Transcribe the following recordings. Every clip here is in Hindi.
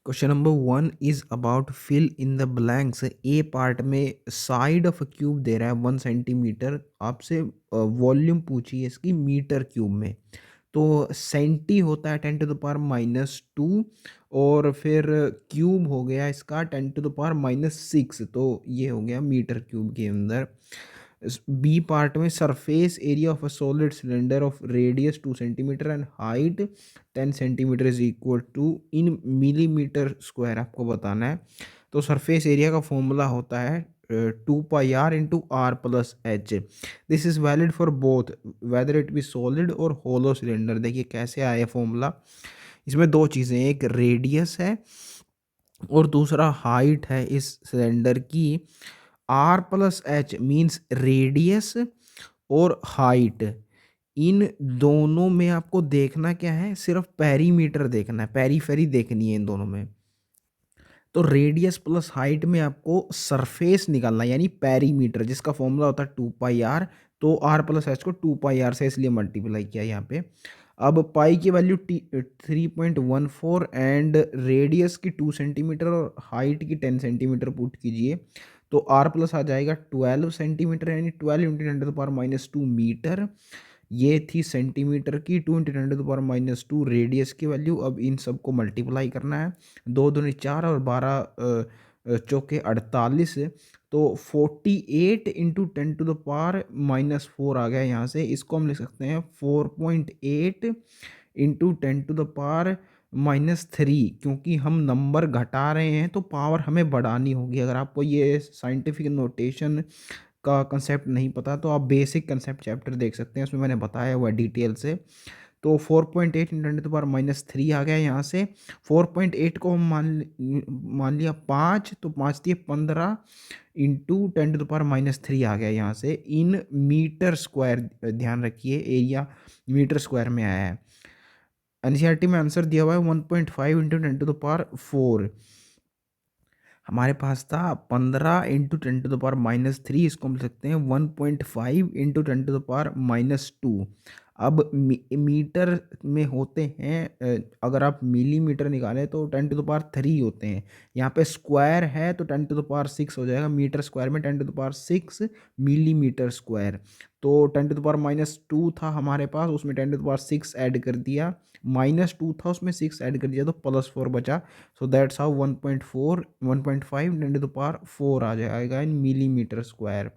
Question number 1 is about fill in the blanks. A part में साइड ऑफ अ क्यूब दे रहा है 1 सेंटीमीटर, आपसे वॉल्यूम पूछी है इसकी मीटर क्यूब में। तो सेंटी होता है 10⁻⁻², और फिर क्यूब हो गया इसका 10⁻⁻6। तो ये हो गया मीटर क्यूब के अंदर। बी पार्ट में surface area of a solid cylinder of radius 2 centimetre and height 10 centimetre is equal to in millimetre square आपको बताना है। तो सरफेस एरिया का फॉर्मूला होता है 2πr × r+h। This is valid for both whether it be solid और होलो सिलेंडर। देखिए कैसे आया फॉर्मूला। इसमें दो चीज़ें, एक रेडियस है और दूसरा हाइट है इस सिलेंडर की। r+h मीन्स रेडियस और हाइट। इन दोनों में आपको देखना क्या है, सिर्फ पेरीमीटर देखना है, पेरीफेरी देखनी है इन दोनों में। तो रेडियस प्लस हाइट में आपको सरफेस निकालना है, यानी पेरीमीटर, जिसका फॉर्मूला होता है 2πr। तो r+h को 2πr से इसलिए मल्टीप्लाई किया यहाँ पे। अब पाई की वैल्यू 3.14 एंड रेडियस की 2 सेंटीमीटर और हाइट की 10 सेंटीमीटर पुट कीजिए। तो r प्लस आ जाएगा 12 सेंटीमीटर, यानी 12 × 10⁻²मीटर। ये थी सेंटीमीटर की, 2 × 10⁻² रेडियस की वैल्यू। अब इन सबको मल्टीप्लाई करना है, 2 दूनी 4 और 12 चौके 48। तो 48 × 10⁻⁻4 आ गया यहाँ से। इसको हम लिख सकते हैं 4.8 × 10⁻⁻3, क्योंकि हम नंबर घटा रहे हैं तो पावर हमें बढ़ानी होगी। अगर आपको ये साइंटिफिक नोटेशन का कंसेप्ट नहीं पता तो आप बेसिक कंसेप्ट चैप्टर देख सकते हैं, उसमें मैंने बताया हुआ डिटेल से। तो 4.8 × 10⁻³ आ गया यहाँ से। 4.8 को हम मान लिया 5, तो 5 दिए 15 × 10⁻³ आ गया यहाँ से इन मीटर स्क्वायर। ध्यान रखिए एरिया मीटर स्क्वायर में आया है। एनसीईआरटी में आंसर दिया हुआ है 1.5 × 10⁻⁴। हमारे पास था 15 × 10⁻³ इसको हम लिख सकते हैं 1.5 × 10⁻²। अब मीटर में होते हैं, अगर आप मिलीमीटर निकालें तो 10⁻³ होते हैं। यहाँ पे स्क्वायर है तो 10⁻6 हो जाएगा। मीटर स्क्वायर में 10⁻6 मिलीमीटर स्क्वायर। तो 10⁻² था हमारे पास, उसमें 10⁻6 ऐड कर दिया, -2 था उसमें 6 ऐड कर दिया तो +4 बचा। सो दैट्स हाउ 1.5 × 10⁻⁴ आ जाएगा in millimetre square.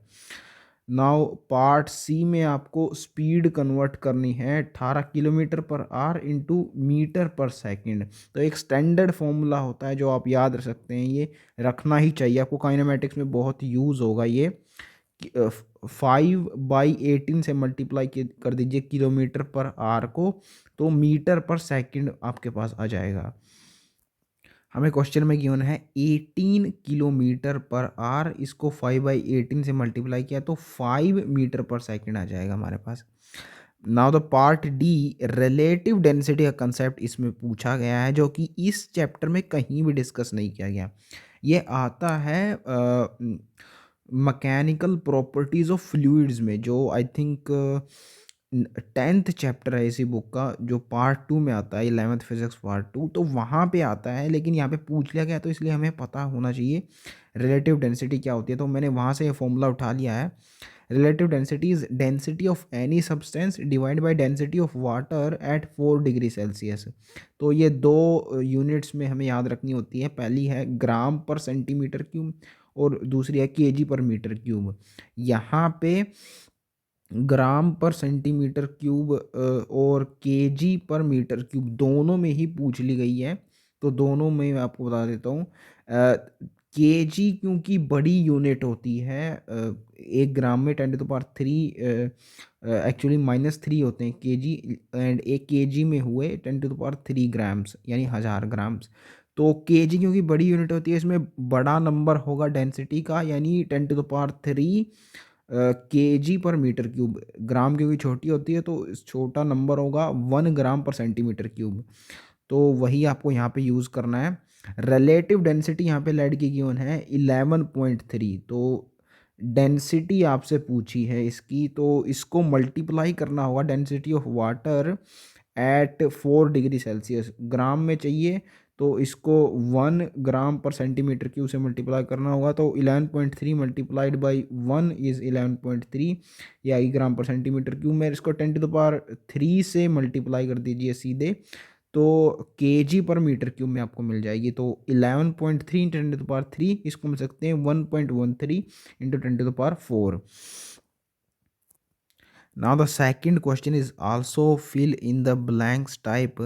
Now part C में आपको स्पीड कन्वर्ट करनी है 18 km/h इंटू मीटर पर सेकेंड। तो एक स्टैंडर्ड फॉर्मूला होता है जो आप याद रख सकते हैं, ये रखना ही चाहिए आपको, काइनेमेटिक्स में बहुत यूज़ होगा ये। 5/18 से मल्टीप्लाई कर दीजिए km/h को, तो मीटर पर सेकेंड आपके पास आ जाएगा। हमें क्वेश्चन में गिवन है 18 km/h, इसको 5/18 से मल्टीप्लाई किया तो 5 मीटर पर सेकेंड आ जाएगा हमारे पास। Now the part D, relative density का कंसेप्ट इसमें पूछा गया है, जो कि इस चैप्टर में कहीं भी डिस्कस नहीं किया गया। ये आता है मैकेनिकल प्रॉपर्टीज ऑफ फ्लूइड्स में, जो आई थिंक 10th चैप्टर है इसी बुक का, जो पार्ट 2 में आता है, 11th फिजिक्स पार्ट 2। तो वहाँ पे आता है, लेकिन यहाँ पे पूछ लिया गया तो इसलिए हमें पता होना चाहिए रिलेटिव डेंसिटी क्या होती है। तो मैंने वहाँ से ये फॉर्मूला उठा लिया है। Relative density is density of any substance divide by density of water at 4 degree Celsius. तो ये दो यूनिट्स में हमें याद रखनी होती है। पहली है ग्राम पर सेंटीमीटर क्यूब और दूसरी है केजी पर मीटर क्यूब। यहाँ पे ग्राम पर सेंटीमीटर क्यूब और केजी पर मीटर क्यूब दोनों में ही पूछ ली गई है। तो दोनों में मैं आपको बता देता हूँ। केजी क्योंकि बड़ी यूनिट होती है, 1 ग्राम में 10⁻³ एक्चुअली -3 होते हैं केजी, एंड 1 kg में हुए 10⁻³ ग्राम्स, यानी 1000 ग्राम्स। तो केजी क्योंकि बड़ी यूनिट होती है, इसमें बड़ा नंबर होगा डेंसिटी का, यानी 10⁻³ केजी पर मीटर क्यूब। ग्राम क्योंकि छोटी होती है तो छोटा नंबर होगा 1 ग्राम पर सेंटीमीटर क्यूब। तो वही आपको यहाँ पे यूज़ करना है। रिलेटिव डेंसिटी यहाँ पे लेड की गिवन है 11.3। तो डेंसिटी आपसे पूछी है इसकी, तो इसको मल्टीप्लाई करना होगा density of water at 4 degree Celsius. Gram में चाहिए तो इसको 1 ग्राम/सेंटीमीटर क्यूब से मल्टीप्लाई करना होगा, तो 11.3 मल्टीप्लाइड बाई 1 इज़ 11.3, या ग्राम/सेंटीमीटर क्यूब में। इसको 10⁻³ से मल्टीप्लाई कर दीजिए सीधे, तो kg/मीटर क्यूब में आपको मिल जाएगी। तो 11.3 10⁻³ इसको मिल सकते हैं 1.13 into 10⁻⁴। Now the second question is also fill in the blanks type।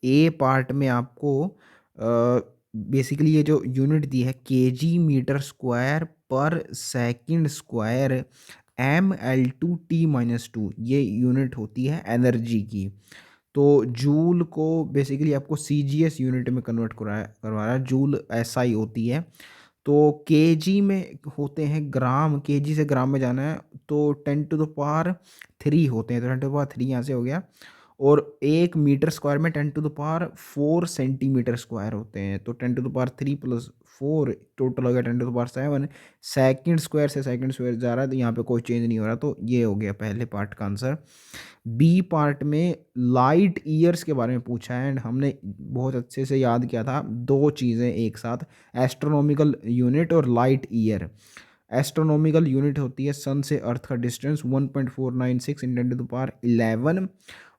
A part में आपको बेसिकली ये जो यूनिट दी है kg/m²/s, mL/T-2 ये यूनिट होती है एनर्जी की। तो जूल को बेसिकली आपको सीजीएस यूनिट में कन्वर्ट करवा रहा है, जूल एसआई होती है। तो केजी में होते हैं ग्राम, केजी से ग्राम में जाना है तो 10⁻³ होते हैं, तो 10⁻³ यहाँ से हो गया। और 1 मीटर स्क्वायर में 10⁻⁴ सेंटीमीटर स्क्वायर होते हैं, तो 10⁻³ + 4 टोटल हो गया 10⁻⁷। सेकंड स्क्वायर से सेकंड स्क्वायर जा रहा है, तो यहाँ पे कोई चेंज नहीं हो रहा, तो ये हो गया पहले पार्ट का आंसर। बी पार्ट में लाइट ईयर्स के बारे में पूछा है, एंड हमने बहुत अच्छे से याद किया था दो चीज़ें एक साथ, एस्ट्रोनॉमिकल यूनिट और लाइट ईयर। एस्ट्रोनॉमिकल यूनिट होती है सन से अर्थ का डिस्टेंस 1.496 × 10⁻11,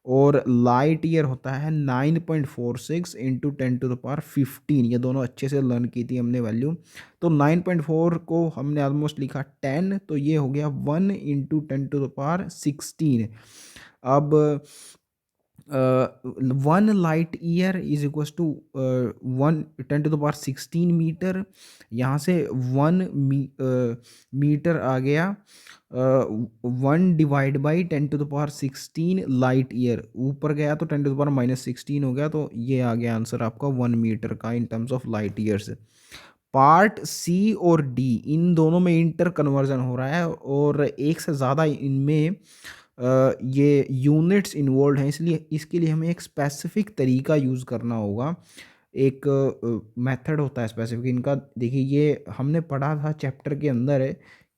और लाइट ईयर होता है 9.46 × 10⁻15। ये दोनों अच्छे से लर्न की थी हमने वैल्यू। तो 9.4 को हमने ऑलमोस्ट लिखा 10, तो ये हो गया 1 × 10⁻16। अब 1 light year is equals to 1 10⁻16 metre. यहाँ से 1 मीटर आ गया 1 डिवाइड बाई 10⁻16 लाइट ईयर, ऊपर गया तो 10⁻−16 हो गया, तो ये आ गया आंसर आपका 1 मीटर का in terms of light years. Part C और डी इन दोनों में इंटर कन्वर्जन हो रहा है, और एक से ज़्यादा इनमें ये यूनिट्स इन्वॉल्व हैं, इसलिए इसके लिए हमें एक स्पेसिफिक तरीका यूज़ करना होगा। एक मेथड होता है स्पेसिफिक इनका। देखिए ये हमने पढ़ा था चैप्टर के अंदर है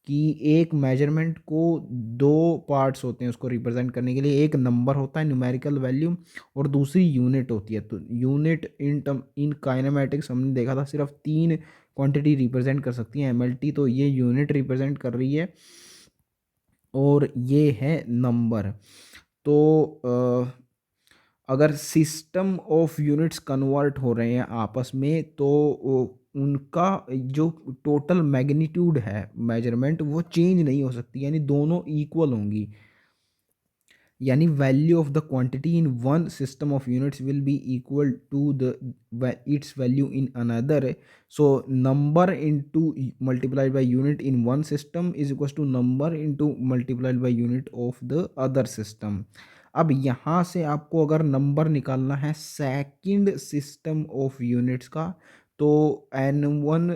कि एक मेजरमेंट को दो पार्ट्स होते हैं उसको रिप्रेजेंट करने के लिए, एक नंबर होता है न्यूमेरिकल वैल्यू, और दूसरी यूनिट होती है। तो यूनिट इन काइनेमेटिक्स हमने देखा था सिर्फ 3 क्वांटिटी रिप्रेजेंट कर सकती हैं, एमएलटी, तो ये यूनिट रिप्रेजेंट कर रही है, और ये है नंबर। तो अगर सिस्टम ऑफ यूनिट्स कन्वर्ट हो रहे हैं आपस में, तो उनका जो टोटल मैग्नीट्यूड है मेजरमेंट वो चेंज नहीं हो सकती, यानी दोनों इक्वल होंगी। यानी value of the quantity in one system of units will be equal to the its value in another. So number into multiplied by unit in one system is equal to number into multiplied by unit of the other system. अब यहाँ से आपको अगर नंबर निकालना है सेकंड सिस्टम ऑफ यूनिट्स का, तो n1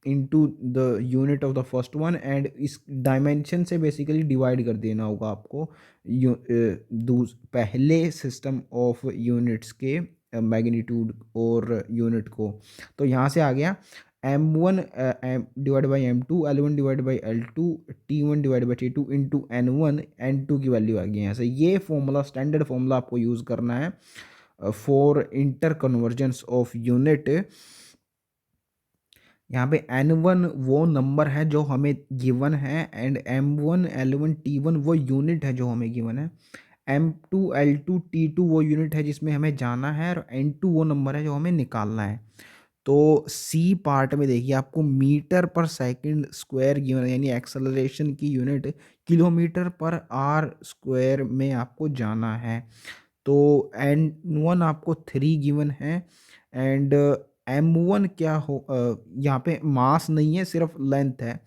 into the unit of the first one, and इस डायमेंशन से बेसिकली डिवाइड कर देना होगा आपको पहले सिस्टम ऑफ यूनिट्स के मैग्नीट्यूड और यूनिट को। तो यहाँ से आ गया m1 divide by m2, l1 divide by l2, t1 divide by t2 into n1, n2 की वैल्यू आ गई यहाँ से। ये फॉर्मूला स्टैंडर्ड फॉर्मूला आपको यूज़ करना है for inter convergence of unit. यहाँ पे n1 वो नंबर है जो हमें गिवन है, एंड m1 l1 t1 वो यूनिट है जो हमें गिवन है, m2 l2 t2 वो यूनिट है जिसमें हमें जाना है, और n2 वो नंबर है जो हमें निकालना है। तो सी पार्ट में देखिए आपको मीटर पर सेकंड स्क्वायर गिवन है, यानी एक्सेलरेशन की यूनिट किलोमीटर पर आर स्क्वायर में आपको जाना है। तो n1 आपको 3 गिवन है, एंड m1 क्या हो, यहाँ पे मास नहीं है सिर्फ लेंथ है।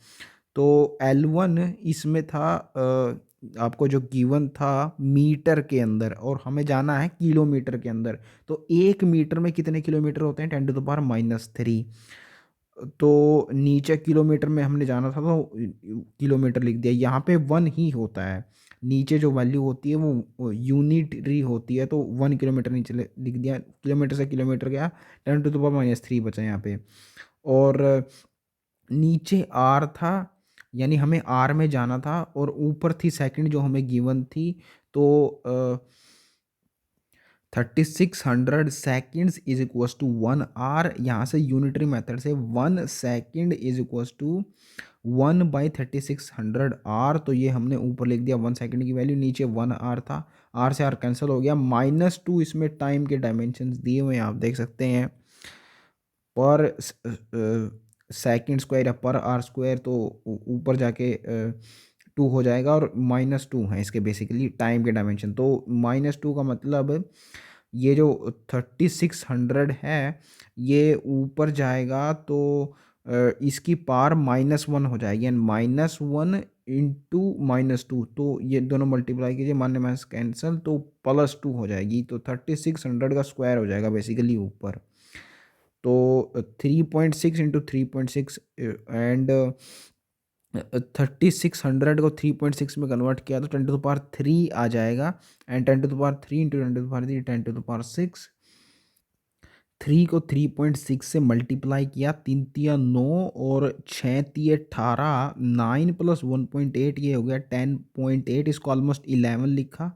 तो l1 इसमें था आपको जो गिवन था मीटर के अंदर, और हमें जाना है किलोमीटर के अंदर। तो 1 मीटर में कितने किलोमीटर होते हैं, 10⁻³ तो नीचे किलोमीटर में हमने जाना था, तो किलोमीटर लिख दिया। यहाँ पे 1 ही होता है, नीचे जो वैल्यू होती है वो यूनिटरी होती है, तो 1 किलोमीटर नीचे लिख दिया। किलोमीटर से किलोमीटर गया, 10⁻³ बचा यहाँ पे। और नीचे आर था, यानी हमें आर में जाना था, और ऊपर थी सेकंड जो हमें गिवन थी। तो 3600 seconds is equals to 1 hour. यहाँ से यूनिटरी मेथड से 1 सेकेंड इज इक्वल्स टू 1/3600 तो ये हमने ऊपर लिख दिया 1 सेकेंड की वैल्यू, नीचे 1 आवर था, आर से आर कैंसिल हो गया, -2 इसमें टाइम के डायमेंशंस दिए हुए हैं, आप देख सकते हैं पर सेकेंड स्क्वायर या पर आर स्क्वायर, तो ऊपर जाके 2 हो जाएगा और -2 है इसके बेसिकली टाइम के डायमेंशन। तो -2 का मतलब ये जो 3600 है ये ऊपर जाएगा तो इसकी पावर -1 हो जाएगी, एंड -1 इंटू -2, तो ये दोनों मल्टीप्लाई कीजिए, माइनस माइनस कैंसिल, तो +2 हो जाएगी, तो 3600 का स्क्वायर हो जाएगा बेसिकली ऊपर। तो 3.6 इंटू 3.6 एंड 3600 को 3.6 में कन्वर्ट किया तो 10⁻³ आ जाएगा, एंड 10⁻³ इंटू 10⁻³ 10⁻6, 3 को 3.6 से मल्टीप्लाई किया, 3 तिया 9 और 6 तिये 18, 9 + 1.8 ये हो गया 10.8, इसको ऑलमोस्ट 11 लिखा,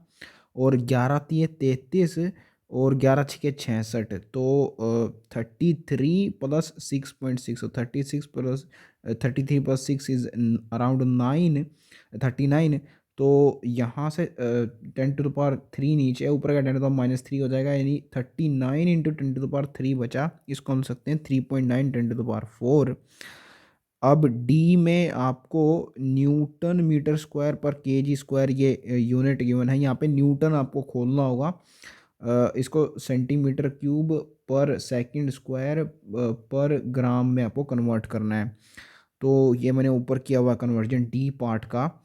और 11 तिये 33 और 11 छिके 66, तो 33 + 6.6, so 36 प्लस 33 + 6 इज अराउंड 39, तो यहाँ से 10⁻³ नीचे है, ऊपर का 10⁻³ हो जाएगा, यानी 39 इंटू 10⁻³ बचा, इसको हम सकते हैं 3.9 10⁻⁴। अब डी में आपको न्यूटन मीटर स्क्वायर पर केजी स्क्वायर ये यूनिट गिवन है, यहाँ पे न्यूटन आपको खोलना होगा, इसको सेंटीमीटर क्यूब पर सेकंड स्क्वायर पर ग्राम में आपको कन्वर्ट करना है, तो ये मैंने ऊपर किया हुआ कन्वर्जन डी पार्ट का।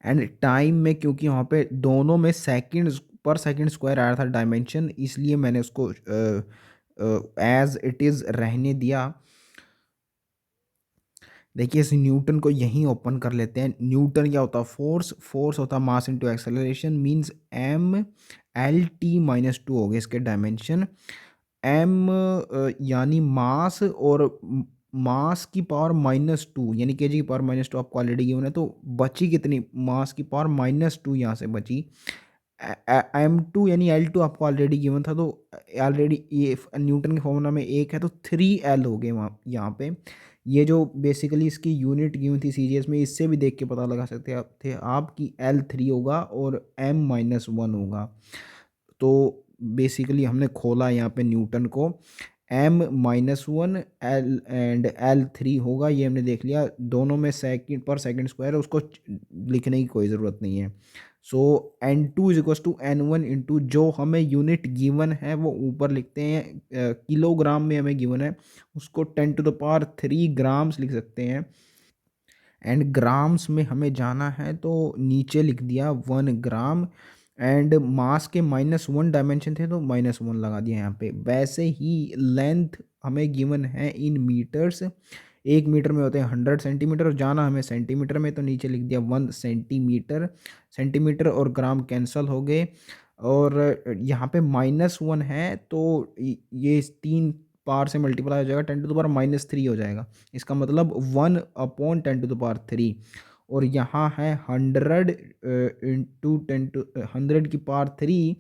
एंड टाइम में क्योंकि वहाँ पे दोनों में सेकंड पर सेकंड स्क्वायर आया था डायमेंशन, इसलिए मैंने उसको एज इट इज़ रहने दिया। देखिए इस न्यूटन को यहीं ओपन कर लेते हैं। न्यूटन क्या होता है? फोर्स, फोर्स होता है मास इनटू एक्सेलरेशन, मींस m/L/t - 2 हो गए इसके डायमेंशन। m यानी मास, और मास की पावर -2 यानी केजी की पावर -2 आपको ऑलरेडी गिवन है, तो बची कितनी? मास की पावर -2 यहाँ से बची। m2 यानी L2 आपको ऑलरेडी गिवन था, तो ऑलरेडी ये न्यूटन के फॉर्मूला में 1 है, तो 3L हो गए वहाँ यहाँ पे। ये जो बेसिकली इसकी यूनिट गिवन थी सीजीएस में, इससे भी देख के पता लगा सकते हैं आप थे आप कि L3 होगा और m-1 होगा। तो बेसिकली हमने खोला यहाँ पे न्यूटन को, m-1 L एंड L3 होगा, ये हमने देख लिया। दोनों में सेकंड पर सेकंड स्क्वायर है, उसको लिखने की कोई ज़रूरत नहीं है। सो n2 = n1 इंटू जो हमें यूनिट गिवन है वो ऊपर लिखते हैं, किलोग्राम में हमें गिवन है, उसको 10⁻³ ग्राम्स लिख सकते हैं, एंड ग्राम्स में हमें जाना है तो नीचे लिख दिया 1 ग्राम, एंड मास के -1 डायमेंशन थे तो -1 लगा दिया यहाँ पे। वैसे ही लेंथ हमें गिवन है इन मीटर्स, 1 मीटर में होते हैं 100 सेंटीमीटर, और जाना हमें सेंटीमीटर में, तो नीचे लिख दिया 1 सेंटीमीटर। सेंटीमीटर और ग्राम कैंसल हो गए, और यहाँ पे -1 है तो ये 3 पावर से मल्टीप्लाई हो जाएगा, 10⁻³ हो जाएगा, इसका मतलब 1/10⁻³। और यहाँ है 100 इंटू 100 की पावर 3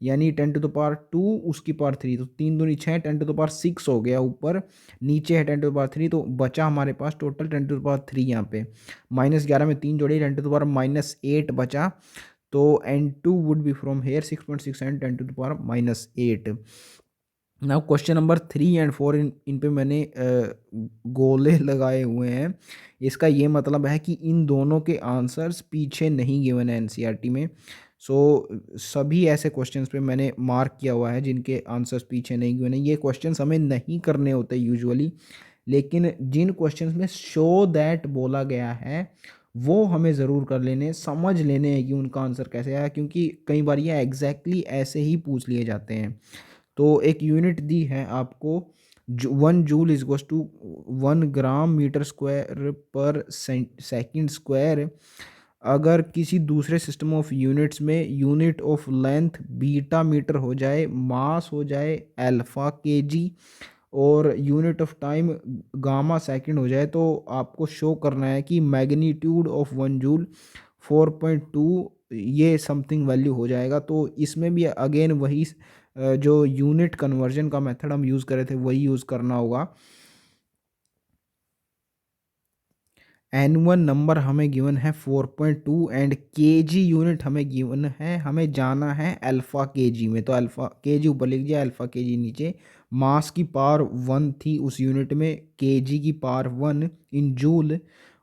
यानी 10⁻², उसकी पावर 3, तो 3 दूनी 6, 10⁻6 हो गया ऊपर, नीचे है 10⁻3, तो बचा हमारे पास टोटल 10⁻3 यहाँ पे। -11 में 3 जोड़े 10⁻8 बचा, तो n2 would be from here 6.6 and 10⁻8। Now question number 3 and 4, इन पे मैंने गोले लगाए हुए हैं। इसका ये मतलब है कि इन दोनों के आंसर्स पीछे नहीं गिवन है एनसीईआरटी में। सो सभी ऐसे क्वेश्चंस पे मैंने मार्क किया हुआ है जिनके आंसर्स पीछे नहीं गिवन है। ये क्वेश्चंस हमें नहीं करने होते यूजुअली, लेकिन जिन क्वेश्चंस में शो दैट बोला गया है वो हमें ज़रूर कर लेने, समझ लेने हैं कि उनका आंसर कैसे आया, क्योंकि कई बार ये एग्जैक्टली ऐसे ही पूछ लिए जाते हैं। तो एक यूनिट दी है आपको, 1 joule = 1 gram metre square per second square. अगर किसी दूसरे सिस्टम ऑफ यूनिट्स में unit of length beta metre हो जाए, मास हो जाए अल्फा केजी, और unit of time gamma second हो जाए, तो आपको शो करना है कि मैग्नीट्यूड ऑफ 1 जूल 4.2 ये समथिंग वैल्यू हो जाएगा। तो इसमें भी अगेन वही जो यूनिट कन्वर्जन का मेथड हम यूज़ करे थे वही यूज़ करना होगा। N1 नंबर हमें गिवन है 4.2 एंड केजी यूनिट हमें गिवन है, हमें जाना है अल्फ़ा केजी में। तो अल्फ़ा केजी ऊपर लिख दिया, अल्फ़ा केजी नीचे। मास की पावर 1 थी उस यूनिट में, केजी की पावर 1 इन जूल।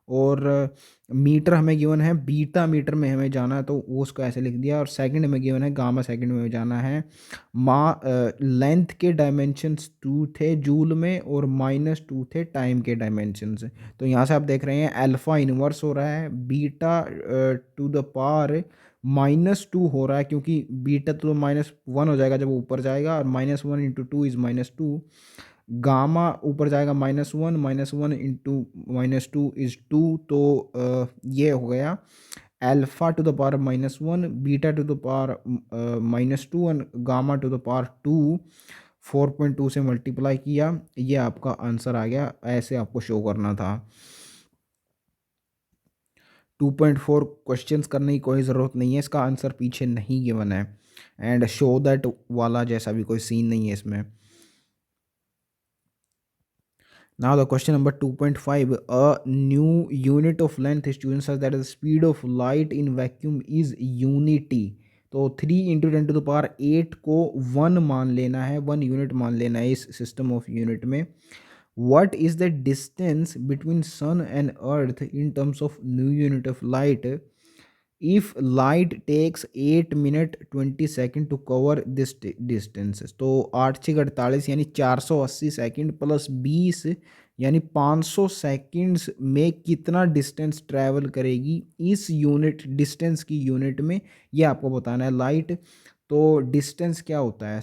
और मीटर हमें गिवन है, बीटा मीटर में हमें जाना है तो वो उसको ऐसे लिख दिया। और सेकंड में गिवन है, गामा सेकंड में जाना है। लेंथ के डायमेंशंस 2 थे जूल में और -2 थे टाइम के डायमेंशंस। तो यहाँ से आप देख रहे हैं अल्फ़ा इन्वर्स हो रहा है, बीटा टू द पावर -2 हो रहा है, क्योंकि बीटा तो -1 हो जाएगा जब वो ऊपर जाएगा, और -1 इंटू 2 इज़ -2। गामा ऊपर जाएगा -1, -1 इंटू -2 इज़ 2। तो ये हो गया alpha two the power -1, beta two the power -2 and gamma two the power 2। 4.2 से मल्टीप्लाई किया, ये आपका आंसर आ गया। ऐसे आपको शो करना था। 2.4 क्वेश्चंस करने की कोई ज़रूरत नहीं है, इसका आंसर पीछे नहीं गिवन है। एंड शो दैट वाला जैसा भी कोई सीन नहीं है इसमें। Now the question number 2.5, a new unit of length students says that the speed of light in vacuum is unity। तो 3 इंटू 10⁸ को 1 मान लेना है, 1 यूनिट मान लेना है इस सिस्टम ऑफ यूनिट में। What is the distance between sun and earth in terms of new unit of light if light takes 8 minute 20 second to cover this distance? तो 8×6 = 48 यानी 480 सेकंड प्लस 20 यानी 500 सेकंड्स में कितना डिस्टेंस ट्रैवल करेगी इस यूनिट डिस्टेंस की यूनिट में, ये आपको बताना है लाइट। तो डिस्टेंस क्या होता है,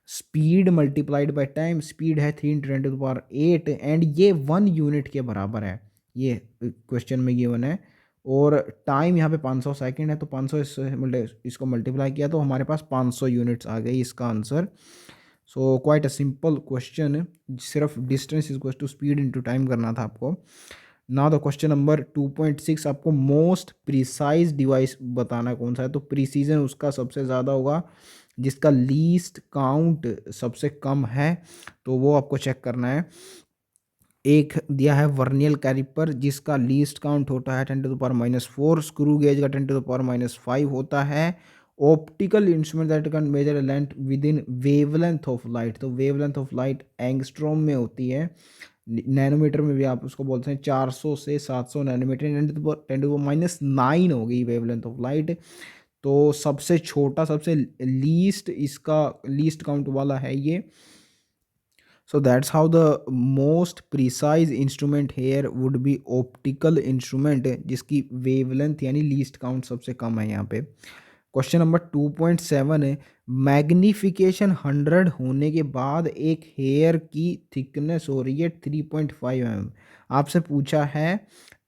speed multiplied by time. Speed है 3×10⁸ एंड ये 1 यूनिट के बराबर है, ये क्वेश्चन में गिवन है। और टाइम यहाँ पे 500 सेकंड है, तो 500 इसको मल्टीप्लाई किया तो हमारे पास 500 यूनिट्स आ गई इसका answer. So quite a simple question, सिर्फ distance is equal to speed into time करना था आपको। नाउ द क्वेश्चन नंबर 2.6, आपको मोस्ट प्रिसाइज डिवाइस बताना कौन सा है। तो प्रिसीजन उसका सबसे ज़्यादा होगा जिसका लीस्ट काउंट सबसे कम है, तो वो आपको चेक करना है। एक दिया है वर्नियल कैलिपर जिसका लीस्ट काउंट होता है 10⁻⁴। स्क्रू गेज का 10⁻⁵ होता है। Optical instrument that can measure length with in wavelength of light. तो वेवलेंथ ऑफ लाइट एंगस्ट्रॉम में होती है, नैनोमीटर में भी आप उसको बोलते हैं। 400 से 700 नैनोमीटर, 10⁻⁹ हो गई वेवलेंथ ऑफ लाइट। तो सबसे छोटा, सबसे लीस्ट, इसका लीस्ट काउंट वाला है ये। So that's how the most precise instrument here would be optical instrument, जिसकी wavelength यानी least count सबसे कम है यहाँ पे। क्वेश्चन नंबर 2.7 है, मैग्निफिकेशन 100 होने के बाद एक हेयर की थिकनेस हो रही है 3.5 mm। आपसे पूछा है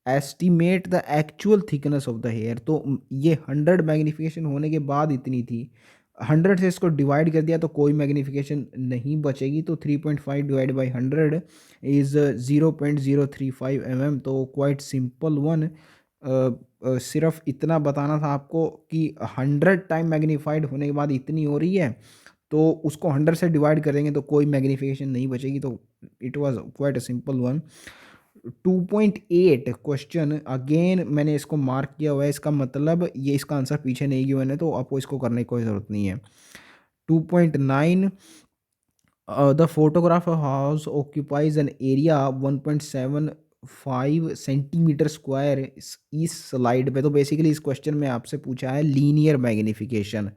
estimate the actual thickness of the hair. तो ये 100 मैग्निफिकेशन होने के बाद इतनी थी, 100 से इसको डिवाइड कर दिया तो कोई मैग्निफिकेशन नहीं बचेगी। तो 3.5 डिवाइड बाई 100 इज़ 0.035 mm। तो क्वाइट सिंपल वन। सिर्फ इतना बताना था आपको कि 100 टाइम मैग्नीफाइड होने के बाद इतनी हो रही है, तो उसको 100 से डिवाइड करेंगे तो कोई मैग्नीफिकेशन नहीं बचेगी। तो it was quite a simple one. 2.8 question, again मैंने इसको मार्क किया हुआ है, इसका मतलब ये इसका आंसर पीछे नहीं गिवन है, तो आपको इसको करने की कोई ज़रूरत नहीं है। 2.9, the photograph house occupies an area 1.75 centimetre square इस स्लाइड पे। तो बेसिकली इस क्वेश्चन में आपसे पूछा है linear magnification.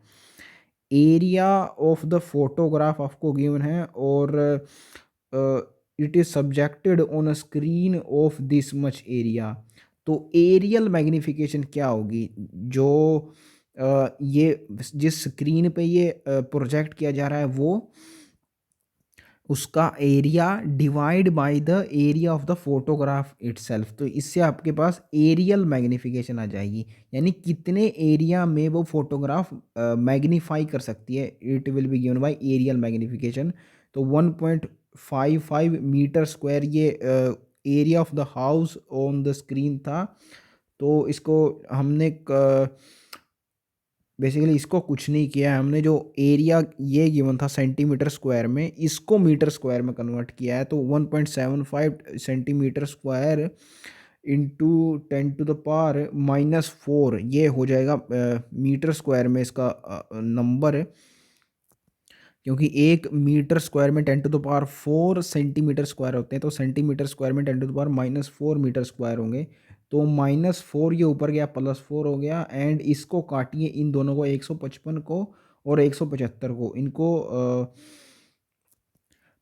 Area of the photograph आपको गिवन है और it is subjected on a screen of this much area. तो एरियल मैग्निफिकेशन क्या होगी, जो ये जिस स्क्रीन पे ये प्रोजेक्ट किया जा रहा है वो उसका area divide by the area of the photograph itself. तो इससे आपके पास एरियल मैग्निफिकेशन आ जाएगी, यानी कितने एरिया में वो फोटोग्राफ मैग्नीफाई कर सकती है। It will be given by areal magnification. तो 1.55 मीटर स्क्वायर ये area of the house on the screen था। तो इसको हमने बेसिकली इसको कुछ नहीं किया है हमने, जो एरिया ये गिवन था सेंटीमीटर स्क्वायर में, इसको मीटर स्क्वायर में कन्वर्ट किया है। तो 1.75 सेंटीमीटर स्क्वायर इंटू 10⁻⁻⁴ ये हो जाएगा मीटर स्क्वायर में इसका नंबर, क्योंकि 1 मीटर स्क्वायर में 10⁻⁴ सेंटीमीटर स्क्वायर होते हैं, तो सेंटीमीटर स्क्वायर में 10⁻⁻⁴ मीटर स्क्वायर होंगे। तो -4 ये ऊपर गया, +4 हो गया, एंड इसको काटिए इन दोनों को, 155 को और 175 को, इनको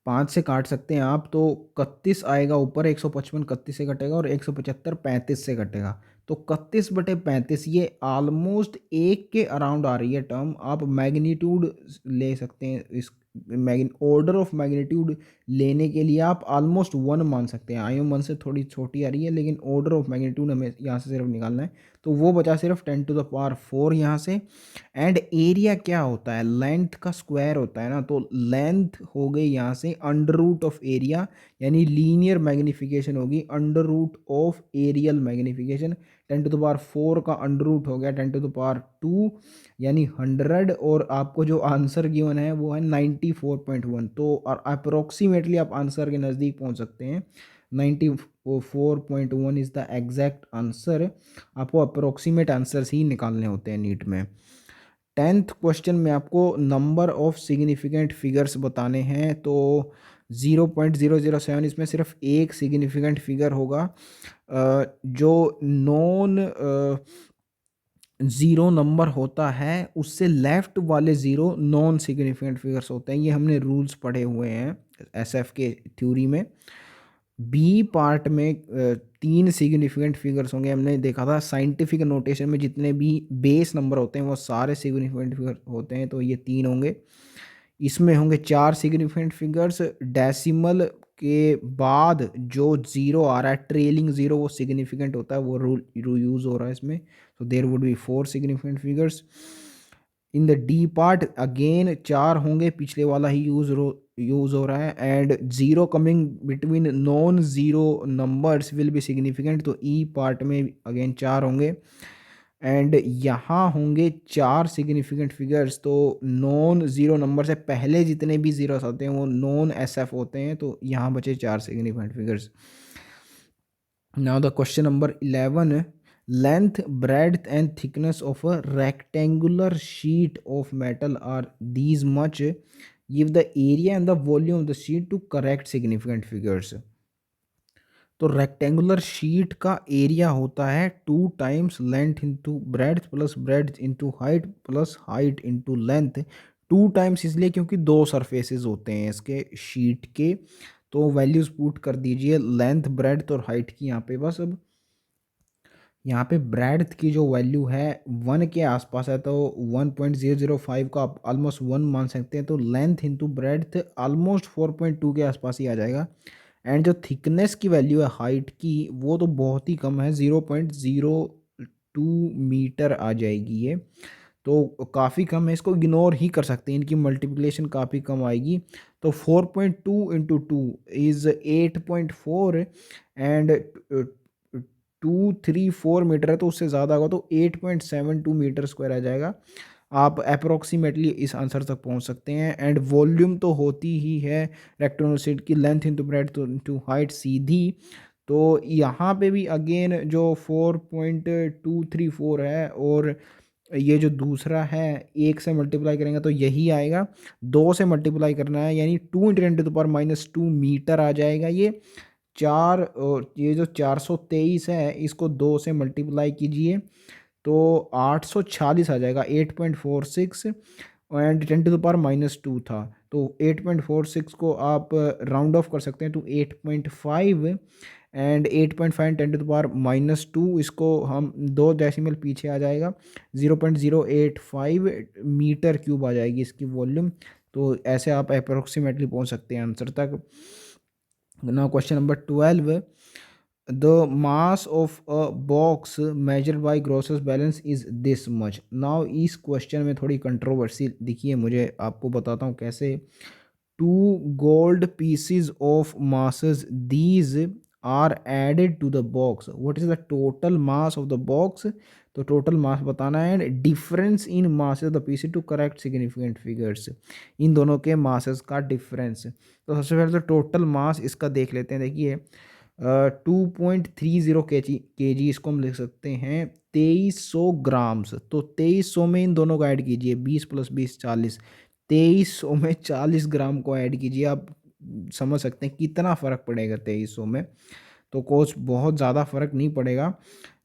5 से काट सकते हैं आप, तो 31 आएगा ऊपर, 155 31 से कटेगा और 175 35 से कटेगा। तो 31/35 ये ऑलमोस्ट 1 के अराउंड आ रही है टर्म। आप मैग्नीट्यूड ले सकते हैं, इस ऑर्डर ऑफ मैग्नीट्यूड लेने के लिए आप ऑलमोस्ट 1 मान सकते हैं। IM1 से थोड़ी छोटी आ रही है, लेकिन ऑर्डर ऑफ मैग्नीट्यूड हमें यहाँ से सिर्फ निकालना है। तो वो बचा सिर्फ 10⁻⁴ यहाँ से। एंड एरिया क्या होता है, लेंथ का स्क्वायर होता है ना, तो लेंथ हो गई यहाँ से अंडर रूट ऑफ एरिया, यानी लीनियर मैग्निफिकेशन होगी under root of areal magnification. 10⁻⁴ का अंडर रूट हो गया 10⁻², यानी 100, और आपको जो आंसर गिवन है वो है 94.1। तो और अप्रोक्सीमेटली आप आंसर के नज़दीक पहुँच सकते हैं। 94.1 इज़ द एग्जैक्ट आंसर। आपको अप्रोक्सीमेट आंसर्स ही निकालने होते हैं नीट में। 10th क्वेश्चन में आपको नंबर ऑफ सिग्निफिकेंट फिगर्स बताने हैं। तो 0.007 इसमें सिर्फ एक सिग्निफिकेंट फिगर होगा, जो नॉन ज़ीरो नंबर होता है उससे लेफ्ट वाले ज़ीरो नॉन सिग्निफिकेंट फिगर्स होते हैं। ये हमने रूल्स पढ़े हुए हैं SF के थ्योरी में। बी पार्ट में 3 सिग्निफिकेंट फिगर्स होंगे, हमने देखा था साइंटिफिक नोटेशन में जितने भी बेस नंबर होते हैं वो सारे सिग्निफिकेंट फिगर होते हैं, तो ये 3 होंगे। इसमें होंगे 4 सिग्निफिकेंट फिगर्स, डेसिमल के बाद जो ज़ीरो आ रहा है ट्रेलिंग ज़ीरो वो सिग्निफिकेंट होता है, वो रूल यूज़ हो रहा है इसमें। तो there would be 4 significant figures. In the D part again 4 होंगे, पिछले वाला ही यूज़ हो रहा है। And zero coming between non zero numbers will be significant, तो ई पार्ट में अगेन 4 होंगे। एंड यहाँ होंगे 4 सिग्निफिकेंट फिगर्स, तो नॉन ज़ीरो नंबर से पहले जितने भी ज़ीरोस होते हैं वो नॉन SF होते हैं, तो यहाँ बचे 4 significant figures. Now the question number 11, length, breadth and thickness of a rectangular sheet of metal are these much, give the area and the volume of the sheet to correct significant figures। तो रेक्टेंगुलर शीट का एरिया होता है 2 times length into breadth plus breadth into height plus height into length. 2 times इसलिए क्योंकि 2 सरफेसेस होते हैं इसके शीट के। तो वैल्यूज पुट कर दीजिए लेंथ ब्रेड्थ और हाइट की यहाँ पे। बस अब यहाँ पे ब्रेड्थ की जो वैल्यू है 1 के आसपास है, तो 1.005 का आप ऑलमोस्ट 1 मान सकते हैं। तो लेंथ इंटू ब्रेड्थ ऑलमोस्ट 4.2 के आसपास ही आ जाएगा। एंड जो थिकनेस की वैल्यू है हाइट की वो तो बहुत ही कम है, 0.02 मीटर आ जाएगी ये, तो काफ़ी कम है, इसको इग्नोर ही कर सकते हैं, इनकी मल्टीप्लिकेशन काफ़ी कम आएगी। तो 4.2 इंटू 2 इज़ 8.4, एंड 234 मीटर है तो उससे ज़्यादा होगा, तो 8.72 मीटर स्क्वायर आ जाएगा। आप अप्रोक्सीमेटली इस आंसर तक पहुंच सकते हैं। एंड वॉल्यूम तो होती ही है रेक्टेंगुलर शीट की, length into breadth into height सीधी। तो यहाँ पे भी अगेन जो 4.234 है, और ये जो दूसरा है 1 से मल्टीप्लाई करेंगे तो यही आएगा, 2 से मल्टीप्लाई करना है यानी 2 × 10⁻² मीटर आ जाएगा ये। ये जो 423 है इसको 2 से मल्टीप्लाई कीजिए तो 846 आ जाएगा, 8.46, एंड 10⁻² था, तो 8.46 को आप राउंड ऑफ कर सकते हैं तो 8.5, एंड 8.5 10⁻², इसको हम 2 डेसिमल पीछे आ जाएगा, 0.085 मीटर क्यूब आ जाएगी इसकी वॉल्यूम। तो ऐसे आप अप्रोक्सीमेटली पहुंच सकते हैं आंसर तक। Now question number 12, the mass of a box measured by Gross's balance is this much। Now इस क्वेश्चन में थोड़ी कंट्रोवर्सी दिखी है मुझे, आपको बताता हूँ कैसे। 2 gold pieces of masses, these are added to the box, what is the total mass of the box, तो टोटल मास बताना है, and difference in mass of the pieces to correct significant figures, इन दोनों के मासेस का डिफरेंस। तो सबसे पहले तो टोटल मास इसका देख लेते हैं। देखिए 2.30 के जी इसको हम लिख सकते हैं 2300 ग्राम्स। तो 2300 में इन दोनों को ऐड कीजिए, 20 + 20 40, 2300 में 40 ग्राम को ऐड कीजिए। आप समझ सकते हैं कितना फ़र्क पड़ेगा 2300 में। तो कोच बहुत ज़्यादा फ़र्क नहीं पड़ेगा,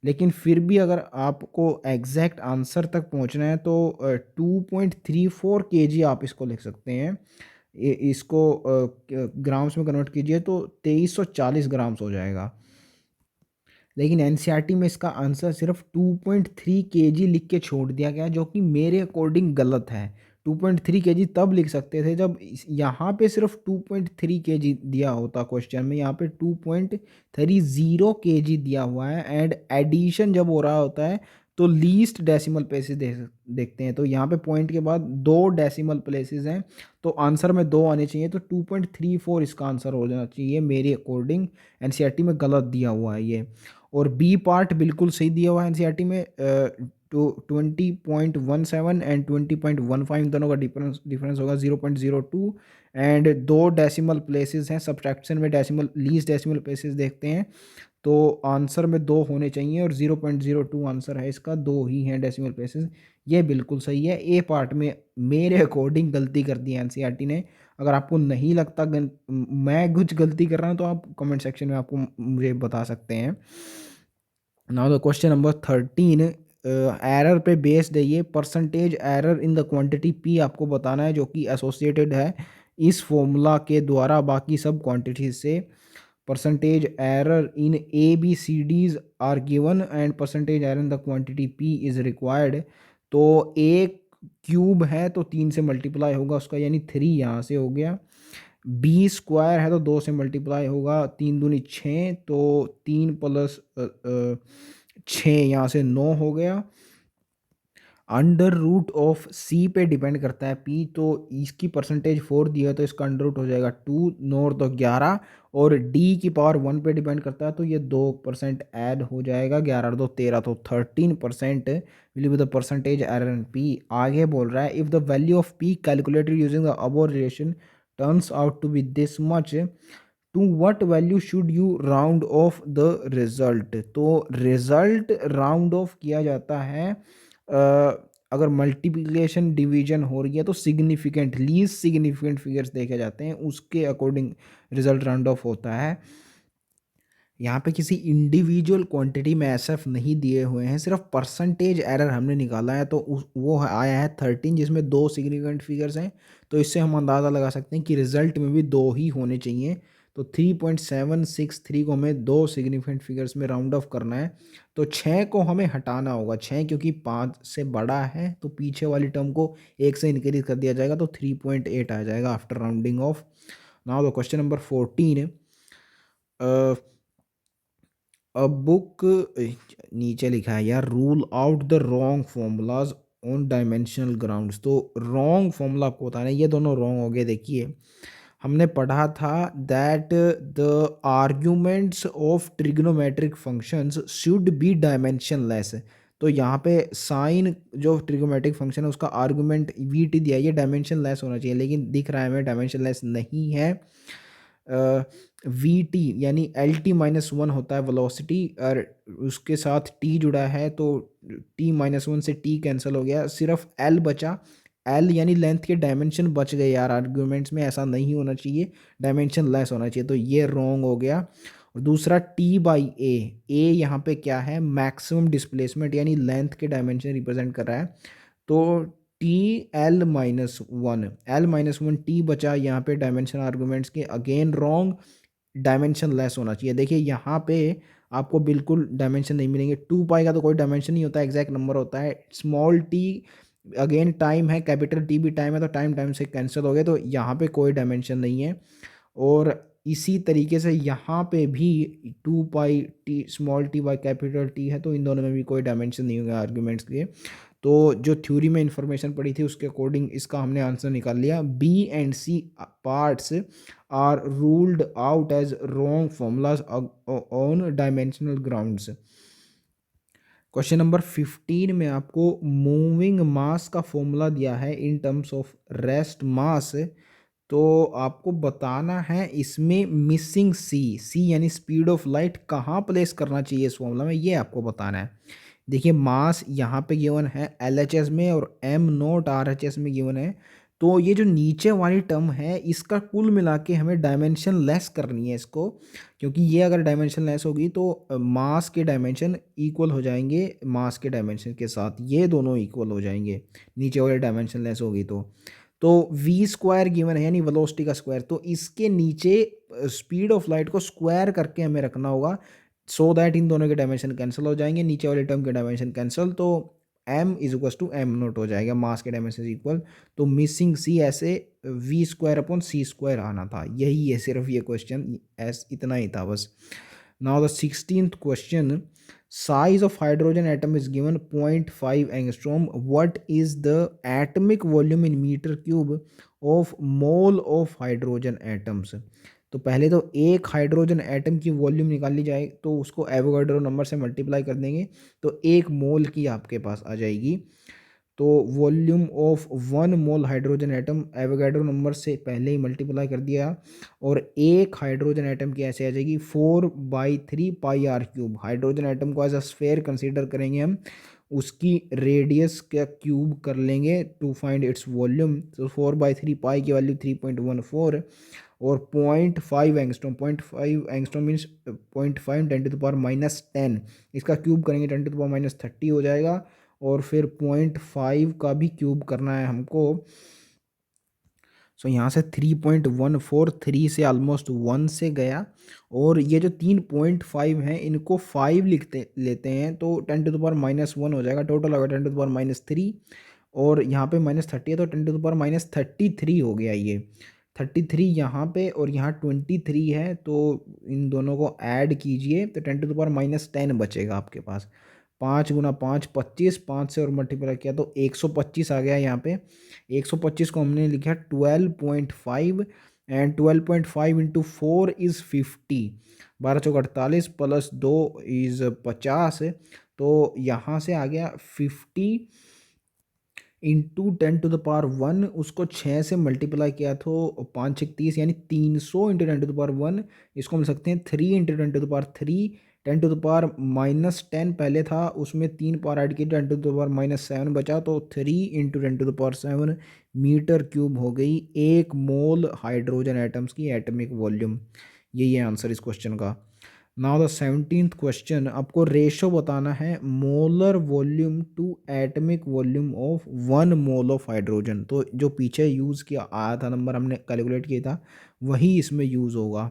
लेकिन फिर भी अगर आपको एग्जैक्ट आंसर तक पहुंचना है तो 2.34 kg आप इसको लिख सकते हैं। इसको ग्राम्स में कन्वर्ट कीजिए तो 2340 ग्राम्स हो जाएगा। लेकिन एनसीईआरटी में इसका आंसर सिर्फ 2.3 kg लिख के छोड़ दिया गया, जो कि मेरे अकॉर्डिंग गलत है। 2.3 kg तब लिख सकते थे जब यहाँ पे सिर्फ 2.3 kg दिया होता क्वेश्चन में, यहाँ पे 2.30 kg दिया हुआ है। एंड एडिशन जब हो रहा होता है तो लीस्ट डेसिमल प्लेसेस देखते हैं, तो यहाँ पे पॉइंट के बाद 2 डेसिमल प्लेसेस हैं, तो आंसर में 2 आने चाहिए, तो 2.34 इसका आंसर हो जाना चाहिए मेरे अकॉर्डिंग। एनसीईआरटी में गलत दिया हुआ है ये। और बी पार्ट बिल्कुल सही दिया हुआ है एनसीईआरटी में। 20.17 एंड 20.15 दोनों का डिफरेंस होगा 0.02, एंड 2 डेसिमल प्लेसेस हैं, सब्ट्रैक्शन में डेसिमल लीस्ट डेसिमल प्लेसेस देखते हैं, तो आंसर में 2 होने चाहिए, और 0.02 आंसर है इसका, 2 ही हैं डेसिमल प्लेसेस। ये बिल्कुल सही है। ए पार्ट में मेरे अकॉर्डिंग गलती कर दी है एनसीईआरटी ने। अगर आपको नहीं लगता मैं कुछ गलती कर रहा हूँ तो आप कमेंट सेक्शन में आपको मुझे बता सकते हैं। Now the question number 13, error पे बेस्ड है ये। Percentage error in the quantity P आपको बताना है, जो कि एसोसिएटेड है इस फॉर्मूला के द्वारा बाकी सब क्वांटिटीज से। Percentage error in A B C Ds are given and percentage error in the quantity P is required. तो एक क्यूब है तो 3 से मल्टीप्लाई होगा उसका, यानी 3 यहाँ से हो गया। बी स्क्वायर है तो 2 से मल्टीप्लाई होगा, 3 दूनी 6, तो 3 + 6 यहाँ से 9 हो गया। अंडर रूट ऑफ सी पे डिपेंड करता है पी, तो इसकी परसेंटेज 4 दी है तो इसका अंडर रूट हो जाएगा 2, 9 तो 11, और डी की पावर 1 पे डिपेंड करता है तो ये 2% ऐड हो जाएगा, 11 2 13, तो 13% will be the percentage error in P. आगे बोल रहा है if the value of P calculated using the above relation turns out to be this much, to what value should you round off the result. तो रिजल्ट राउंड ऑफ किया जाता है अगर मल्टीप्लिकेशन डिवीजन हो रही है तो सिग्निफिकेंट लीस्ट सिग्निफिकेंट फिगर्स देखे जाते हैं, उसके अकॉर्डिंग रिजल्ट राउंड ऑफ होता है। यहाँ पे किसी इंडिविजुअल क्वांटिटी में एसएफ नहीं दिए हुए हैं, सिर्फ परसेंटेज एरर हमने निकाला है, तो वो आया है 13, जिसमें 2 सिग्निफिकेंट फिगर्स हैं। तो इससे हम अंदाज़ा लगा सकते हैं कि रिजल्ट में भी 2 ही होने चाहिए। तो 3.763 को हमें 2 सिग्निफिकेंट फिगर्स में राउंड ऑफ करना है, तो 6 को हमें हटाना होगा। 6 क्योंकि 5 से बड़ा है तो पीछे वाली टर्म को 1 से इंक्रीज कर दिया जाएगा, तो 3.8 आ जाएगा after rounding off. Now the question number 14, a book, नीचे लिखा है यार, rule out the wrong formulas on dimensional grounds. तो रॉन्ग फॉर्मूला आपको बताना है, ये दोनों रॉन्ग हो गए। देखिए हमने पढ़ा था that the arguments of trigonometric functions should be dimensionless. तो यहाँ पे साइन जो ट्रिग्नोमेट्रिक फंक्शन है उसका आर्गूमेंट वी टी दिया है, ये डायमेंशनलेस होना चाहिए, लेकिन दिख रहा है हमें डायमेंशनलेस नहीं है। वी टी यानी एल टी -1 होता है वेलोसिटी, और उसके साथ टी जुड़ा है, तो टी -1 से टी कैंसिल हो गया, सिर्फ एल बचा। एल यानी लेंथ के डायमेंशन बच गए यार, आर्ग्यूमेंट्स में ऐसा नहीं होना चाहिए, डायमेंशन लेस होना चाहिए, तो ये रॉन्ग हो गया। और दूसरा T/A, ए यहाँ पे क्या है, मैक्सिमम डिस्प्लेसमेंट यानी लेंथ के डायमेंशन रिप्रेजेंट कर रहा है, तो L-1 टी बचा यहाँ पे डायमेंशन आर्गूमेंट्स के, अगेन रॉन्ग, डायमेंशन लेस होना चाहिए। देखिए यहाँ पे आपको बिल्कुल डायमेंशन नहीं मिलेंगे, 2 पाई का तो कोई डायमेंशन नहीं होता, एग्जैक्ट नंबर होता है। स्मॉल टी अगेन टाइम है, कैपिटल टी भी टाइम है, तो टाइम टाइम से कैंसिल हो गए, तो यहाँ पे कोई डायमेंशन नहीं है। और इसी तरीके से यहाँ पे भी 2 pi T small T by capital T है, तो इन दोनों में भी कोई डायमेंशन नहीं होगा आर्ग्यूमेंट्स के। तो जो थ्योरी में इंफॉर्मेशन पड़ी थी उसके अकॉर्डिंग इसका हमने आंसर निकाल लिया। B and C parts are ruled out as wrong formulas on dimensional grounds. Question number 15 में आपको मूविंग मास का फॉर्मूला दिया है in terms of rest mass. तो आपको बताना है इसमें मिसिंग सी यानी स्पीड ऑफ लाइट कहाँ प्लेस करना चाहिए इस फॉर्मूला में, ये आपको बताना है। देखिए मास यहाँ पे गिवन है LHS में और M नॉट RHS में गिवन है। तो ये जो नीचे वाली टर्म है इसका कुल मिला के हमें डायमेंशन लेस करनी है इसको, क्योंकि ये अगर डायमेंशन लेस होगी तो मास के डायमेंशन इक्वल हो जाएंगे मास के डायमेंशन के साथ, ये दोनों इक्वल हो जाएंगे नीचे वाले डायमेंशन लेस होगी तो वी स्क्वायर गिवन है यानी वेलोसिटी का स्क्वायर, तो इसके नीचे स्पीड ऑफ लाइट को स्क्वायर करके हमें रखना होगा सो दैट इन दोनों के डायमेंशन कैंसिल हो जाएंगे, नीचे वाले टर्म के डायमेंशन कैंसिल, तो m is equal to m naught हो जाएगा, मास के डायमेंशन इक्वल। तो मिसिंग c ऐसे V square upon C square आना था, यही है सिर्फ ये क्वेश्चन, ऐस इतना ही था बस। Now the 16th question, size of hydrogen atom is given 0.5 angstrom, what is the atomic volume in meter cube of mole of hydrogen atoms। तो पहले तो एक हाइड्रोजन एटम की वॉल्यूम निकाल ली जाए तो उसको एवोगाड्रो नंबर से मल्टीप्लाई कर देंगे तो एक मोल की आपके पास आ जाएगी। तो volume of 1 mole hydrogen atom Avogadro number से पहले ही मल्टीप्लाई कर दिया, और एक हाइड्रोजन एटम की ऐसे आ जाएगी 4/3 पाई आर क्यूब। हाइड्रोजन एटम को एज अ स्फेयर कंसीडर करेंगे हम, उसकी रेडियस का क्यूब कर लेंगे टू फाइंड इट्स वॉल्यूम। तो 4/3 पाई की वैल्यू 3.14 और 0.5 एंगस्ट्रॉम, 0.5 एंगस्ट्रॉम मीन्स 0.5 10⁻⁻10, इसका क्यूब करेंगे 10⁻30 हो जाएगा, और फिर 0.5 का भी क्यूब करना है हमको। सो यहाँ से 3.14, 3 से ऑलमोस्ट 1 से गया, और ये जो 3.5 हैं इनको 5 लिखते लेते हैं तो 10⁻⁻1 हो जाएगा, टोटल होगा 10⁻3, और यहाँ पे -30 है तो 10⁻33 हो गया ये। 33 यहाँ पे और यहाँ 23 है, तो इन दोनों को ऐड कीजिए तो 10⁻10 बचेगा आपके पास। 5 × 5 25, 5 से और मल्टीप्लाई किया तो 125 आ गया यहाँ पे। 125 को हमने लिखा 12.5 and 12.5 into 4 is 50, 12 Chowk 48 plus 2 is 50, तो यहाँ से आ गया 50 इंटू 10⁻1, उसको 6 से मल्टीप्लाई किया तो 5 6 30 यानी 300 इंटू 10⁻1, इसको मिल सकते हैं 3 इंटू 10⁻3, 10⁻−10 पहले था उसमें 3 पावर ऐड किए 10⁻7 बचा, तो 3 इंटू 10⁻7 मीटर क्यूब हो गई एक मोल हाइड्रोजन एटम्स की एटमिक वॉल्यूम। यही है आंसर इस क्वेश्चन का। नाउ द 17th क्वेश्चन, आपको रेशो बताना है molar volume to atomic volume of 1 mole of hydrogen. तो जो पीछे यूज़ किया आया था नंबर हमने कैलकुलेट किया था वही इसमें यूज़ होगा।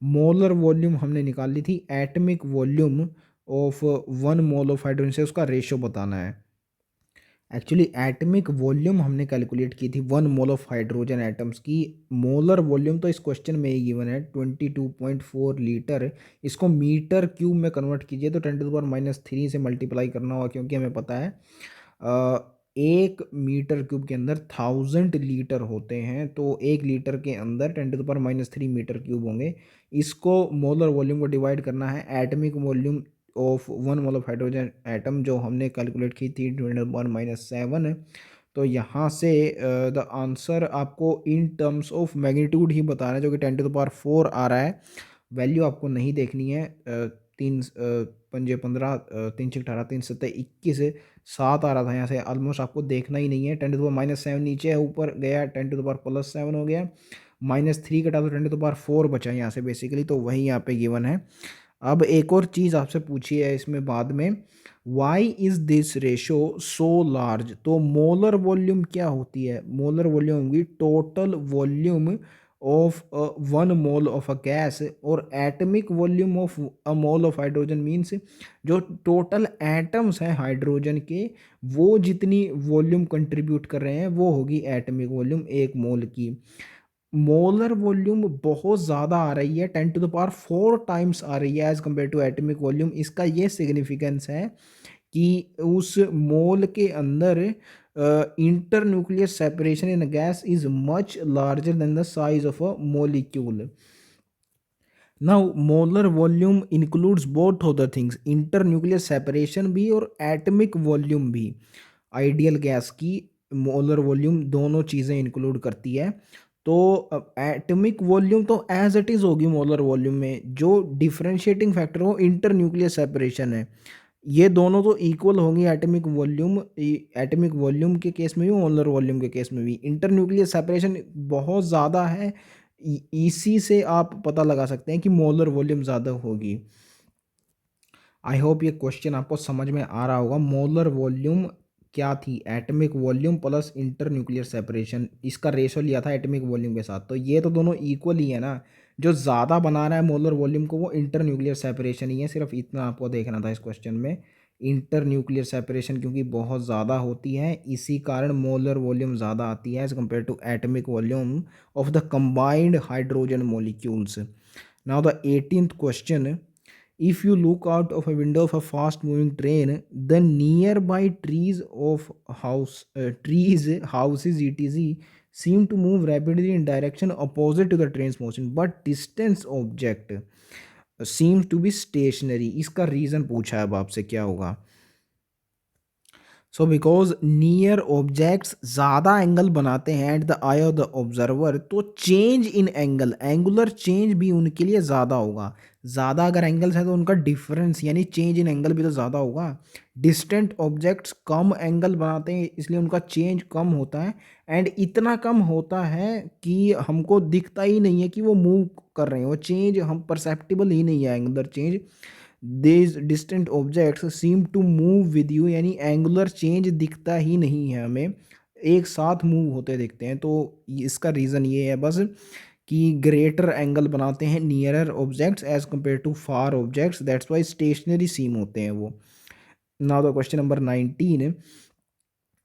मोलर वॉल्यूम हमने निकाल ली थी, atomic volume of 1 mole of hydrogen से उसका रेशो बताना है। एक्चुअली एटमिक वॉल्यूम हमने कैलकुलेट की थी 1 मोल ऑफ हाइड्रोजन एटम्स की, मोलर वॉल्यूम तो इस क्वेश्चन में ही गिवन है 22.4 लीटर, इसको मीटर क्यूब में कन्वर्ट कीजिए तो 10⁻³ से मल्टीप्लाई करना होगा, क्योंकि हमें पता है 1 मीटर क्यूब के अंदर 1000 लीटर होते हैं, तो 1 लीटर के अंदर 10⁻³ मीटर क्यूब होंगे। इसको मोलर वॉल्यूम को डिवाइड करना है atomic volume of 1 mole of hydrogen atom जो हमने कैलकुलेट की थी 10⁻7, तो यहाँ से द आंसर आपको इन टर्म्स ऑफ मैग्नीट्यूड ही बताना है, जो कि 10⁻4 आ रहा है। वैल्यू आपको नहीं देखनी है, 3×5 = 15, 3×6 = 18, 3×7 = 21, 7 आ रहा था यहाँ से, ऑलमोस्ट आपको देखना ही नहीं है। 10⁻7 नीचे है, ऊपर गया 10⁻+7 हो गया, -3 कटा तो 10⁻4 बचा यहाँ से बेसिकली, तो वही यहाँ पे गिवन है। अब एक और चीज़ आपसे पूछी है इसमें बाद में, why is this ratio so large. तो मोलर वॉल्यूम क्या होती है, मोलर वॉल्यूम होगी total volume of 1 mole of a gas, और atomic volume of a mole of hydrogen means जो टोटल एटम्स हैं हाइड्रोजन के वो जितनी वॉल्यूम कंट्रीब्यूट कर रहे हैं वो होगी एटमिक वॉल्यूम एक मोल की। मोलर वॉल्यूम बहुत ज़्यादा आ रही है, 10⁻4 टाइम्स आ रही है as compare to atomic volume. इसका ये सिग्निफिकेंस है कि उस मोल के अंदर inter nuclear separation in gas is much larger than the size of a molecule. Now, molar volume includes both other things, internuclear separation भी और atomic volume भी. आइडियल गैस की मोलर वॉल्यूम दोनों चीज़ें इंक्लूड करती है. तो एटॉमिक वॉल्यूम तो एज इट इज़ होगी मोलर वॉल्यूम में, जो डिफरेंशिएटिंग फैक्टर वो इंटरन्यूक्लियर सेपरेशन है. ये दोनों तो इक्वल होंगी एटॉमिक वॉल्यूम के केस में भी, मोलर वॉल्यूम के केस में भी. इंटरन्यूक्लियर सेपरेशन बहुत ज़्यादा है, इसी से आप पता लगा सकते हैं कि मोलर वॉल्यूम ज़्यादा होगी. आई होप ये क्वेश्चन आपको समझ में आ रहा होगा. मोलर वॉल्यूम क्या थी? Atomic volume plus inter nuclear separation, इसका रेशो लिया था एटॉमिक वॉल्यूम के साथ. तो ये तो दोनों इक्वल ही है ना. जो ज़्यादा बना रहा है मोलर वॉल्यूम को वो इंटर न्यूक्लियर सेपरेशन ही है. सिर्फ इतना आपको देखना था इस क्वेश्चन में. इंटर न्यूक्लियर सेपरेशन क्योंकि बहुत ज़्यादा होती है, इसी कारण मोलर वॉल्यूम ज़्यादा आती है as compare to atomic volume of the combined hydrogen molecules. Now the 18th question. If you look out of a window of a fast moving train, the nearby trees, houses, etc. seem to move rapidly in direction opposite to the train's motion, but distance object seems to be stationary. इसका रीज़न पूछा है अब आपसे, क्या होगा? सो बिकॉज नियर ऑब्जेक्ट्स ज़्यादा एंगल बनाते हैं at the I of the observer, तो चेंज इन एंगुलर चेंज भी उनके लिए ज़्यादा होगा. ज़्यादा अगर एंगल्स हैं तो उनका डिफरेंस यानी चेंज इन एंगल भी तो ज़्यादा होगा. डिस्टेंट ऑब्जेक्ट्स कम एंगल बनाते हैं इसलिए उनका चेंज कम होता है. एंड इतना कम होता है कि हमको दिखता ही नहीं है कि वो मूव कर रहे हैं, वो चेंज हम परसेप्टिबल ही नहीं है angular change. these distant objects seem to move with you, यानी एंगुलर चेंज दिखता ही नहीं है हमें, एक साथ मूव होते दिखते हैं. तो इसका रीज़न ये है बस कि ग्रेटर एंगल बनाते हैं nearer objects as compare to far objects, that's why stationary seem होते हैं वो. Now the question number 19.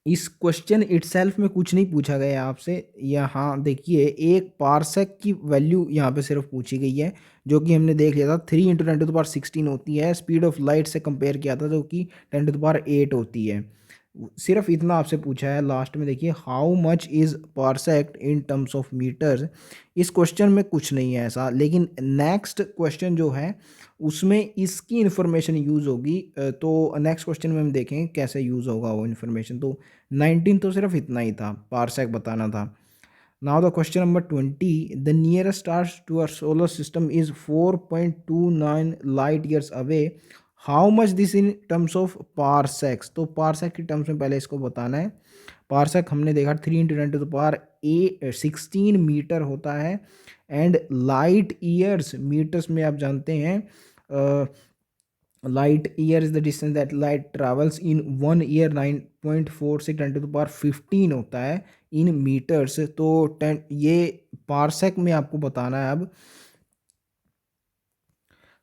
इस क्वेश्चन इटसेल्फ में कुछ नहीं पूछा गया आपसे. यहाँ देखिए, एक पारसेक की वैल्यू यहाँ पे सिर्फ पूछी गई है, जो कि हमने देख लिया था 3 × 10⁻16 होती है. स्पीड ऑफ लाइट से कंपेयर किया था जो कि 10⁸ होती है. सिर्फ इतना आपसे पूछा है. लास्ट में देखिए, how much is parsec in terms of metres. इस क्वेश्चन में कुछ नहीं है ऐसा, लेकिन नेक्स्ट क्वेश्चन जो है उसमें इसकी इन्फॉर्मेशन यूज़ होगी. तो नेक्स्ट क्वेश्चन में हम देखेंगे कैसे यूज़ होगा वो इन्फॉर्मेशन. तो 19 तो सिर्फ इतना ही था, पारसेक बताना था. Now the question number 20. The nearest star to our solar system is 4.29 light years away. How much this in terms of parsecs. तो पारसेक की टर्म्स में पहले इसको बताना है. पारसेक हमने देखा 3 × 10⁻16 मीटर होता है. एंड लाइट ईयर्स मीटर्स में आप जानते हैं, light year is the distance that light travels in 1 year. 9.46 10⁻15 होता है इन मीटर्स. तो 10 ये पारसेक में आपको बताना है अब.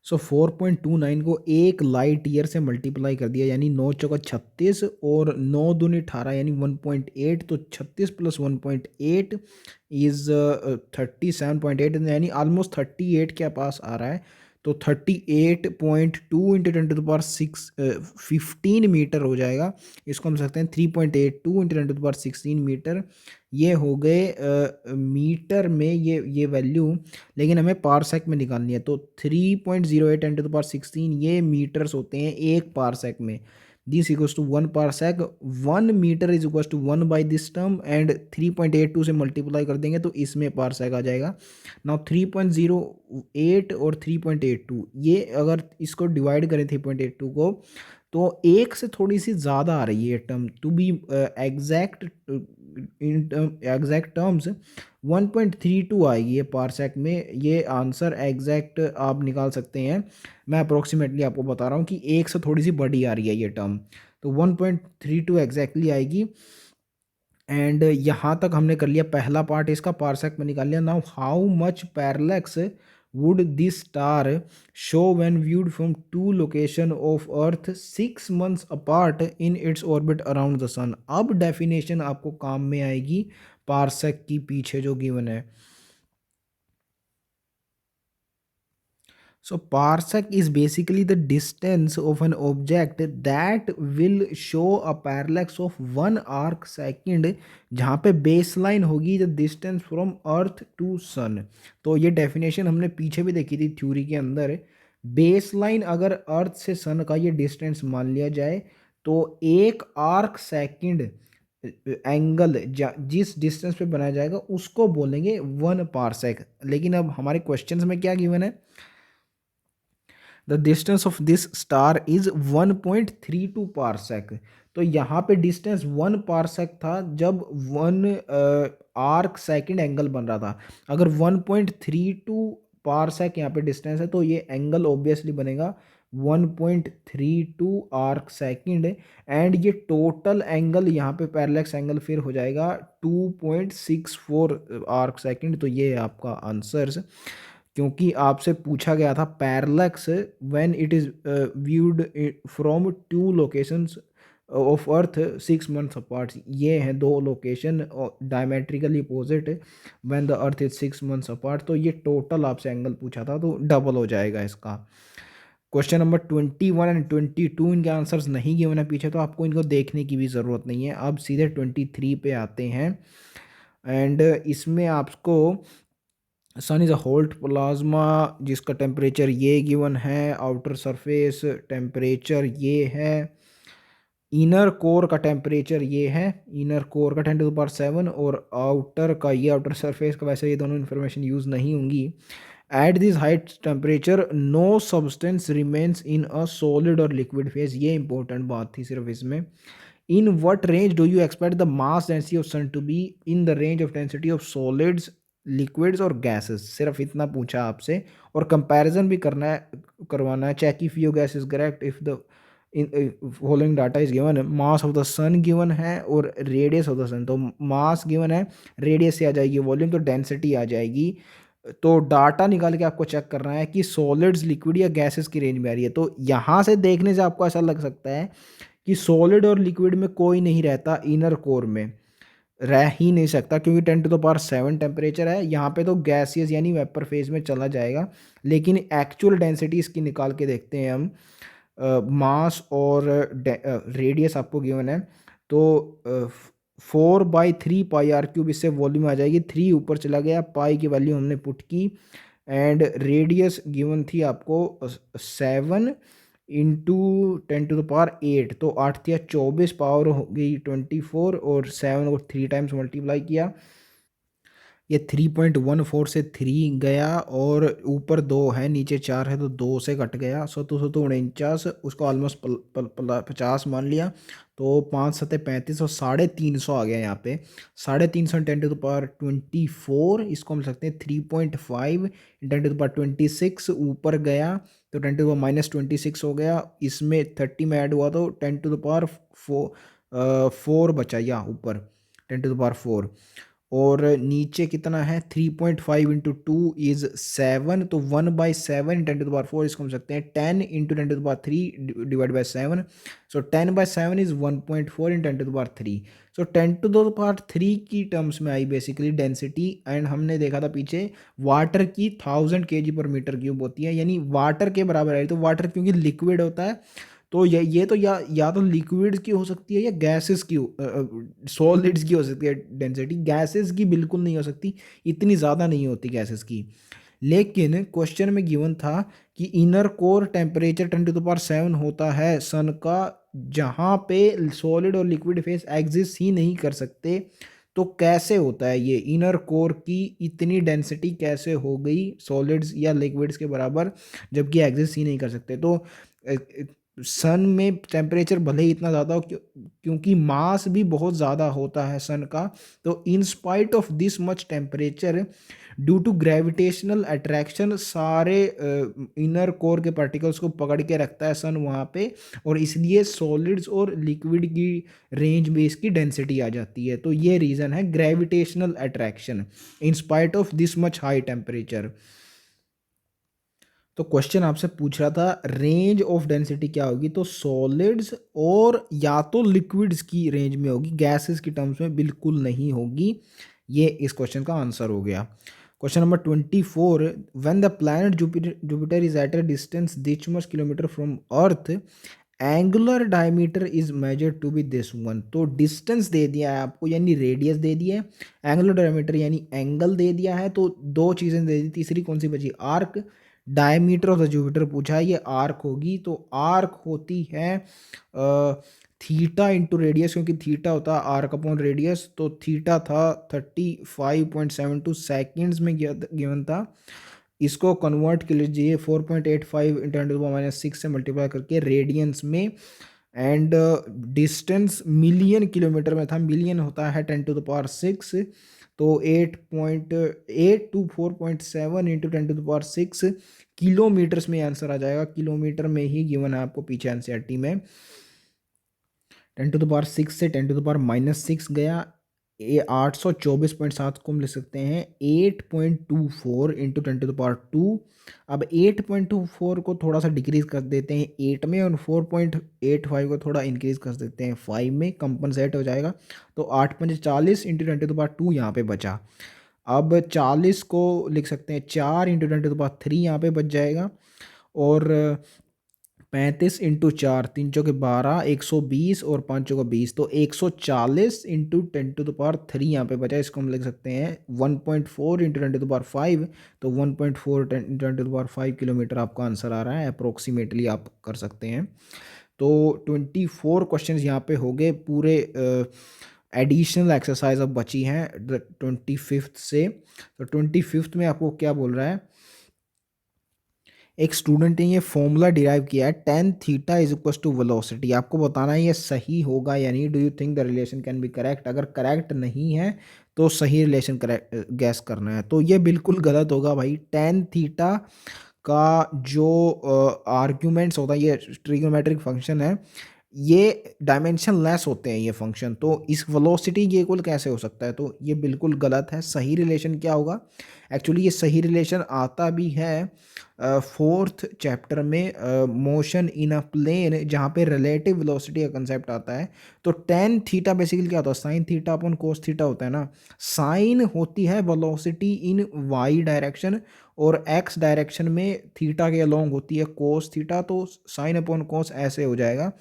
सो 4.29 को एक लाइट ईयर से मल्टीप्लाई कर दिया, यानी 9×4 = 36 और 9×2 = 18 यानी 1.8. तो 36 + 1.8 इज़ 37.8, यानी ऑलमोस्ट 38 के पास आ रहा है. तो 38.2 × 10⁻6 15 मीटर हो जाएगा. इसको हम सकते हैं 3.82 × 10⁻16 मीटर. ये हो गए मीटर में ये वैल्यू, लेकिन हमें पारसेक में निकालनी है. तो 3.08 × 10⁻16 ये मीटर्स होते हैं एक पारसेक में. This equals to 1 parsec. 1 metre is equals to 1 by this term and 3.82 से मल्टीप्लाई कर देंगे तो इसमें पारसेक आ जाएगा. नाउ 3.08 और 3.82, ये अगर इसको डिवाइड करें 3.82 को, तो एक से थोड़ी सी ज़्यादा आ रही है term. To be exact in exact terms 1.32 आएगी ये पारसेक में. ये आंसर एग्जैक्ट आप निकाल सकते हैं. मैं अप्रोक्सीमेटली आपको बता रहा हूँ कि एक से थोड़ी सी बड़ी आ रही है ये टर्म. तो 1.32 एग्जैक्टली आएगी. एंड यहाँ तक हमने कर लिया पहला पार्ट, इसका पारसेक में निकाल लिया. Now how much parallax would this star show when viewed from two location of earth 6 months apart in its orbit around the sun. अब डेफिनेशन आपको काम में आएगी पारसेक की पीछे जो गिवन है. So parsec is basically the distance of an object that will show a parallax of 1 arc second, जहाँ पे बेसलाइन होगी the distance from earth to sun. तो ये डेफिनेशन हमने पीछे भी देखी थी थ्योरी के अंदर। बेसलाइन अगर अर्थ से सन का ये डिस्टेंस मान लिया जाए तो 1 आर्क सेकंड एंगल जिस डिस्टेंस पे बनाया जाएगा उसको बोलेंगे 1 पारसेक। लेकिन अब हमारे क्वेश्चंस में क्या गिवन है, the distance of this star is 1.32 parsec. तो यहाँ पे डिस्टेंस 1 पारसेक था जब 1 आर्क सेकंड एंगल बन रहा था। अगर 1.32 पारसेक यहाँ पे डिस्टेंस है तो ये एंगल ऑब्वियसली बनेगा 1.32 आर्क सेकंड। एंड ये टोटल एंगल यहाँ पे पैरेलक्स एंगल फिर हो जाएगा 2.64 आर्क सेकंड। तो ये है आपका आंसर्स, क्योंकि आपसे पूछा गया था parallax when it is viewed from two locations of earth 6 months apart. ये हैं दो location diametrically opposite when the earth is 6 months apart. तो ये टोटल आपसे एंगल पूछा था तो डबल हो जाएगा इसका। क्वेश्चन नंबर 21 एंड 22 इनके आंसर्स नहीं गिवन है पीछे, तो आपको इनको देखने की भी ज़रूरत नहीं है। अब सीधे 23 पे आते हैं। एंड इसमें आपको सन इज़ अ हॉट प्लाज्मा जिसका टेम्परेचर ये गिवन है, आउटर सरफेस टेम्परेचर ये है, इनर कोर का टेम्परेचर ये है, इनर कोर का 10⁻⁷ और आउटर का ये आउटर सरफेस का, वैसे ये दोनों इन्फॉर्मेशन यूज़ नहीं होंगी। At this height temperature no substance remains in a solid और लिक्विड फेज। ये इंपॉर्टेंट बात थी सिर्फ इसमें। In what range do you expect the mass density of sun to be in the range of density of solids liquids और गैसेस। सिर्फ इतना पूछा आपसे और कंपैरिजन भी करना है, करवाना है। Check if your guess is correct if the following data is given. Mass of the sun given है और रेडियस ऑफ द सन। तो मास गिवन है, रेडियस से आ जाएगी वॉल्यूम, तो डेंसिटी आ जाएगी। तो डाटा निकाल के आपको चेक करना है कि सॉलिड्स लिक्विड या गैसेस की रेंज में आ रही है। तो यहाँ से देखने से आपको ऐसा लग सकता है कि सॉलिड और लिक्विड में कोई नहीं रहता, इनर कोर में रह ही नहीं सकता, क्योंकि 10⁻⁷ टेम्परेचर है। यहाँ पे तो गैसियस यानी वेपर फेज में चला जाएगा। लेकिन एक्चुअल डेंसिटी इसकी निकाल के देखते हैं हम। मास और रेडियस आपको गिवन है, तो 4/3 πr³ इससे वॉल्यूम आ जाएगी। 3 ऊपर चला गया, पाई की वैल्यू हमने पुट की। एंड रेडियस गिवन थी आपको 7 इंटू 10⁸ तो 8 या 24 पावर हो गई 24 और 7 को 3 टाइम्स मल्टीप्लाई किया। ये 3.14 से 3 गया और ऊपर 2 है नीचे 4 है तो 2 से कट गया। 749 उसको ऑलमोस्ट 50 मान लिया। तो 5×7 = 35 और 350 आ गया यहाँ पे। 350 10⁻24 इसको हम सकते हैं 3.5 10⁻26 ऊपर गया तो 10⁻26 हो गया। इसमें 30 में ऐड हुआ तो 10⁻4 बचा यहाँ ऊपर 10⁻4। और नीचे कितना है 3.5 इंटू 2 इज 7 तो 1/7 10⁻4 इसको हम सकते हैं 10 into 10⁻3 divide by 7। So 10/7 is 1.4 इन 10⁻3। सो 10⁻3 की टर्म्स में आई बेसिकली डेंसिटी। एंड हमने देखा था पीछे वाटर की 1000 kg/m³ होती है, यानी वाटर के बराबर आई। तो वाटर क्योंकि लिक्विड होता है तो ये तो या तो लिक्विड्स की हो सकती है या गैसेस की, सॉलिड्स की हो सकती है डेंसिटी। गैसेस की बिल्कुल नहीं हो सकती, इतनी ज़्यादा नहीं होती गैसेस की। लेकिन क्वेश्चन में गिवन था कि इनर कोर टेम्परेचर 10⁻⁷ होता है सन का, जहाँ पे सॉलिड और लिक्विड फेस एग्जिस्ट ही नहीं कर सकते। तो कैसे होता है ये इनर कोर की इतनी डेंसिटी कैसे हो गई सॉलिड्स या लिक्विड्स के बराबर जबकि एग्जिस्ट ही नहीं कर सकते। तो सन में टेम्परेचर भले ही इतना ज़्यादा हो क्योंकि मास भी बहुत ज़्यादा होता है सन का। तो in spite of this much temperature due to gravitational attraction सारे इनर कोर के पार्टिकल्स को पकड़ के रखता है सन वहाँ पे, और इसलिए सॉलिड्स और लिक्विड की रेंज में इसकी डेंसिटी आ जाती है। तो ये रीज़न है gravitational attraction in spite of this much high temperature. तो क्वेश्चन आपसे पूछ रहा था रेंज ऑफ डेंसिटी क्या होगी, तो सॉलिड्स और या तो लिक्विड्स की रेंज में होगी, गैसेस की टर्म्स में बिल्कुल नहीं होगी। ये इस क्वेश्चन का आंसर हो गया। Question number 24. When the planet Jupiter is at a distance this much kilometer from Earth, angular diameter is measured to be this one. तो डिस्टेंस दे दिया है आपको, यानी रेडियस दे दिया है. एंगुलर डायमीटर यानी एंगल दे दिया है. तो दो चीज़ें दे दी, तीसरी कौन सी बची? Arc. Diameter of the Jupiter पूछा है, ये आर्क होगी. तो आर्क होती है थीटा इंटू रेडियस, क्योंकि थीटा होता है आर्क अपॉन रेडियस. तो थीटा था 35.72 सेकेंड्स में गिवन था. इसको कन्वर्ट कर लीजिए 4.85 इंटू 10⁻⁶ से मल्टीप्लाई करके रेडियंस में. एंड डिस्टेंस मिलियन किलोमीटर में था, मिलियन होता है 10⁶. तो 8.8 टू 4.7 इंटू 10⁶ किलोमीटर्स में आंसर आ जाएगा. किलोमीटर में ही गिवन है आपको पीछे एनसीईआरटी में. 10⁶ से 10⁻⁶ गया. ये 824.7 को हम लिख सकते हैं 8.24 इंटू 10⁻². अब 8.24 को थोड़ा सा डिक्रीज कर देते हैं 8 में, और 4.85 को थोड़ा इंक्रीज कर देते हैं 5 में, कंपनसेट हो जाएगा. तो 8×5 40 इंटू 10⁻² यहाँ पे बचा. अब 40 को लिख सकते हैं 4 इंटू 10⁻³ यहाँ पे बच जाएगा. और 35 इंटू 4, 3 चौके 12, 120 और 5 चौके 20. तो 140 इंटू 10⁻³ यहाँ पे बचा. इसको हम लिख सकते हैं 1.4 इंटू 10⁻5. तो 1.4 इंटू 10⁻5 किलोमीटर आपका आंसर आ रहा है. अप्रोक्सीमेटली आप कर सकते हैं. तो 24 क्वेश्चन यहाँ पे हो गए पूरे. एडिशनल एक्सरसाइज अब बची हैं 25 से. तो 25 में आपको क्या बोल रहा है? एक स्टूडेंट ने ये फॉर्मूला डिराइव किया है, tan theta is equal to velocity. आपको बताना है ये सही होगा या नहीं. Do you think the relation can be correct? अगर करेक्ट नहीं है तो सही रिलेशन करेक्ट गैस करना है. तो ये बिल्कुल गलत होगा भाई. tan थीटा का जो आर्ग्यूमेंट्स होता है, ये ट्रिग्नोमेट्रिक फंक्शन है, ये डायमेंशन लेस होते हैं ये फंक्शन. तो इस वेलोसिटी के इक्वल कैसे हो सकता है? तो ये बिल्कुल गलत है. सही रिलेशन क्या होगा? एक्चुअली ये सही रिलेशन आता भी है 4th चैप्टर में, मोशन इन अ प्लेन, जहाँ पे रिलेटिव वेलोसिटी का कंसेप्ट आता है. तो tan थीटा बेसिकली क्या होता है? Sine theta upon cos theta होता है ना. साइन होती है वेलोसिटी इन वाई डायरेक्शन, और एक्स डायरेक्शन में थीटा के अलोंग होती है कोस थीटा. तो साइन अपॉन कोस ऐसे हो जाएगा.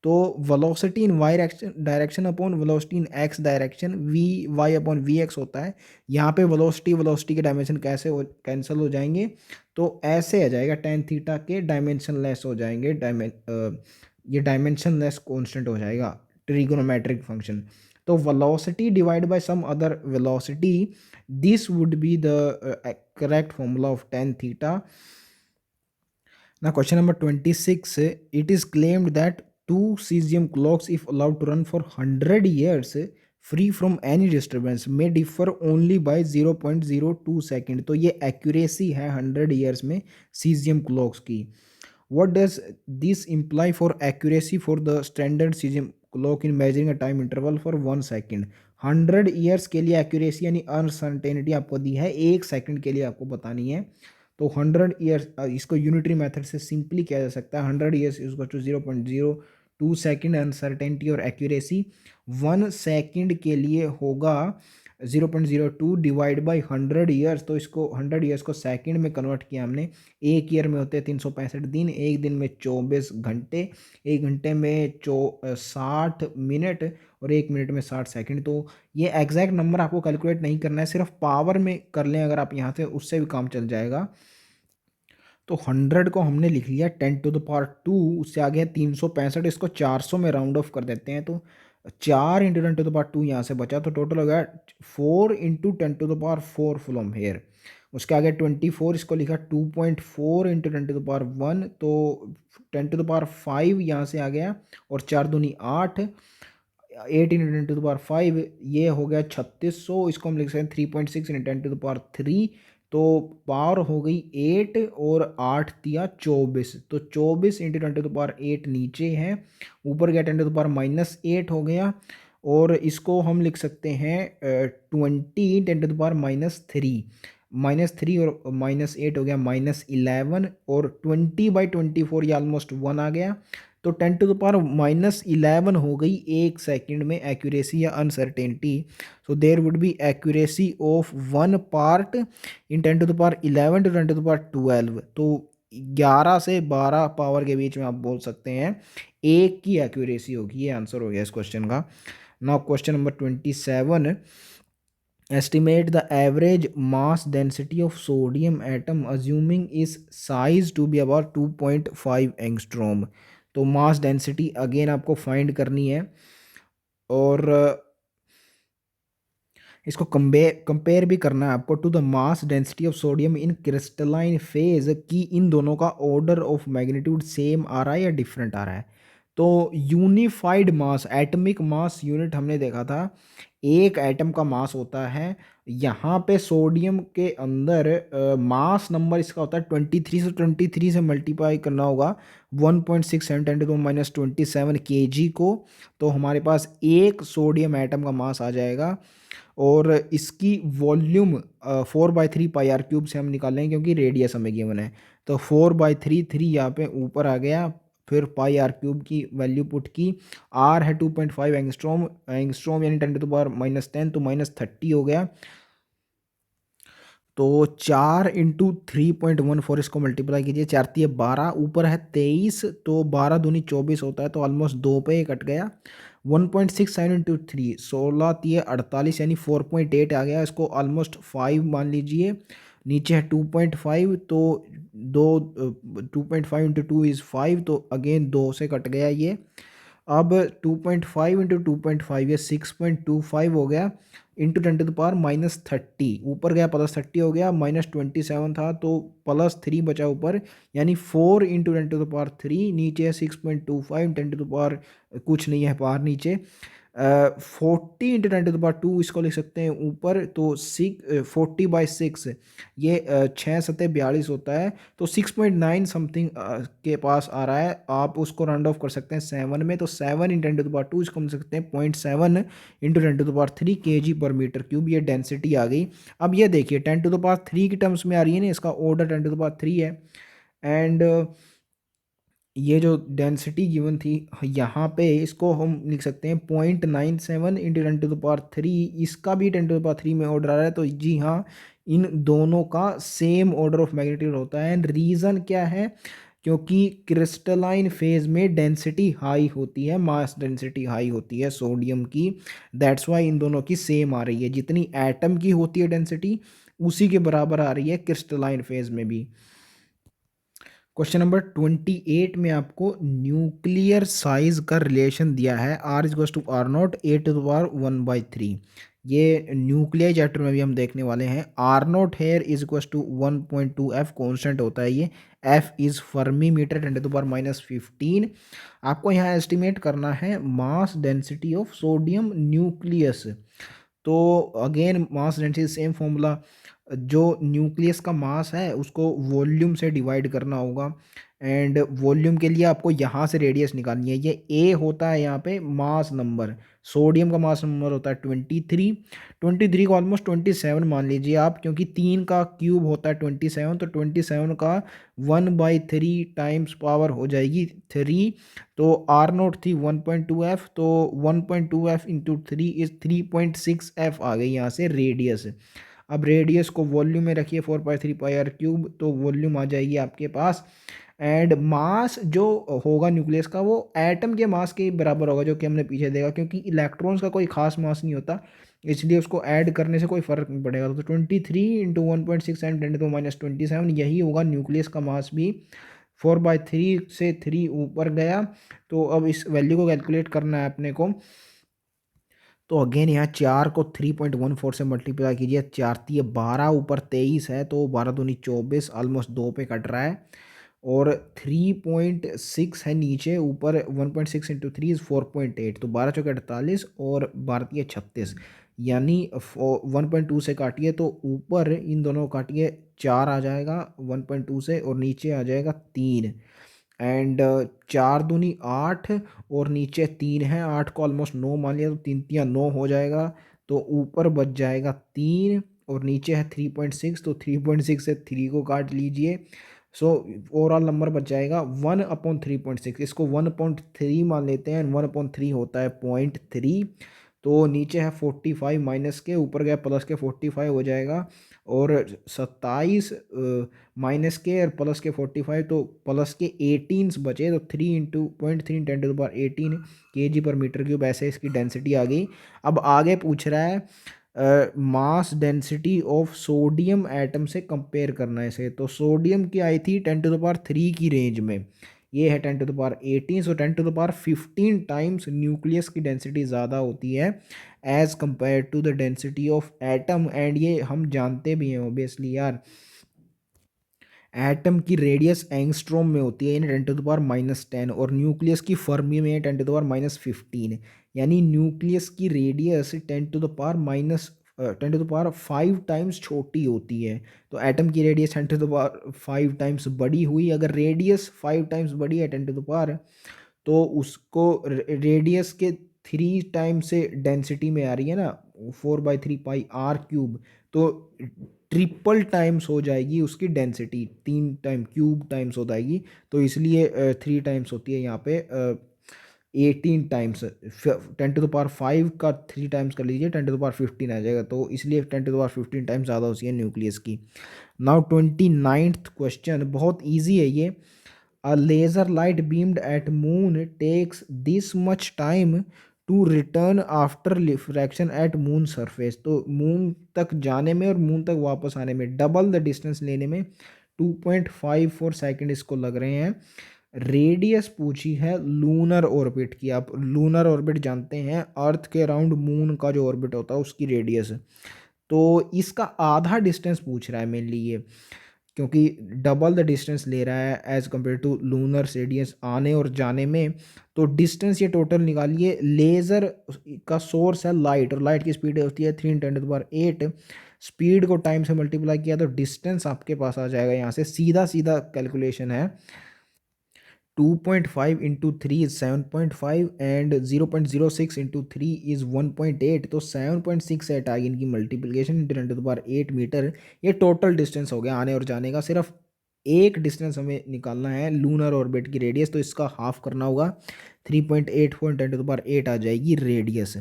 तो velocity in Y direction upon velocity in X direction V Y upon V X होता है. यहाँ पे वेलोसिटी के डायमेंशन कैसे कैंसिल हो जाएंगे? तो ऐसे आ जाएगा, tan थीटा के डायमेंशन लेस हो जाएंगे. ये डायमेंशन लेस कॉन्स्टेंट हो जाएगा ट्रिगोनोमेट्रिक फंक्शन. तो velocity divide by some other velocity, this would be the correct formula of tan theta. Now question number 26, it is claimed that two cesium clocks, if allowed to run for 100 years free from any disturbance, may differ only by 0.02 second. तो ये एक्यूरेसी है 100 ईयर्स में cesium clocks की. What does this imply for accuracy for the standard cesium clock in measuring a time interval for 1 second? 100 years के लिए एक्यूरेसी यानी अनसर्टेनिटी आपको दी है, 1 सेकंड के लिए आपको बतानी है. तो 100 ईयर्स, इसको यूनिटरी मेथड से सिंपली किया जा सकता है. 100 years is equal to 0.02 second uncertainty, और एक्यूरेसी 1 सेकेंड के लिए होगा 0.02 डिवाइड बाई 100 ईयर्स. तो इसको 100 ईयर्स को सेकंड में कन्वर्ट किया हमने. एक ईयर में होते हैं 365 दिन, एक दिन में 24 घंटे, एक घंटे में 60 मिनट, और एक मिनट में 60 सेकंड. तो ये एग्जैक्ट नंबर आपको कैलकुलेट नहीं करना है, सिर्फ पावर में कर लें अगर आप यहाँ से, उससे भी काम चल जाएगा. तो 100 को हमने लिख लिया 10⁻², उससे आगे है 365, इसको 400 में राउंड ऑफ कर देते हैं. तो 4 इंटू 10⁻² यहाँ से बचा, तो टोटल हो गया 4 इंटू 10⁻4 फ्रॉम हेयर. उसके आगे 24, इसको लिखा 2.4 इंटू 10⁻1, तो 10⁻5 यहाँ से आ गया, और 4 दूनी 8, 8 इंटू 10⁻5 ये हो गया 3600. इसको हम लिख सकते हैं 3.6 इंटू 10⁻3. तो पावर हो गई 8, और 8 दिया 24. तो 24 इंटू 10⁻8 नीचे है, ऊपर गया 10⁻−8 हो गया. और इसको हम लिख सकते हैं 20 10⁻−3, -3 और -8 हो गया -11, और 20/24 ये ऑलमोस्ट 1 आ गया. तो 10⁻⁻11 हो गई 1 सेकंड में एक्यूरेसी या uncertainty. So there would be accuracy of 1 part in 10⁻11 to 10⁻12। तो 11 से 12 पावर के बीच में आप बोल सकते हैं एक की एक्यूरेसी होगी। ये आंसर हो गया इस क्वेश्चन का। Now question number 27, estimate the average mass density of sodium atom assuming its size to be about 2.5 angstrom. तो मास डेंसिटी अगेन आपको फाइंड करनी है और इसको कंपेयर भी करना है आपको to the mass density of sodium in crystalline phase कि इन दोनों का ऑर्डर ऑफ मैग्नीट्यूड सेम आ रहा है या डिफरेंट आ रहा है। तो unified mass, atomic mass unit हमने देखा था, एक एटम का मास होता है। यहाँ पे सोडियम के अंदर मास नंबर इसका होता है 23 से 23 से मल्टीप्लाई करना होगा 1.67 10⁻27 kg को। तो हमारे पास एक सोडियम एटम का मास आ जाएगा और इसकी वॉल्यूम 4/3 πr³ से हम निकालेंगे क्योंकि रेडियस हमें गिवन है। तो 4/3 यहाँ पे ऊपर आ गया, फिर πr³ की वैल्यू पुट की, आर है 2.5 एंगस्ट्रॉम, एंगस्ट्रॉम यानी 10⁻⁻10 तो -30 हो गया। तो 4 इंटू 3.14 इसको मल्टीप्लाई कीजिए, 4×3 = 12, ऊपर है 23, तो 12 दूनी 24 होता है, तो ऑलमोस्ट 2 पे ही कट गया। 1.67 इंटू 3 16×3 = 48 यानी 4.8 आ गया। इसको ऑलमोस्ट 5 मान लीजिए, नीचे है 2.5, तो 2.5 इंटू 2 = 5, तो अगेन 2 से कट गया ये। अब 2.5 इंटू 2.5 ये 6.25 हो गया, इंटू 10⁻⁻30, ऊपर गया +30 हो गया, -27 था तो +3 बचा ऊपर, यानी 4 इंटू 10⁻3, नीचे है 6.25, 10 कुछ नहीं है बाहर नीचे, 40 इंटू 10⁻2 इसको लिख सकते हैं ऊपर, तो 40/6 ये 6×7 = 42 होता है, तो 6.9 समथिंग के पास आ रहा है। आप उसको राउंड ऑफ कर सकते हैं 7 में, तो 7 × 10⁻2 इसको मिल सकते हैं 0.7 इंटू 10⁻3 kg/m³। ये डेंसिटी आ गई। अब ये देखिए 10⁻3 की टर्म्स में आ रही है ना, इसका ऑर्डर 10⁻3 है, एंड ये जो डेंसिटी गिवन थी यहाँ पे, इसको हम लिख सकते हैं 0.97 इंटू 10⁻3, इसका भी 10⁻3 में ऑर्डर आ रहा है। तो जी हाँ, इन दोनों का सेम ऑर्डर ऑफ मैग्नीट्यूड होता है। एंड रीज़न क्या है? क्योंकि क्रिस्टलाइन फेज में डेंसिटी हाई होती है, मास डेंसिटी हाई होती है सोडियम की, दैट्स वाई इन दोनों की सेम आ रही है। जितनी एटम की होती है डेंसिटी, उसी के बराबर आ रही है क्रिस्टलाइन फेज में भी। क्वेश्चन नंबर 28 में आपको न्यूक्लियर साइज का रिलेशन दिया है, R=R0 8⁻1/3। ये न्यूक्लियर चैप्टर में भी हम देखने वाले हैं। R0 हेयर =1.2 F कॉन्स्टेंट होता है ये, F इज़ फर्मी मीटर 10⁻⁻15। आपको यहाँ एस्टिमेट करना है mass density of sodium nucleus. तो again mass density same formula, जो न्यूक्लियस का मास है उसको वॉल्यूम से डिवाइड करना होगा, एंड वॉल्यूम के लिए आपको यहाँ से रेडियस निकालनी है। ये ए होता है यहाँ पे मास नंबर, सोडियम का मास नंबर होता है 23 को ऑलमोस्ट 27 मान लीजिए आप, क्योंकि 3 का क्यूब होता है 27, तो 27 का 1/3 टाइम्स पावर हो जाएगी 3। तो R0 थी 1.2 F, तो 1.2 F इंटू 3 इज 3.6 F आ गई यहाँ से रेडियस। अब रेडियस को वॉल्यूम में रखिए 4/3 πr³, तो वॉल्यूम आ जाएगी आपके पास। एंड मास जो होगा न्यूक्लियस का, वो एटम के मास के बराबर होगा, जो कि हमने पीछे देखा, क्योंकि इलेक्ट्रॉन्स का कोई खास मास नहीं होता, इसलिए उसको ऐड करने से कोई फ़र्क नहीं पड़ेगा। तो 23 इंटू 1.6 एंड 10⁻⁻27 यही होगा न्यूक्लियस का मास भी। 4/3 से 3 ऊपर गया, तो अब इस वैल्यू को कैलकुलेट करना है अपने को। तो अगेन यहाँ 4 को 3.14 से मल्टीप्लाई कीजिए, 4×3 = 12, ऊपर 23 है, तो 12 दूनी 24, ऑलमोस्ट 2 पे कट रहा है, और 3.6 है नीचे, ऊपर 1.6 इंटू 3 = 4.8, तो 12×4 = 48 और 12×3 = 36, यानी 1.2 से काटिए तो ऊपर इन दोनों को काटिए, 4 आ जाएगा 1.2 से, और नीचे आ जाएगा 3, एंड 4 दूनी 8 और नीचे 3 है, 8 को ऑलमोस्ट 9 मान लिया, तो 3×3 = 9 हो जाएगा, तो ऊपर बच जाएगा 3 और नीचे है 3.6, तो 3.6 से 3 को काट लीजिए, सो ओवरऑल नंबर बच जाएगा 1/3.6। इसको 1/3 मान लेते हैं, 1/3 होता है 0.3। तो नीचे है 45 माइनस के, ऊपर गया प्लस के 45 हो जाएगा, और 27 माइनस के और प्लस के 45, तो प्लस के 18 बचे, तो 3 इंटू 0.3 10⁻18 kg/m³। ऐसे इसकी डेंसिटी आ गई। अब आगे पूछ रहा है mass density of sodium atom से कंपेयर करना है इसे। तो सोडियम की आई थी 10⁻3 की रेंज में, ये है 10⁻18। सो 10⁻15 टाइम्स न्यूक्लियस की डेंसिटी ज़्यादा होती है as compare to the density of atom. And ये हम जानते भी हैं ऑब्वियसली यार, एटम की रेडियस एंगस्ट्रॉम में होती है, यानी 10⁻−10, और न्यूक्लियस की फर्मी में 10⁻−15। यानी न्यूक्लियस की रेडियस 10⁻5 टाइम्स छोटी होती है। तो एटम की रेडियस 10⁻5 टाइम्स बड़ी हुई। अगर रेडियस 5 टाइम्स बड़ी है 10⁻, तो उसको रेडियस के 3 टाइम से डेंसिटी में आ रही है ना, 4/3 πr³। तो ट्रिपल टाइम्स हो जाएगी उसकी डेंसिटी, 3 टाइम क्यूब टाइम्स हो जाएगी। तो इसलिए 3 टाइम्स होती है यहाँ पे 18 टाइम्स। 10⁻5 का 3 टाइम्स कर लीजिए, 10⁻15 आ जाएगा। तो इसलिए 10⁻15 टाइम्स ज़्यादा होती है न्यूक्लियस की। नाउ 29th क्वेश्चन, बहुत ईजी है ये। A laser light beamed at moon takes this much time to return after refraction at moon surface। तो मून तक जाने में और मून तक वापस आने में, डबल द डिस्टेंस लेने में 2.54 सेकेंड इसको लग रहे हैं। रेडियस पूछी है लूनर ऑर्बिट की। आप लूनर ऑर्बिट जानते हैं, अर्थ के अराउंड मून का जो ऑर्बिट होता है उसकी रेडियस। तो इसका आधा डिस्टेंस पूछ रहा है मेनली ये, क्योंकि डबल द डिस्टेंस ले रहा है as compare to lunar radius आने और जाने में। तो डिस्टेंस ये टोटल निकालिए। लेज़र का सोर्स है लाइट, और लाइट की स्पीड होती है 3 × 10⁸। स्पीड को टाइम से मल्टीप्लाई किया तो डिस्टेंस आपके पास आ जाएगा। यहाँ से सीधा सीधा कैलकुलेशन है, 2.5 into 3 is 7.5 and 0.06 into 3 is 1.8। तो 7.68 आ गई इनकी मल्टीप्लिकेशन इंटू 10⁸ मीटर। ये टोटल डिस्टेंस हो गया आने और जाने का। सिर्फ एक डिस्टेंस हमें निकालना है लूनर ऑर्बिट की रेडियस, तो इसका हाफ करना होगा, 3.84 10⁸ आ जाएगी रेडियस।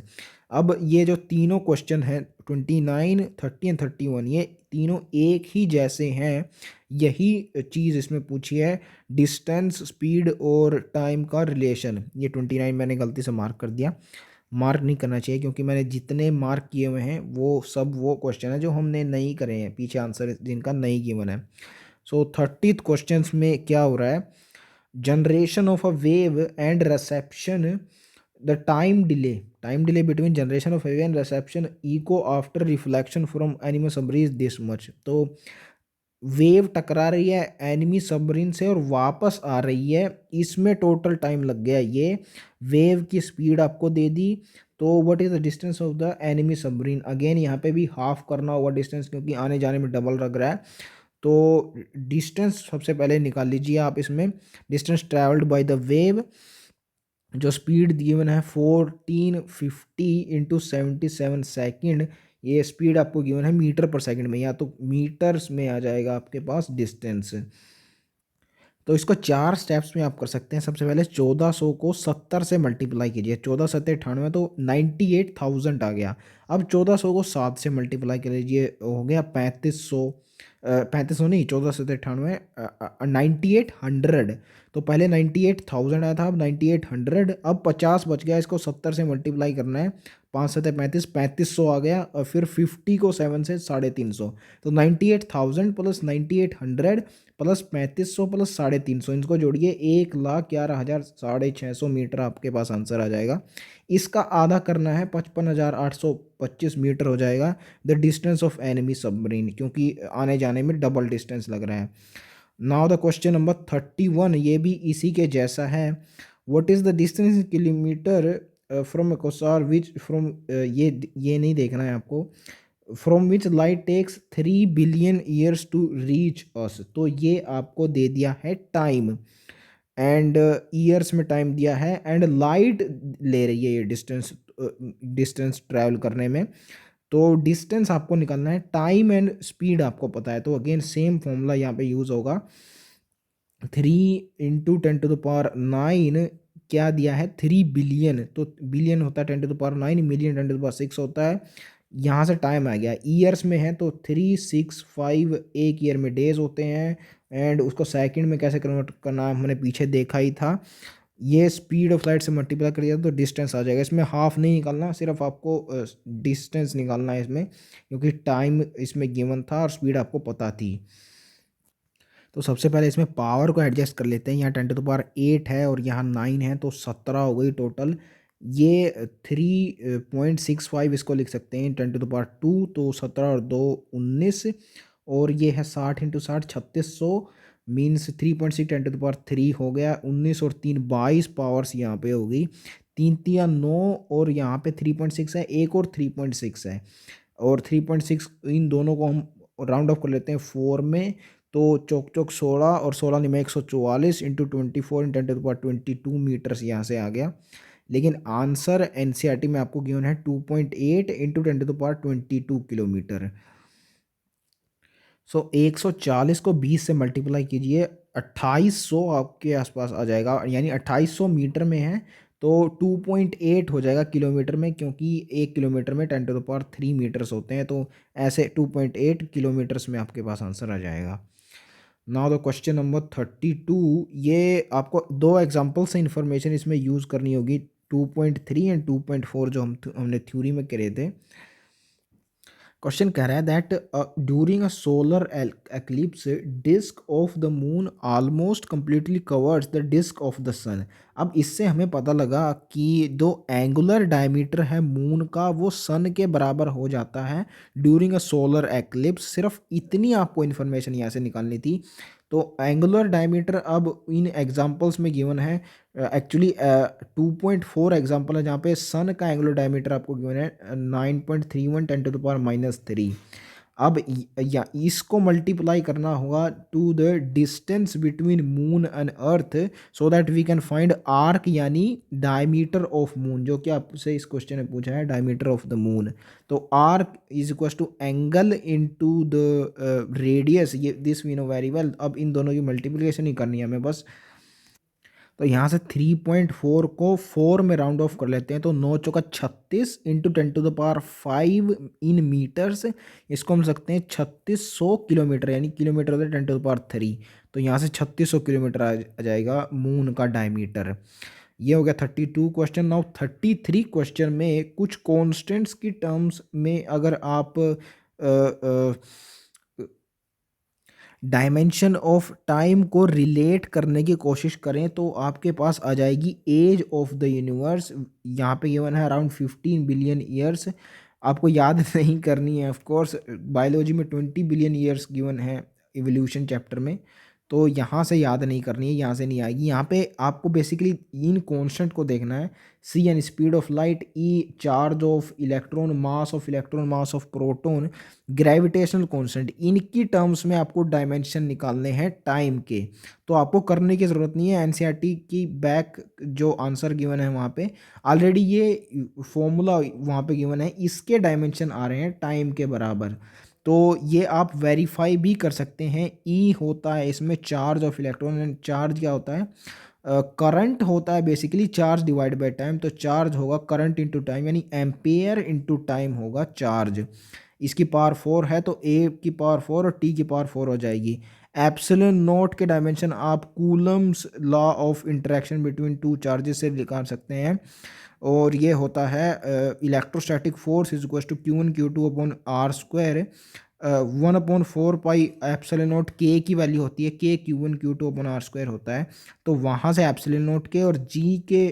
अब ये जो तीनों क्वेश्चन हैं 29, 30 एंड 31, ये तीनों एक ही जैसे हैं। यही चीज़ इसमें पूछी है, डिस्टेंस, स्पीड और टाइम का रिलेशन। ये 29 मैंने गलती से मार्क कर दिया, मार्क नहीं करना चाहिए, क्योंकि मैंने जितने मार्क किए हुए हैं वो सब वो क्वेश्चन है जो हमने नहीं करे हैं, पीछे आंसर जिनका नहीं गिवन है। सो 30th क्वेश्चन में क्या हो रहा है, generation of a wave and reception, the time delay between generation of wave and reception echo after reflection from animal submarine is this much. तो वेव टकरा रही है एनिमी सबमरीन से और वापस आ रही है, इसमें टोटल टाइम लग गया ये। वेव की स्पीड आपको दे दी, तो what is the distance of the enemy submarine. Again यहाँ पे भी हाफ करना होगा डिस्टेंस, क्योंकि आने जाने में डबल लग रहा है। तो डिस्टेंस सबसे पहले निकाल लीजिए आप इसमें, distance travelled by the wave, जो स्पीड गिवन है 1450 इंटू 77 सेकेंड। ये स्पीड आपको गिवन है मीटर पर सेकंड में, या तो मीटर्स में आ जाएगा आपके पास डिस्टेंस। तो इसको 4 स्टेप्स में आप कर सकते हैं। सबसे पहले 1400 को 70 से मल्टीप्लाई कीजिए, 14×7 = 98, तो 98,000 आ गया। अब 1400 को 7 से मल्टीप्लाई कर लीजिए, हो गया 3500। 3500 नहीं, 14×7 = 98, 9800। तो पहले 98,000 आया था, अब 9800। अब 50 बच गया, इसको 70 से मल्टीप्लाई करना है, 5×7 = 35, 3500 आ गया। और फिर 50 को 7 से 350, तो 98,000 प्लस 9800 प्लस 3500 प्लस 350, इनको जोड़िए 1,11,650 मीटर आपके पास आंसर आ जाएगा। इसका आधा करना है, 55,825 मीटर हो जाएगा the distance of enemy submarine, क्योंकि आने जाने में डबल डिस्टेंस लग रहा है। नाउ द क्वेश्चन नंबर 31, ये भी इसी के जैसा है। What is the distance in kilometer from quasar which from, ये नहीं देखना है आपको, from which light takes 3 billion years to reach us. तो ये आपको दे दिया है टाइम, एंड ईयर्स में टाइम दिया है, एंड लाइट ले रही है ये डिस्टेंस, डिस्टेंस ट्रैवल करने में। तो डिस्टेंस आपको निकालना है, टाइम एंड स्पीड आपको पता है, तो अगेन सेम फॉर्मूला यहाँ पे यूज़ होगा। 3 इंटू 10⁹ क्या दिया है, 3 बिलियन। तो बिलियन होता है 10⁹9, मिलियन 10⁶ होता है। यहाँ से टाइम आ गया, ईयर्स में है तो 365 एक ईयर में डेज होते हैं। एंड उसको सेकंड में कैसे कन्वर्ट करना हमने पीछे देखा ही था। ये स्पीड ऑफ लाइट से मल्टीप्लाई कर दिया तो डिस्टेंस आ जाएगा। इसमें हाफ नहीं निकालना, सिर्फ आपको डिस्टेंस निकालना है इसमें, क्योंकि टाइम इसमें गिवन था और स्पीड आपको पता थी। तो सबसे पहले इसमें पावर को एडजस्ट कर लेते हैं। यहाँ 10⁸ है और यहाँ 9 है, तो 17 हो गई टोटल। ये 3.65 इसको लिख सकते हैं 10⁻², तो 17 और 2 19, और ये है 60 इंटू 60 3600, मीन्स 3.6 10⁻³ हो गया। 19 और 3 22 पावर्स यहाँ पे हो गई। 3 3 9, और यहाँ पे 3.6 है, एक और 3.6 है, और 3.6 इन दोनों को हम राउंड ऑफ कर लेते हैं 4 में। तो चौक चौक 16, और 16 नहीं में 144 इंटू 24 इन 10⁻22 मीटर्स यहाँ से आ गया। लेकिन आंसर एनसीईआरटी में आपको गिवन है 2.8 इंटू 10⁻22 किलोमीटर। सो 140 को 20 से मल्टीप्लाई कीजिए, 2800 आपके आसपास आ जाएगा, यानी 2800 मीटर में है तो 2.8 हो जाएगा किलोमीटर में, क्योंकि 1 किलोमीटर में 10⁻³ मीटर्स होते हैं। तो ऐसे 2.8 किलोमीटर्स में आपके पास आंसर आ जाएगा। नाउ द क्वेश्चन नंबर 32, ये आपको दो एग्जांपल से इंफॉर्मेशन इसमें यूज़ करनी होगी, 2.3 एंड 2.4 जो हमने थ्योरी में करे थे। क्वेश्चन कह रहा है that during a solar eclipse disc of the moon almost completely covers the disc of the sun. अब इससे हमें पता लगा कि जो एंगुलर डायमीटर है मून का वो सन के बराबर हो जाता है ड्यूरिंग अ सोलर एक्लिप्स। सिर्फ इतनी आपको इन्फॉर्मेशन यहाँ से निकालनी थी। तो एंगुलर डायमीटर अब इन एग्जांपल्स में गिवन है, एक्चुअली 2.4 एग्जांपल है जहाँ पे सन का एंगुलर डायमीटर आपको गिवन है 9.31 10⁻³ अब या इसको मल्टीप्लाई करना होगा to the distance between moon and earth, so that we can find arc यानी डायमीटर ऑफ मून, जो कि आपसे इस क्वेश्चन में पूछा है डायमीटर ऑफ द मून। तो arc is equal to angle into the radius, ये this we know very well. अब इन दोनों की मल्टीप्लिकेशन ही करनी है हमें बस। तो यहाँ से 3.4 को 4 में राउंड ऑफ कर लेते हैं, तो 9 चौका 36 इंटू 10⁵ इन मीटर्स, इसको हम सकते हैं 3600 किलोमीटर, यानी किलोमीटर होता है 10⁻³। तो यहाँ से 3600 किलोमीटर आ जाएगा मून का डायमीटर। ये हो गया 32 क्वेश्चन। नाउ 33 क्वेश्चन में कुछ कॉन्स्टेंट्स की टर्म्स में अगर आप डायमेंशन ऑफ टाइम को रिलेट करने की कोशिश करें तो आपके पास आ जाएगी एज ऑफ द यूनिवर्स। यहाँ पे गिवन है अराउंड 15 बिलियन ईयर्स। आपको याद नहीं करनी है, ऑफ कोर्स बायोलॉजी में 20 बिलियन ईयर्स गिवन है इवोल्यूशन चैप्टर में, तो यहाँ से याद नहीं करनी है, यहाँ से नहीं आएगी। यहाँ पे आपको बेसिकली इन कॉन्स्टेंट को देखना है, C and speed of light, E charge of electron, mass of proton, gravitational constant, इनकी टर्म्स में आपको डायमेंशन निकालने हैं टाइम के। तो आपको करने की ज़रूरत नहीं है, एनसीईआरटी की बैक जो आंसर गिवन है वहाँ पे ऑलरेडी ये फॉर्मूला वहाँ पे गिवन है, इसके डायमेंशन आ रहे हैं टाइम के बराबर। तो ये आप वेरीफाई भी कर सकते हैं। ई होता है इसमें charge of electron, and charge क्या होता है, करंट होता है basically, charge divide by time. तो चार्ज होगा करंट इंटू टाइम, यानी एम्पेयर इंटू टाइम होगा चार्ज। इसकी पावर 4 है तो ए की पावर 4 और टी की पावर 4 हो जाएगी। एप्सिलॉन नॉट के डायमेंशन आप Coulomb's law of interaction between two charges से निकाल सकते हैं, और ये होता है electrostatic force is equal to Q1 Q2 upon R², 1/4 pi epsilon naught के की वैल्यू होती है, के Q1 Q2 अपॉन R² होता है। तो वहाँ से एप्सिलॉन नॉट के और जी के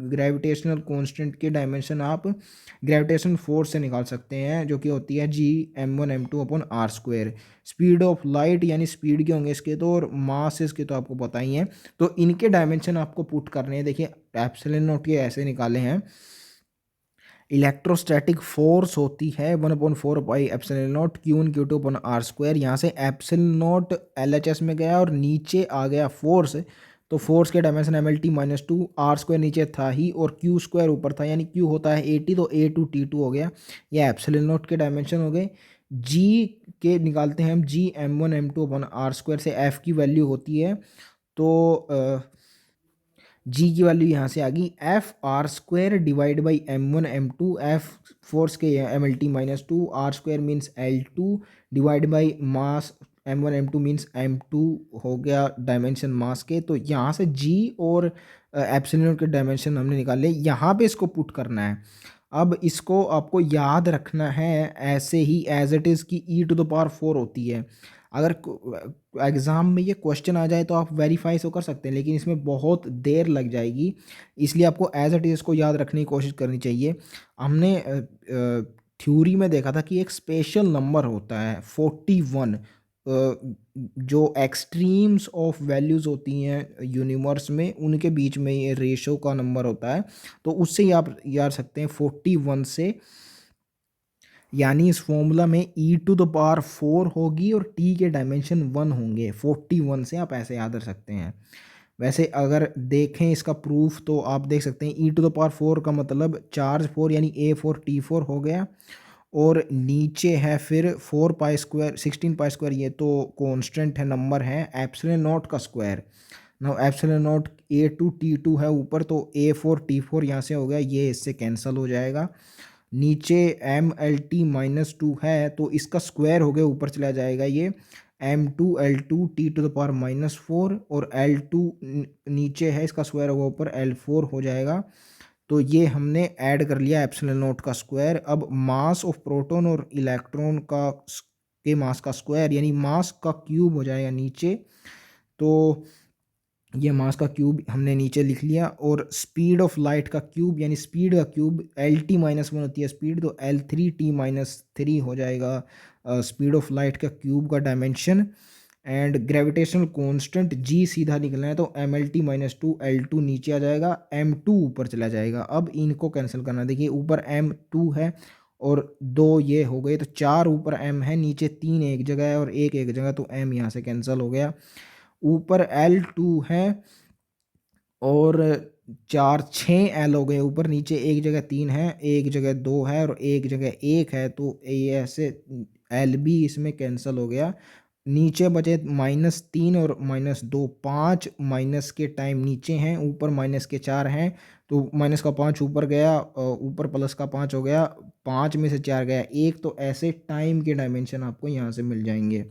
ग्रेविटेशनल कांस्टेंट के डायमेंशन आप ग्रेविटेशन फोर्स से निकाल सकते हैं, जो कि होती है G m1 m2 upon R²। Speed of light यानी स्पीड के होंगे इसके तो, और मास इसके तो आपको पता ही है। तो इनके डायमेंशन आपको पुट करने हैं। देखिए एप्सिलॉन नॉट के ऐसे निकाले हैं, इलेक्ट्रोस्टैटिक फोर्स होती है 1/4 pi epsilon not Q1 Q2 upon R²। यहाँ से एप्सिलॉन नॉट LHS में गया और नीचे आ गया फोर्स, तो फोर्स के डायमेंशन MLT-2, R² नीचे था ही और Q² ऊपर था, यानी Q होता है 80, तो A2T2 हो गया। ये एप्सिलॉन नॉट के डायमेंशन हो गए। G के निकालते हैं हम, G m1 m2 upon R² से F की वैल्यू होती है तो जी की वैल्यू यहाँ से आ गई F R square divide by M1 M2 F force के MLT-2 R square means L2 divide by mass M1 M2 means M2 हो गया डायमेंशन मास के। तो यहाँ से जी और एप्सिलॉन के डायमेंशन हमने निकाले, यहाँ पे इसको पुट करना है। अब इसको आपको याद रखना है ऐसे ही एज इट इज़ की e⁴ होती है। अगर एग्ज़ाम में ये क्वेश्चन आ जाए तो आप वेरीफाई तो कर सकते हैं, लेकिन इसमें बहुत देर लग जाएगी, इसलिए आपको एज इट इज़ इसको याद रखने की कोशिश करनी चाहिए। हमने थ्योरी में देखा था कि एक स्पेशल नंबर होता है 41, जो एक्सट्रीम्स ऑफ वैल्यूज़ होती हैं यूनिवर्स में, उनके बीच में ये रेशो का नंबर होता है। तो उससे ही आप याद सकते हैं 41 से, यानी इस फॉर्मूला में e⁴ होगी और t के डायमेंशन 1 होंगे। 41 से आप ऐसे याद रख सकते हैं। वैसे अगर देखें इसका प्रूफ तो आप देख सकते हैं e⁴ का मतलब चार्ज 4 यानी A4 T4 हो गया, और नीचे है फिर 4 पाई स्क्वायर 16 पाई स्क्वायर, ये तो कांस्टेंट है, नंबर है, एप्सिलॉन नॉट का square. Now epsilon not A2 T2 है ऊपर, तो A4 T4 यहाँ से हो गया, ये इससे कैंसिल हो जाएगा। नीचे MLT-2 है तो इसका स्क्वायर हो गया, ऊपर चला जाएगा ये M2 L2 T⁴ और L2 नीचे है, इसका स्क्वायर होगा ऊपर, L4 हो जाएगा। तो ये हमने ऐड कर लिया एप्सिलॉन नॉट का स्क्वायर। अब मास ऑफ प्रोटॉन और इलेक्ट्रॉन का के मास का स्क्वायर यानी मास का क्यूब हो जाएगा नीचे। तो ये मास का क्यूब हमने नीचे लिख लिया, और स्पीड ऑफ लाइट का क्यूब यानी स्पीड का क्यूब LT-1 होती है स्पीड, तो L3T-3 हो जाएगा स्पीड ऑफ लाइट का क्यूब का डायमेंशन। एंड ग्रेविटेशनल कांस्टेंट जी सीधा निकलना है, तो MLT-2 L2 नीचे आ जाएगा, M2 ऊपर चला जाएगा। अब इनको कैंसिल करना, देखिए ऊपर M2 है और 2 ये हो गए, तो 4 ऊपर M है, नीचे 3 एक जगह है और एक जगह, तो M यहाँ से कैंसिल हो गया। ऊपर L2 है और 4 6 L हो गए ऊपर, नीचे एक जगह 3 है, एक जगह 2 है और एक जगह 1 है, तो ये ऐसे L भी इसमें कैंसिल हो गया। नीचे बचे -3 और -2, 5 माइनस के टाइम नीचे हैं, ऊपर माइनस के 4 हैं, तो माइनस का 5 ऊपर गया, ऊपर प्लस का 5 हो गया, 5 में से 4 गया 1, तो ऐसे टाइम के डायमेंशन आपको यहाँ से मिल जाएंगे।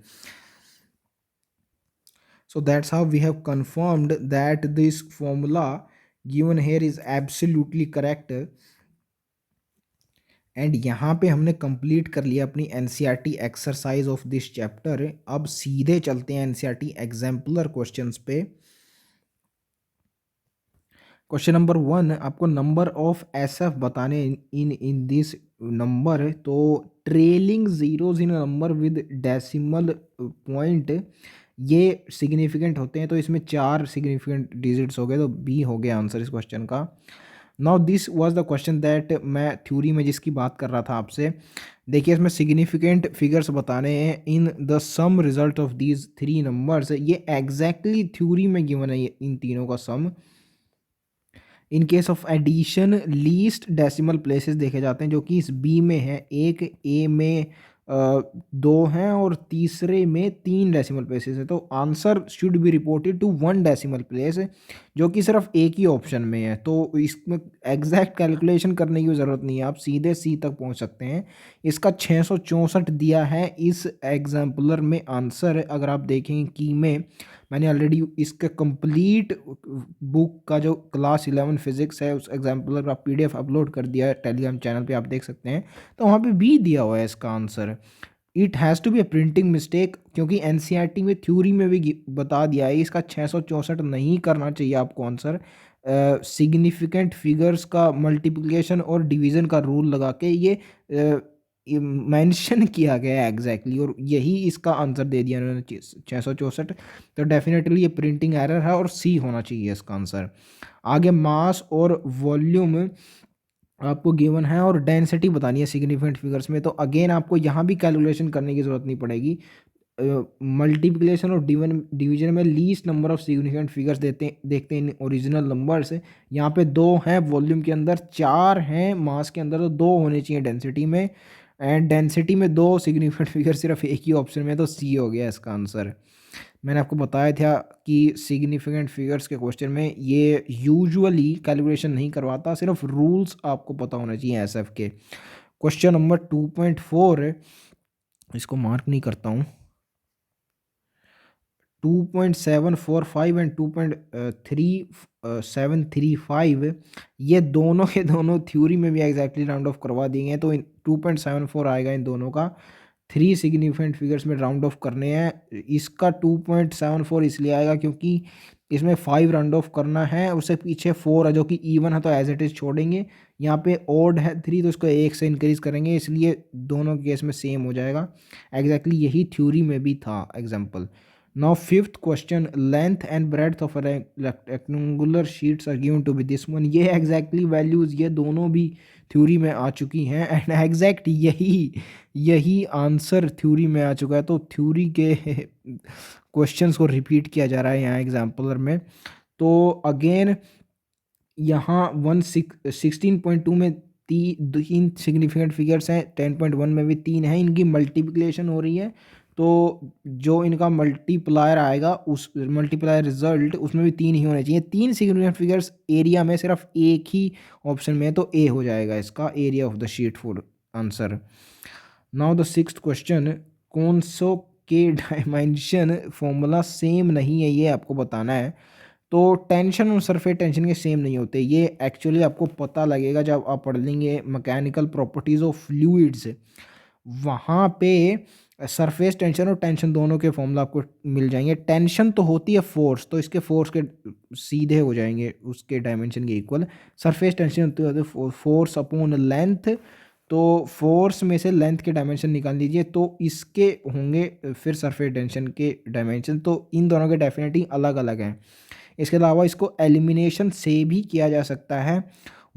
So that's how we have confirmed that this formula given here is absolutely correct। And यहाँ पे हमने कंप्लीट कर लिया अपनी NCERT exercise of this chapter. अब सीधे चलते हैं NCERT एग्जाम्पलर क्वेश्चंस पे। क्वेश्चन नंबर 1, आपको नंबर ऑफ SF बताने इन दिस नंबर, तो trailing zeros in number with decimal point ये सिग्निफिकेंट होते हैं, तो इसमें 4 सिग्निफिकेंट डिजिट्स हो गए, तो बी हो गया आंसर इस क्वेश्चन का। Now this was the question that मैं थ्योरी में जिसकी बात कर रहा था आपसे। देखिए इसमें सिग्निफिकेंट फिगर्स बताने हैं in the sum result of these 3 numbers, ये एग्जैक्टली थ्योरी में गिवन है इन तीनों का sum. In case of addition least decimal places देखे जाते हैं, जो कि इस बी में है, एक ए में 2 हैं और तीसरे में 3 डेसिमल प्लेसेस है, तो answer should be reported to 1 decimal place, जो कि सिर्फ एक ही ऑप्शन में है। तो इसमें एग्जैक्ट कैलकुलेशन करने की ज़रूरत नहीं है, आप सीधे सी तक पहुंच सकते हैं। इसका 664 दिया है इस एग्जाम्पलर में आंसर। अगर आप देखें की में, मैंने ऑलरेडी इसका कंप्लीट बुक का जो क्लास 11 फिजिक्स है उस एग्जाम्पलर का PDF अपलोड कर दिया है टेलीग्राम चैनल पे, आप देख सकते हैं, तो वहाँ पे भी दिया हुआ है इसका answer. It has to be a printing mistake, क्योंकि NCERT में थ्योरी में भी बता दिया है, इसका 664 नहीं करना चाहिए आपको आंसर। सिग्निफिकेंट फिगर्स का मल्टीप्लिकेशन और डिवीज़न का रूल लगा के ये मेंशन किया गया है एग्जैक्टली, और यही इसका आंसर दे दिया उन्होंने 664। तो डेफिनेटली ये प्रिंटिंग एरर है और सी होना चाहिए इसका आंसर। आगे मास और वॉल्यूम आपको गिवन है और डेंसिटी बतानी है सिग्निफिकेंट फिगर्स में, तो अगेन आपको यहाँ भी कैलकुलेशन करने की ज़रूरत नहीं पड़ेगी। मल्टीप्लिकेशन और डिवीजन में least number of significant figures देखते हैं इन ओरिजिनल नंबर्स। यहाँ पे 2 हैं वॉल्यूम के अंदर, 4 हैं मास के अंदर, तो 2 होने चाहिए डेंसिटी में। एंड डेंसिटी में 2 सिग्निफिकेंट फिगर सिर्फ एक ही ऑप्शन में है, तो सी हो गया इसका आंसर। मैंने आपको बताया था कि सिग्निफिकेंट फिगर्स के क्वेश्चन में ये यूजुअली कैलकुलेशन नहीं करवाता, सिर्फ रूल्स आपको पता होना चाहिए एसएफ के। क्वेश्चन नंबर 2.4, इसको मार्क नहीं करता हूँ। 2.745 एंड 2.3735 ये दोनों के दोनों थ्योरी में भी एग्जैक्टली राउंड ऑफ करवा दिए हैं, तो इन 2.74 आएगा इन दोनों का। 3 सिग्निफिकेंट फिगर्स में राउंड ऑफ करने हैं। इसका 2.74 इसलिए आएगा क्योंकि इसमें 5 राउंड ऑफ करना है, उससे पीछे 4 है जो कि इवन है तो एज इट इज छोड़ेंगे। यहाँ पे ऑड है 3 तो इसको 1 से इंक्रीज करेंगे, इसलिए दोनों केस में सेम हो जाएगा। एग्जैक्टली यही थ्योरी में भी था example. Now fifth question, length and breadth of a rectangular sheets are given to be this one। ये exactly values ये दोनों भी थ्योरी में आ चुकी हैं एंड एग्जैक्ट यही आंसर थ्योरी में आ चुका है, तो थ्योरी के क्वेश्चंस को रिपीट किया जा रहा है यहाँ एग्जाम्पलर में। तो अगेन यहाँ 16.2 में तीन सिग्निफिकेंट फिगर्स हैं, 10.1 में भी 3 हैं, इनकी मल्टीप्लिकेशन हो रही है, तो जो इनका मल्टीप्लायर आएगा उस मल्टीप्लायर रिजल्ट उसमें भी 3 ही होने चाहिए। 3 सिग्निफिकेंट फिगर्स एरिया में सिर्फ एक ही ऑप्शन में है, तो ए हो जाएगा इसका area of the sheet for answer. Now the sixth question, कौन सो के डायमेंशन फॉर्मूला सेम नहीं है, ये आपको बताना है। तो टेंशन और सरफेस टेंशन के सेम नहीं होते, ये एक्चुअली आपको पता लगेगा जब आप पढ़ लेंगे मैकेनिकल प्रॉपर्टीज़ ऑफ फ्लूइड्स। वहाँ पे सरफेस टेंशन और टेंशन दोनों के फॉर्मूला आपको मिल जाएंगे। टेंशन तो होती है फोर्स, तो इसके फोर्स के सीधे हो जाएंगे उसके डायमेंशन के इक्वल। सरफेस टेंशन होती है फोर्स अपॉन लेंथ, तो फोर्स में से लेंथ के डायमेंशन निकाल लीजिए तो इसके होंगे फिर सरफेस टेंशन के डायमेंशन, तो इन दोनों के डेफिनेटली अलग अलग हैं। इसके अलावा इसको एलिमिनेशन से भी किया जा सकता है।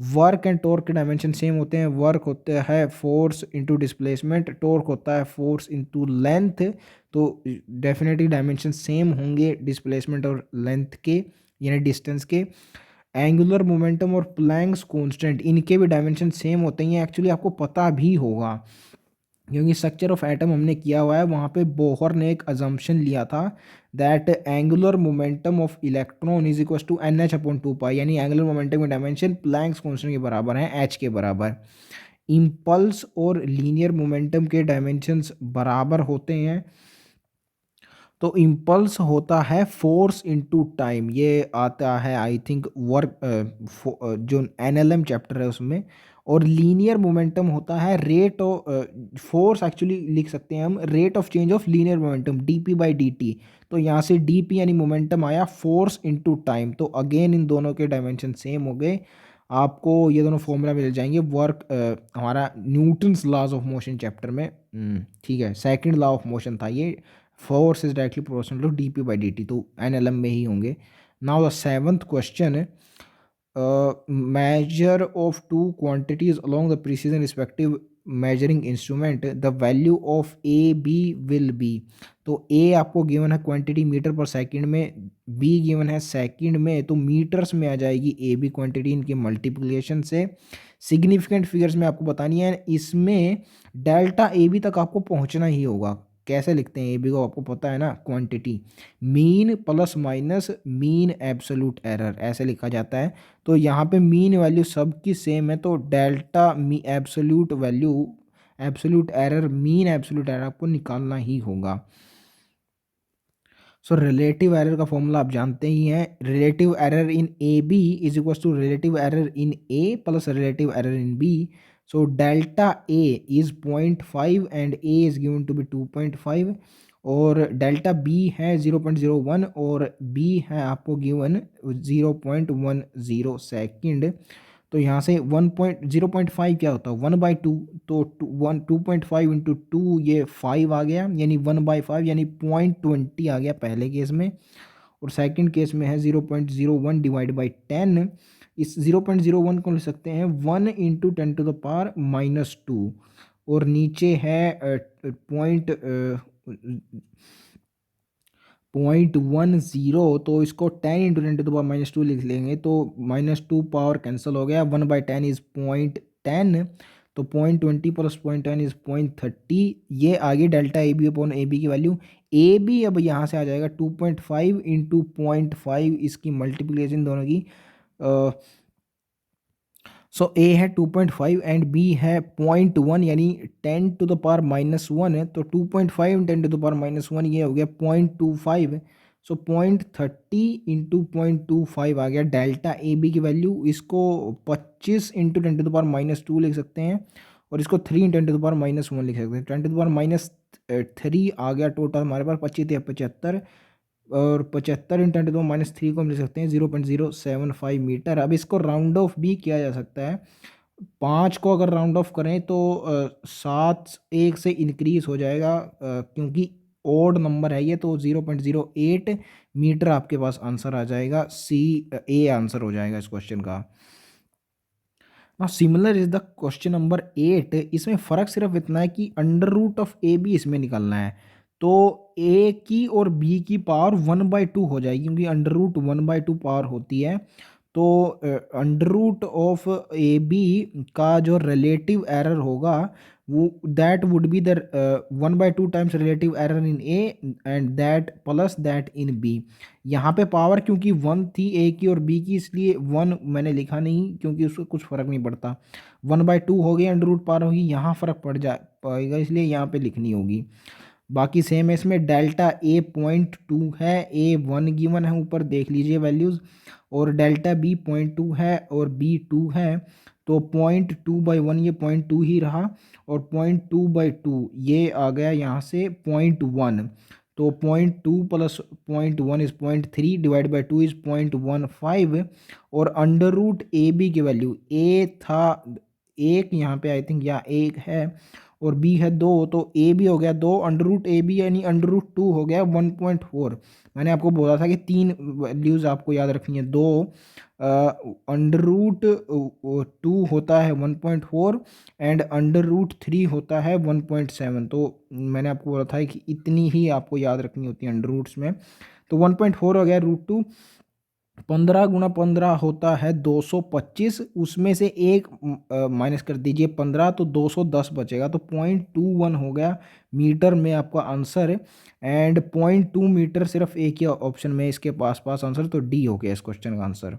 वर्क एंड टॉर्क के डायमेंशन सेम होते हैं। वर्क होता है फोर्स इनटू डिस्प्लेसमेंट, टॉर्क होता है फोर्स इनटू लेंथ, तो डेफिनेटली डायमेंशन सेम होंगे डिस्प्लेसमेंट और लेंथ के, यानी डिस्टेंस के। एंगुलर मोमेंटम और प्लैंक्स कांस्टेंट, इनके भी डायमेंशन सेम होते हैं, एक्चुअली आपको पता भी होगा क्योंकि स्ट्रक्चर ऑफ एटम हमने किया हुआ है। वहाँ पे बोहर ने एक अजम्पशन लिया था that angular momentum of electron is equal to NH/2π, यानी एंगुलर मोमेंटम के डायमेंशन प्लैंक्स कांस्टेंट के बराबर हैं, H के बराबर। इम्पल्स और लीनियर मोमेंटम के डायमेंशंस बराबर होते हैं, तो इम्पल्स होता है फोर्स इनटू टाइम, ये आता है आई थिंक वर्क जो NLM चैप्टर है उसमें। और लीनियर मोमेंटम होता है रेट ऑफ फोर्स, एक्चुअली लिख सकते हैं हम rate of change of linear momentum dp/dt, तो यहाँ से dp यानी मोमेंटम आया फोर्स इनटू टाइम, तो अगेन इन दोनों के डायमेंशन सेम हो गए। आपको ये दोनों फॉर्मूला मिल जाएंगे वर्क हमारा Newton's laws of motion chapter में। ठीक है, सेकंड लॉ ऑफ मोशन था ये, force is directly proportional to dp/dt, तो NLM में ही होंगे। Now the seventh question, measure of two quantities along the preceding respective measuring instrument, the value of a b will be। तो a आपको गिवन है क्वांटिटी मीटर पर सेकंड में, b गिवन है सेकंड में, तो मीटर्स में आ जाएगी a b क्वांटिटी इनके मल्टीप्लिकेशन से। सिग्निफिकेंट फिगर्स में आपको बतानी है, इसमें डेल्टा ए बी तक आपको पहुंचना ही होगा। कैसे लिखते हैं ए बी को, आपको पता है ना, quantity mean plus minus mean absolute error ऐसे लिखा जाता है। तो यहाँ पे मीन वैल्यू सबकी सेम है, तो डेल्टा मी absolute value absolute error mean absolute error आपको निकालना ही होगा। सो रिलेटिव एरर का फॉर्मूला आप जानते ही हैं, relative error in A B is equal to relative error in A plus relative error in B. So delta A is 0.5 and A is given to B 2.5, और डेल्टा बी है 0.01 और बी है आपको गिवन 0.10 सेकेंड। तो यहाँ से 0.5 क्या होता है 1/2, तो 2.5 इंटू 2 ये 5 आ गया, यानी 1/5 यानी 0.20 आ गया पहले केस में। और सेकंड केस में है 0.01 डिवाइड बाई 10। इस 0.01 को लिख सकते हैं 1 इंटू 10⁻², और नीचे है पॉइंट 0.10, तो इसको 10 इंटू 10⁻² लिख लेंगे, तो -2 पावर कैंसिल हो गया, 1/10 इज 0.10, तो 0.20 प्लस 0.10 इज 0.30। ये आ गई delta A B upon A B की वैल्यू। ए बी अब यहाँ से आ जाएगा 2.5 इंटू 0.5, इसकी मल्टीप्लिकेशन दोनों की। सो ए है 2.5 एंड बी है 0.1, यानी 10⁻⁻1 है, तो 2.5 10⁻⁻1 ये हो गया 0.25। सो 0.30 इंटू 0.25 आ गया डेल्टा ए बी की वैल्यू। इसको 25 इंटू 10⁻⁻2 लिख सकते हैं, और इसको 3 इंटू 10⁻⁻1 लिख सकते हैं। 10⁻3 आ गया टोटल हमारे पास 25 75, और 75 इंटू 10⁻3 को हम लिख सकते हैं 0.075 मीटर। अब इसको राउंड ऑफ भी किया जा सकता है। 5 को अगर राउंड ऑफ करें तो 7 1 से इंक्रीज हो जाएगा, क्योंकि ओड नंबर है ये, तो 0.08 मीटर आपके पास आंसर आ जाएगा। सी ए आंसर हो जाएगा इस क्वेश्चन का। ना similar is the question number 8। इसमें फ़र्क सिर्फ इतना है कि under root of A B इसमें निकालना है। तो ए की और बी की पावर 1/2 हो जाएगी, क्योंकि अंडर रूट 1/2 पावर होती है। तो under root of A B का जो रिलेटिव एरर होगा वो that would be the 1/2 times relative error in A and that plus that in B. यहाँ पे पावर क्योंकि 1 थी ए की और बी की, इसलिए 1 मैंने लिखा नहीं, क्योंकि उसको कुछ फ़र्क नहीं पड़ता। 1/2 हो गई, अंडर रूट पावर होगी, यहाँ फ़र्क पड़ जा पाएगा, इसलिए यहाँ पे लिखनी होगी। बाकी सेम है। इसमें डेल्टा ए 0.2 है, ए 1 गिवन है, ऊपर देख लीजिए वैल्यूज़, और डेल्टा बी 0.2 है और बी 2 है। तो 0.2/1 ये 0.2 ही रहा, और 0.2/2 ये आ गया यहाँ से 0.1। तो 0.2 plus 0.1 is 0.3 divide by 2 is 0.15। और अंडर रूट ए बी की वैल्यू ए था 1, यहाँ पे आई थिंक या 1 है, और बी है 2, तो ए बी हो गया 2, अंडर रूट ए बी यानी अंडर रूट 2 हो गया 1.4। मैंने आपको बोला था कि 3 वैल्यूज़ आपको याद रखनी है। 2 अंडर रूट 2 होता है 1.4 एंड अंडर रूट 3 होता है 1.7। तो मैंने आपको बोला था कि इतनी ही आपको याद रखनी होती है अंडर रूट्स में। तो 1.4 हो गया रूट 2। 15 × 15 होता है 225, उसमें से एक माइनस कर दीजिए 15, तो 210 बचेगा। तो 0.21 हो गया मीटर में आपका आंसर, एंड 0.2 मीटर सिर्फ एक ही ऑप्शन में इसके पास आंसर, तो डी हो गया इस क्वेश्चन का आंसर।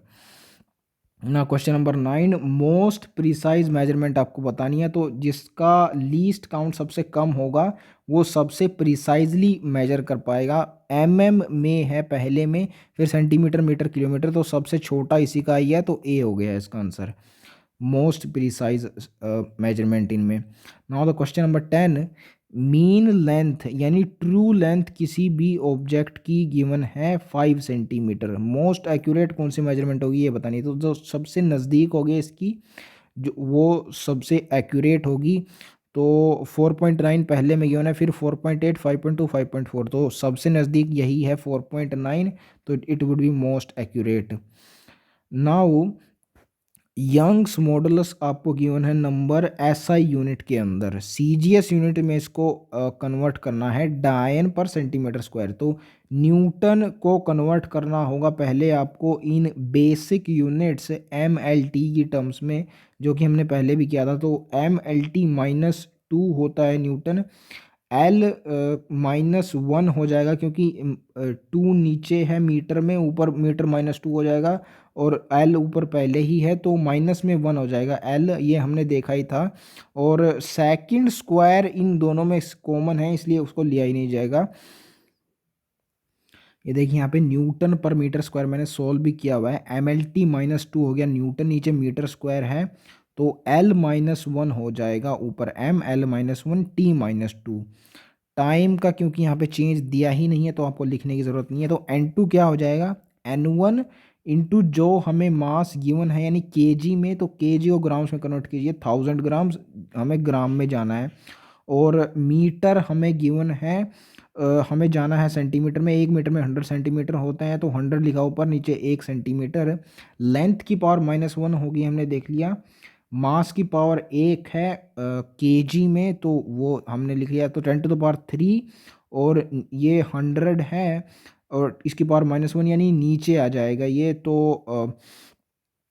ना question number 9, most precise measurement आपको बतानी है। तो जिसका लीस्ट काउंट सबसे कम होगा वो सबसे प्रिसाइजली मेजर कर पाएगा। में है पहले में, फिर सेंटीमीटर मीटर किलोमीटर, तो सबसे छोटा इसी का ही है, तो ए हो गया इसका आंसर, मोस्ट प्रिसाइज मेजरमेंट इनमें। Now the question number 10, mean length यानी ट्रू लेंथ किसी भी ऑब्जेक्ट की गिवन है 5 सेंटीमीटर। मोस्ट एक्यूरेट कौन सी मेजरमेंट होगी ये बतानी है। तो जो सबसे नज़दीक होगी इसकी, जो वो सबसे एक्यूरेट होगी। तो 4.9 पहले में गिवन है, फिर 4.8 5.2 5.4, तो सबसे नज़दीक यही है 4.9, तो it would be most accurate. Now Young's modulus आपको गिवन है नंबर एसआई यूनिट के अंदर, सीजीएस यूनिट में इसको कन्वर्ट करना है डायन पर सेंटीमीटर स्क्वायर। तो न्यूटन को कन्वर्ट करना होगा पहले आपको इन बेसिक यूनिट्स एमएलटी की टर्म्स में, जो कि हमने पहले भी किया था। तो एमएलटी -2 होता है न्यूटन, एल -1 हो जाएगा, क्योंकि 2 नीचे है मीटर में, ऊपर मीटर -2 हो जाएगा, और एल ऊपर पहले ही है, तो -1 हो जाएगा एल, ये हमने देखा ही था। और सेकंड स्क्वायर इन दोनों में कॉमन है, इसलिए उसको लिया ही नहीं जाएगा। ये देखिए यहाँ पे न्यूटन पर मीटर स्क्वायर मैंने सोल्व भी किया हुआ है। एमएलटी -2 हो गया न्यूटन, नीचे मीटर स्क्वायर है, तो एल -1 हो जाएगा ऊपर एम, एल -1 टी -2। टाइम का क्योंकि यहाँ पे चेंज दिया ही नहीं है, तो आपको लिखने की ज़रूरत नहीं है। तो N2 क्या हो जाएगा, N1 इंटू जो हमें मास गिवन है यानी केजी में, तो केजी को ग्राम्स में कन्वर्ट कीजिए, 1000 ग्राम्स हमें ग्राम में जाना है। और मीटर हमें गिवन है, हमें जाना है सेंटीमीटर में, 1 मीटर में 100 सेंटीमीटर होते हैं, तो 100 लिखा ऊपर, नीचे 1 सेंटीमीटर। लेंथ की पावर -1 होगी, हमने देख लिया। मास की पावर 1 है केजी में, तो वो हमने लिख लिया, तो 10⁻3, और ये 100 है, और इसकी पावर -1 यानी नीचे आ जाएगा ये। तो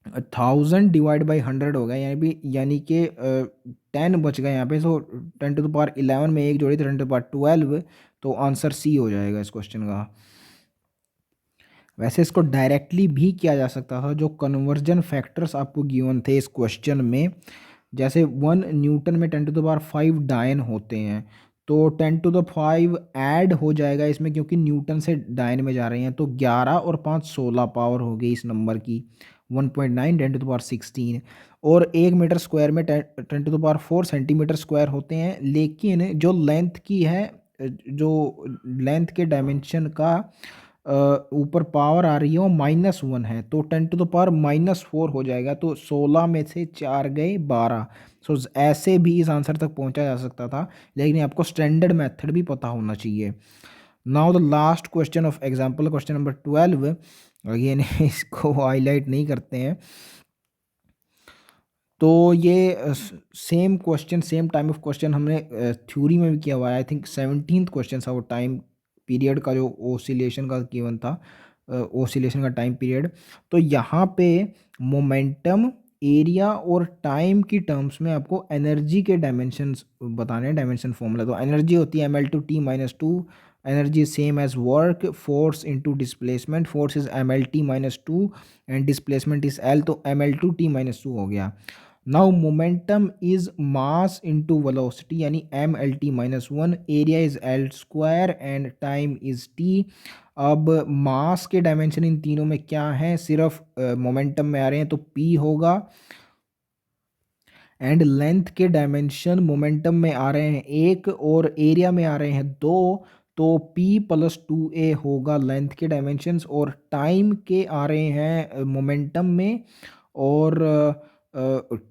1000 डिवाइड बाई 100 हो गया, यानी कि 10 बच गए यहाँ पे। सो 10⁻11 में एक जोड़ी तो 10⁻12, तो आंसर सी हो जाएगा इस क्वेश्चन का। वैसे इसको डायरेक्टली भी किया जा सकता था, जो कन्वर्जन फैक्टर्स आपको गिवन थे इस क्वेश्चन में। जैसे 1 न्यूटन में 10⁵ डायन होते हैं, तो 10⁵ ऐड हो जाएगा इसमें, क्योंकि न्यूटन से डायन में जा रहे हैं, तो 11 और 5 16 पावर हो गई इस नंबर की, 1.9 10⁻16। और 1 मीटर स्क्वायर में 10⁴ सेंटीमीटर स्क्वायर होते हैं, लेकिन जो लेंथ की है, जो लेंथ के डायमेंशन का ऊपर पावर आ रही है वो -1 है, तो 10⁻⁻4 हो जाएगा। तो 16 में से 4 गए 12। सो ऐसे भी इस आंसर तक पहुंचा जा सकता था, लेकिन आपको स्टैंडर्ड मेथड भी पता होना चाहिए। Now the last question of example, question number 12। Again इसको हाईलाइट नहीं करते हैं, तो ये same question, same time of question हमने थ्योरी में भी किया हुआ है। आई थिंक 17th क्वेश्चन था वो, टाइम पीरियड का जो ओसिलेशन का गिवन था, ओसिलेशन का टाइम पीरियड। तो यहाँ पे मोमेंटम, एरिया और टाइम की टर्म्स में आपको एनर्जी के डायमेंशंस बताने हैं, डायमेंशन फॉर्मूला। तो एनर्जी होती है ml/t-2, energy same as work, force into displacement, force is ml/t-2 and displacement is l, तो ml/t-2 हो गया। Now momentum is mass into velocity, यानी mlt-1, area is l² and time is t। अब मास के डायमेंशन इन तीनों में क्या है, सिर्फ मोमेंटम में आ रहे हैं तो p होगा, एंड लेंथ के डायमेंशन मोमेंटम में आ रहे हैं 1 और एरिया में आ रहे हैं 2, तो p+2a होगा लेंथ के डायमेंशंस। और टाइम के आ रहे हैं मोमेंटम में, और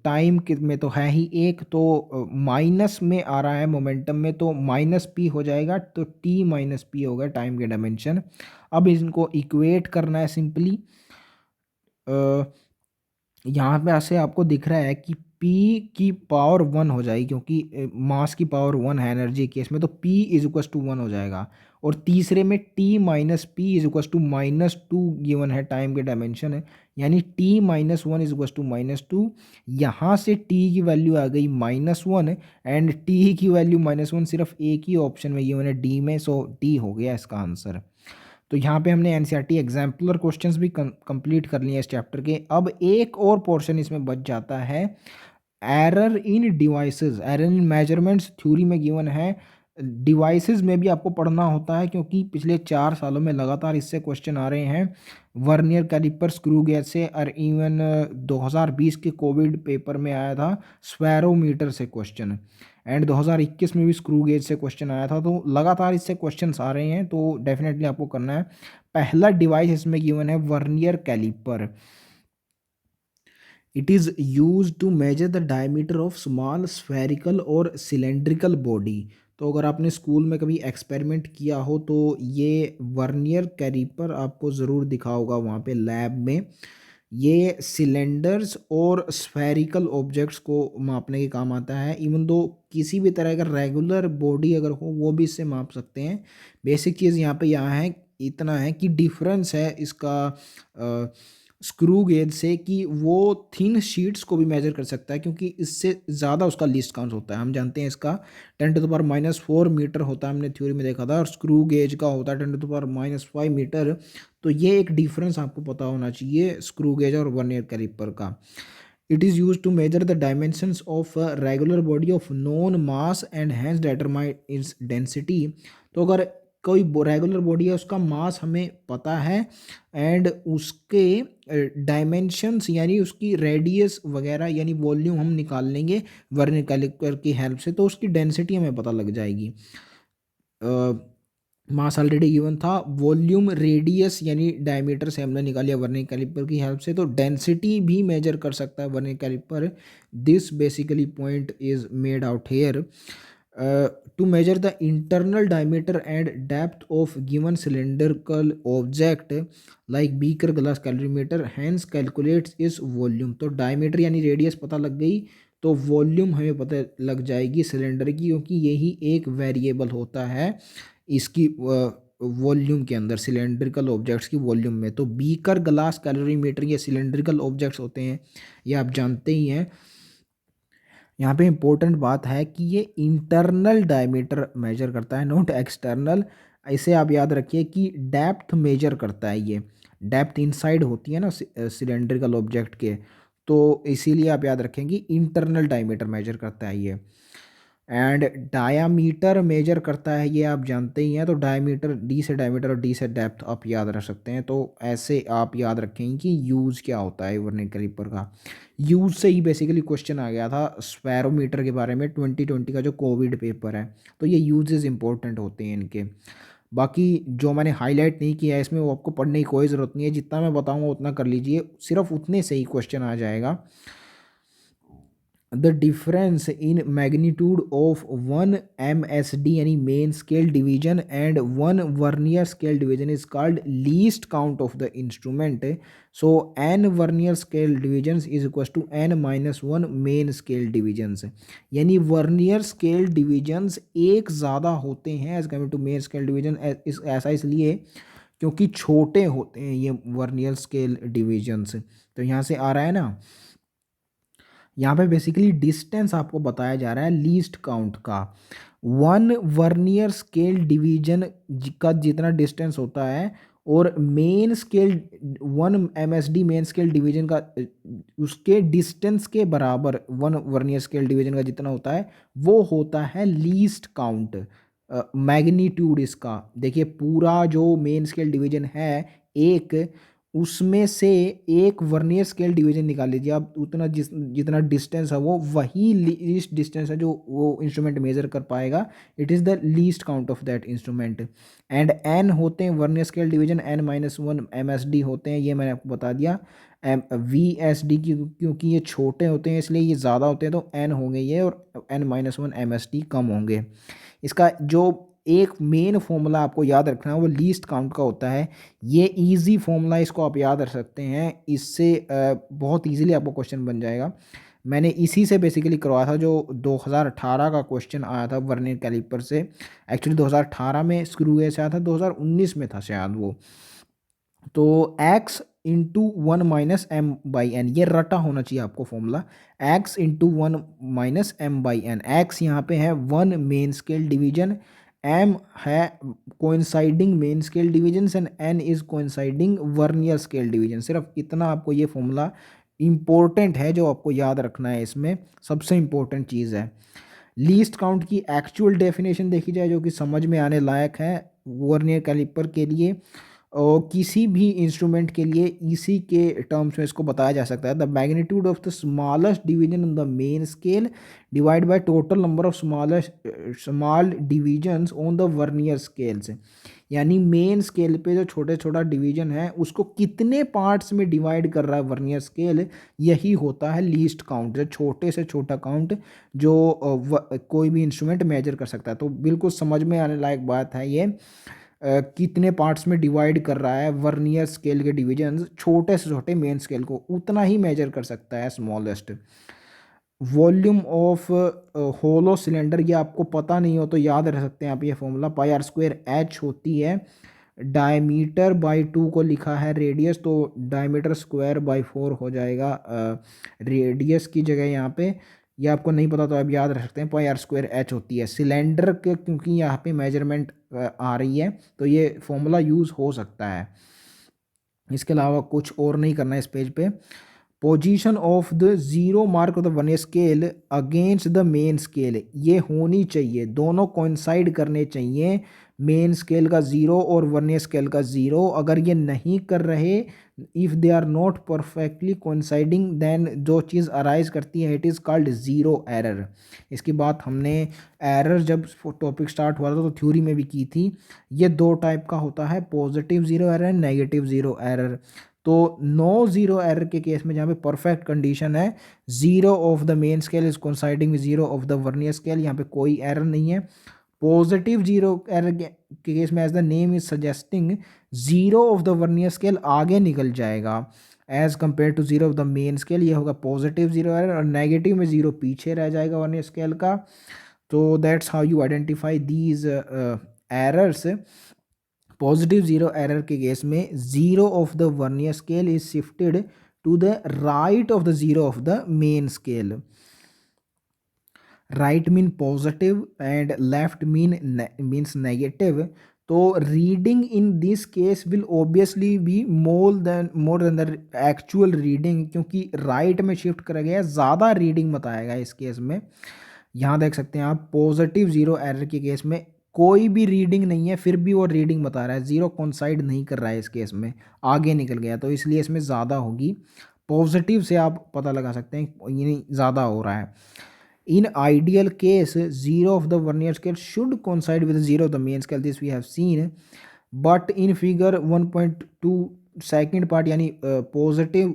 टाइम में तो है ही 1, तो माइनस में आ रहा है मोमेंटम में, तो -p हो जाएगा, तो t-p होगा टाइम के डायमेंशन। अब इनको इक्वेट करना है सिंपली। यहाँ पे ऐसे आपको दिख रहा है कि P की पावर 1 हो जाएगी, क्योंकि मास की पावर 1 है एनर्जी केस में, तो P = 1 हो जाएगा। और तीसरे में T-P = -2 गिवन है, टाइम के डायमेंशन है, यानी T-1 = -2। यहाँ से T की वैल्यू आ गई -1, एंड T की वैल्यू -1 सिर्फ एक ही ऑप्शन में गिवन है, D में, सो D हो गया इसका आंसर। तो यहाँ पे हमने एनसीईआरटी एग्जाम्पलर क्वेश्चंस भी कंप्लीट कर लिए इस चैप्टर के। अब एक और पोर्शन इसमें बच जाता है, error in devices, error in measurements theory में गिवन है। डिवाइसेस में भी आपको पढ़ना होता है, क्योंकि पिछले 4 सालों में लगातार इससे क्वेश्चन आ रहे हैं। वर्नियर कैलिपर, स्क्रू गेज से, और इवन 2020 के कोविड पेपर में आया था स्फेरोमीटर से क्वेश्चन, एंड 2021 में भी स्क्रू गेज से क्वेश्चन आया था। तो लगातार इससे क्वेश्चंस आ रहे हैं, तो डेफिनेटली आपको करना है। पहला डिवाइस इसमें गिवन है vernier calliper. It is use to measure the diameter of small spherical और सिलेंड्रिकल बॉडी। तो अगर आपने स्कूल में कभी एक्सपेरिमेंट किया हो, तो ये वर्नियर कैलिपर आपको ज़रूर दिखा होगा वहाँ पे लैब में। ये सिलेंडर्स और स्फेरिकल ऑब्जेक्ट्स को मापने के काम आता है। इवन दो किसी भी तरह का रेगुलर बॉडी अगर हो, वो भी इससे माप सकते हैं। बेसिक चीज़ यहाँ है, इतना है कि डिफरेंस है इसका स्क्रू गेज से, कि वो थिन शीट्स को भी मेजर कर सकता है, क्योंकि इससे ज़्यादा उसका लीस्ट काउंट होता है। हम जानते हैं इसका 10⁻⁻4 मीटर होता है, हमने थ्योरी में देखा था, और स्क्रू गेज का होता है 10⁻⁻5 मीटर। तो ये एक डिफरेंस आपको पता होना चाहिए स्क्रू गेज और वर्नियर कैलिपर का। It is use to measure the dimensions of regular body of known mass and hence determine its density. तो अगर कोई रेगुलर बॉडी है, उसका मास हमें पता है, एंड उसके डायमेंशंस यानी उसकी रेडियस वगैरह यानी वॉल्यूम हम निकाल लेंगे वर्नियर कैलिपर की हेल्प से, तो उसकी डेंसिटी हमें पता लग जाएगी। मास ऑलरेडी गिवन था, वॉल्यूम रेडियस यानी डायमीटर से हमने निकालिया वर्नियर कैलिपर की हेल्प से, तो डेंसिटी भी मेजर कर सकता है vernier caliper. This basically point is made out here. To measure the internal diameter and depth of given cylindrical object like beaker, glass, calorimeter, hence calculates its volume। तो डायमीटर यानी रेडियस पता लग गई, तो वॉल्यूम हमें पता लग जाएगी सिलेंडर की, क्योंकि यही एक वेरिएबल होता है इसकी वॉल्यूम के अंदर, सिलेंड्रिकल ऑब्जेक्ट्स की वॉल्यूम में। तो बीकर, ग्लास, कैलोरीमीटर ये सिलेंड्रिकल ऑब्जेक्ट्स होते हैं, ये आप जानते ही हैं। यहाँ पे इंपॉर्टेंट बात है कि ये इंटरनल डायमीटर मेजर करता है, नॉट एक्सटर्नल। इसे आप याद रखिए कि डेप्थ मेजर करता है ये, डेप्थ इनसाइड होती है ना सिलेंड्रिकल ऑब्जेक्ट के, तो इसीलिए आप याद रखें कि इंटरनल डायमीटर मेजर करता है ये। एंड डायामीटर मेजर करता है, ये आप जानते ही हैं। तो डायामीटर, डी से डायमीटर और डी से डेप्थ आप याद रख सकते हैं। तो ऐसे आप याद रखेंगे कि यूज़ क्या होता है वर्नियर कैलिपर का। यूज़ से ही बेसिकली क्वेश्चन आ गया था स्पैरोमीटर के बारे में 2020 का जो कोविड पेपर है। तो ये यूजेस इंपॉर्टेंट होते हैं इनके। बाकी जो मैंने हाईलाइट नहीं किया है इसमें, वो आपको पढ़ने की कोई ज़रूरत नहीं है, जितना मैं बताऊँगा उतना कर लीजिए, सिर्फ उतने से ही क्वेश्चन आ जाएगा। The difference in magnitude of one MSD यानी main scale division and one vernier scale division is called least count of the instrument. So n vernier scale divisions is equals to n minus 1 main scale divisions. यानी vernier scale divisions एक ज़्यादा होते हैं as compared to main scale division। ऐसा इसलिए क्योंकि छोटे होते हैं ये vernier scale divisions। तो यहाँ से आ रहा है ना, यहाँ पे बेसिकली डिस्टेंस आपको बताया जा रहा है लीस्ट काउंट का। वन वर्नियर स्केल डिवीजन का जितना डिस्टेंस होता है, और main scale, one MSD main scale division का उसके डिस्टेंस के बराबर वन वर्नियर स्केल डिवीजन का जितना होता है, वो होता है लीस्ट काउंट। मैग्नीट्यूड इसका देखिए, पूरा जो मेन स्केल डिवीजन है एक, उसमें से एक वर्नियर स्केल डिवीजन निकाल लीजिए आप, उतना जितना डिस्टेंस है वो वही लीस्ट डिस्टेंस है जो वो इंस्ट्रूमेंट मेजर कर पाएगा। It is the least count of that instrument. And n होते हैं vernier scale division, n minus 1 MSD होते हैं, ये मैंने आपको बता दिया। VSD की, क्योंकि ये छोटे होते हैं इसलिए ये ज़्यादा होते हैं, तो एन होंगे ये, और एन माइनस 1 MSD कम होंगे। इसका जो एक मेन फॉर्मूला आपको याद रखना है वो लीस्ट काउंट का होता है। ये इजी फॉर्मूला, इसको आप याद रख सकते हैं, इससे बहुत इजीली आपको क्वेश्चन बन जाएगा। मैंने इसी से बेसिकली करवाया था, जो 2018 का क्वेश्चन आया था वर्नियर कैलिपर से। एक्चुअली 2018 में स्क्रू गेज से आया था, 2019 में था शायद वो। तो x into 1 minus m by n, ये रटा होना चाहिए आपको formula. x into 1 minus m by n. X यहाँ पे है one main scale division, m है coinciding main scale division, and n is coinciding vernier scale division. सिर्फ इतना आपको ये फॉर्मूला इंपॉर्टेंट है जो आपको याद रखना है, इसमें सबसे इंपॉर्टेंट चीज़ है। लीस्ट काउंट की एक्चुअल डेफिनेशन देखी जाए जो कि समझ में आने लायक है वर्नियर कैलिपर के लिए, और किसी भी इंस्ट्रूमेंट के लिए इसी के टर्म्स में इसको बताया जा सकता है। The magnitude of the smallest division on the main scale divide by total number of small divisions on the vernier scales. यानी मेन स्केल पे जो छोटे छोटा डिवीजन है उसको कितने पार्ट्स में डिवाइड कर रहा है वर्नियर स्केल, यही होता है लीस्ट काउंट, जो छोटे से छोटा काउंट जो कोई भी इंस्ट्रूमेंट मेजर कर सकता है। तो बिल्कुल समझ में आने लायक बात है ये। कितने पार्ट्स में डिवाइड कर रहा है वर्नियर स्केल के डिवीजन, छोटे से छोटे मेन स्केल को उतना ही मेजर कर सकता है smallest. Volume of hollow cylinder, ये आपको पता नहीं हो तो याद रख सकते हैं आप ये formula, pi r square h होती है। डायमीटर बाई 2 को लिखा है रेडियस, तो डायमीटर स्क्वायर बाई 4 हो जाएगा रेडियस की जगह यहाँ पे। ये आपको नहीं पता तो आप याद रख सकते हैं, पाई आर स्क्वायर एच होती है सिलेंडर के, क्योंकि यहाँ पे मेजरमेंट आ रही है तो ये फॉर्मूला यूज़ हो सकता है। इसके अलावा कुछ और नहीं करना है इस पेज पे। Position of the zero mark of the vernier scale against the main scale, ये होनी चाहिए, दोनों कोइंसाइड करने चाहिए, मेन स्केल का ज़ीरो और वर्नियर स्केल का ज़ीरो। अगर ये नहीं कर रहे, if they are not perfectly coinciding, then जो चीज़ अराइज करती है it is called zero error. इसकी बात हमने एरर जब टॉपिक स्टार्ट हुआ था तो थ्योरी में भी की थी। ये दो टाइप का होता है, positive zero error, negative zero error. तो नो ज़ीरो एरर के केस में जहाँ पे परफेक्ट कंडीशन है, zero of the main scale is coinciding with zero of the vernier scale, यहाँ पे कोई एरर नहीं है। पॉजिटिव जीरो एरर के केस में, as the name is suggesting, zero of the vernier scale आगे निकल जाएगा as compare to zero of the main scale, ये होगा पॉजिटिव ज़ीरो एरर, और नेगेटिव में ज़ीरो पीछे रह जाएगा वर्नियर स्केल का। तो that's how you identify these errors. Positive zero error के केस में zero of the vernier scale is shifted to the right of the zero of the main scale. Right mean positive and left means negative. तो reading in this case will obviously be more than the actual reading, क्योंकि राइट में शिफ्ट करा गया, ज़्यादा रीडिंग बताएगा इस केस में. यहाँ देख सकते हैं आप, पॉजिटिव ज़ीरो एरर के केस में कोई भी रीडिंग नहीं है, फिर भी वो रीडिंग बता रहा है, ज़ीरो कोइंसाइड नहीं कर रहा है इस केस में, आगे निकल गया, तो इसलिए इसमें ज़्यादा होगी. पॉजिटिव से आप पता लगा सकते हैं यानी ज़्यादा हो रहा है. In ideal case, zero of the vernier scale should coincide with zero of the main scale. This we have seen. But in figure 1.2 second part यानी पॉजिटिव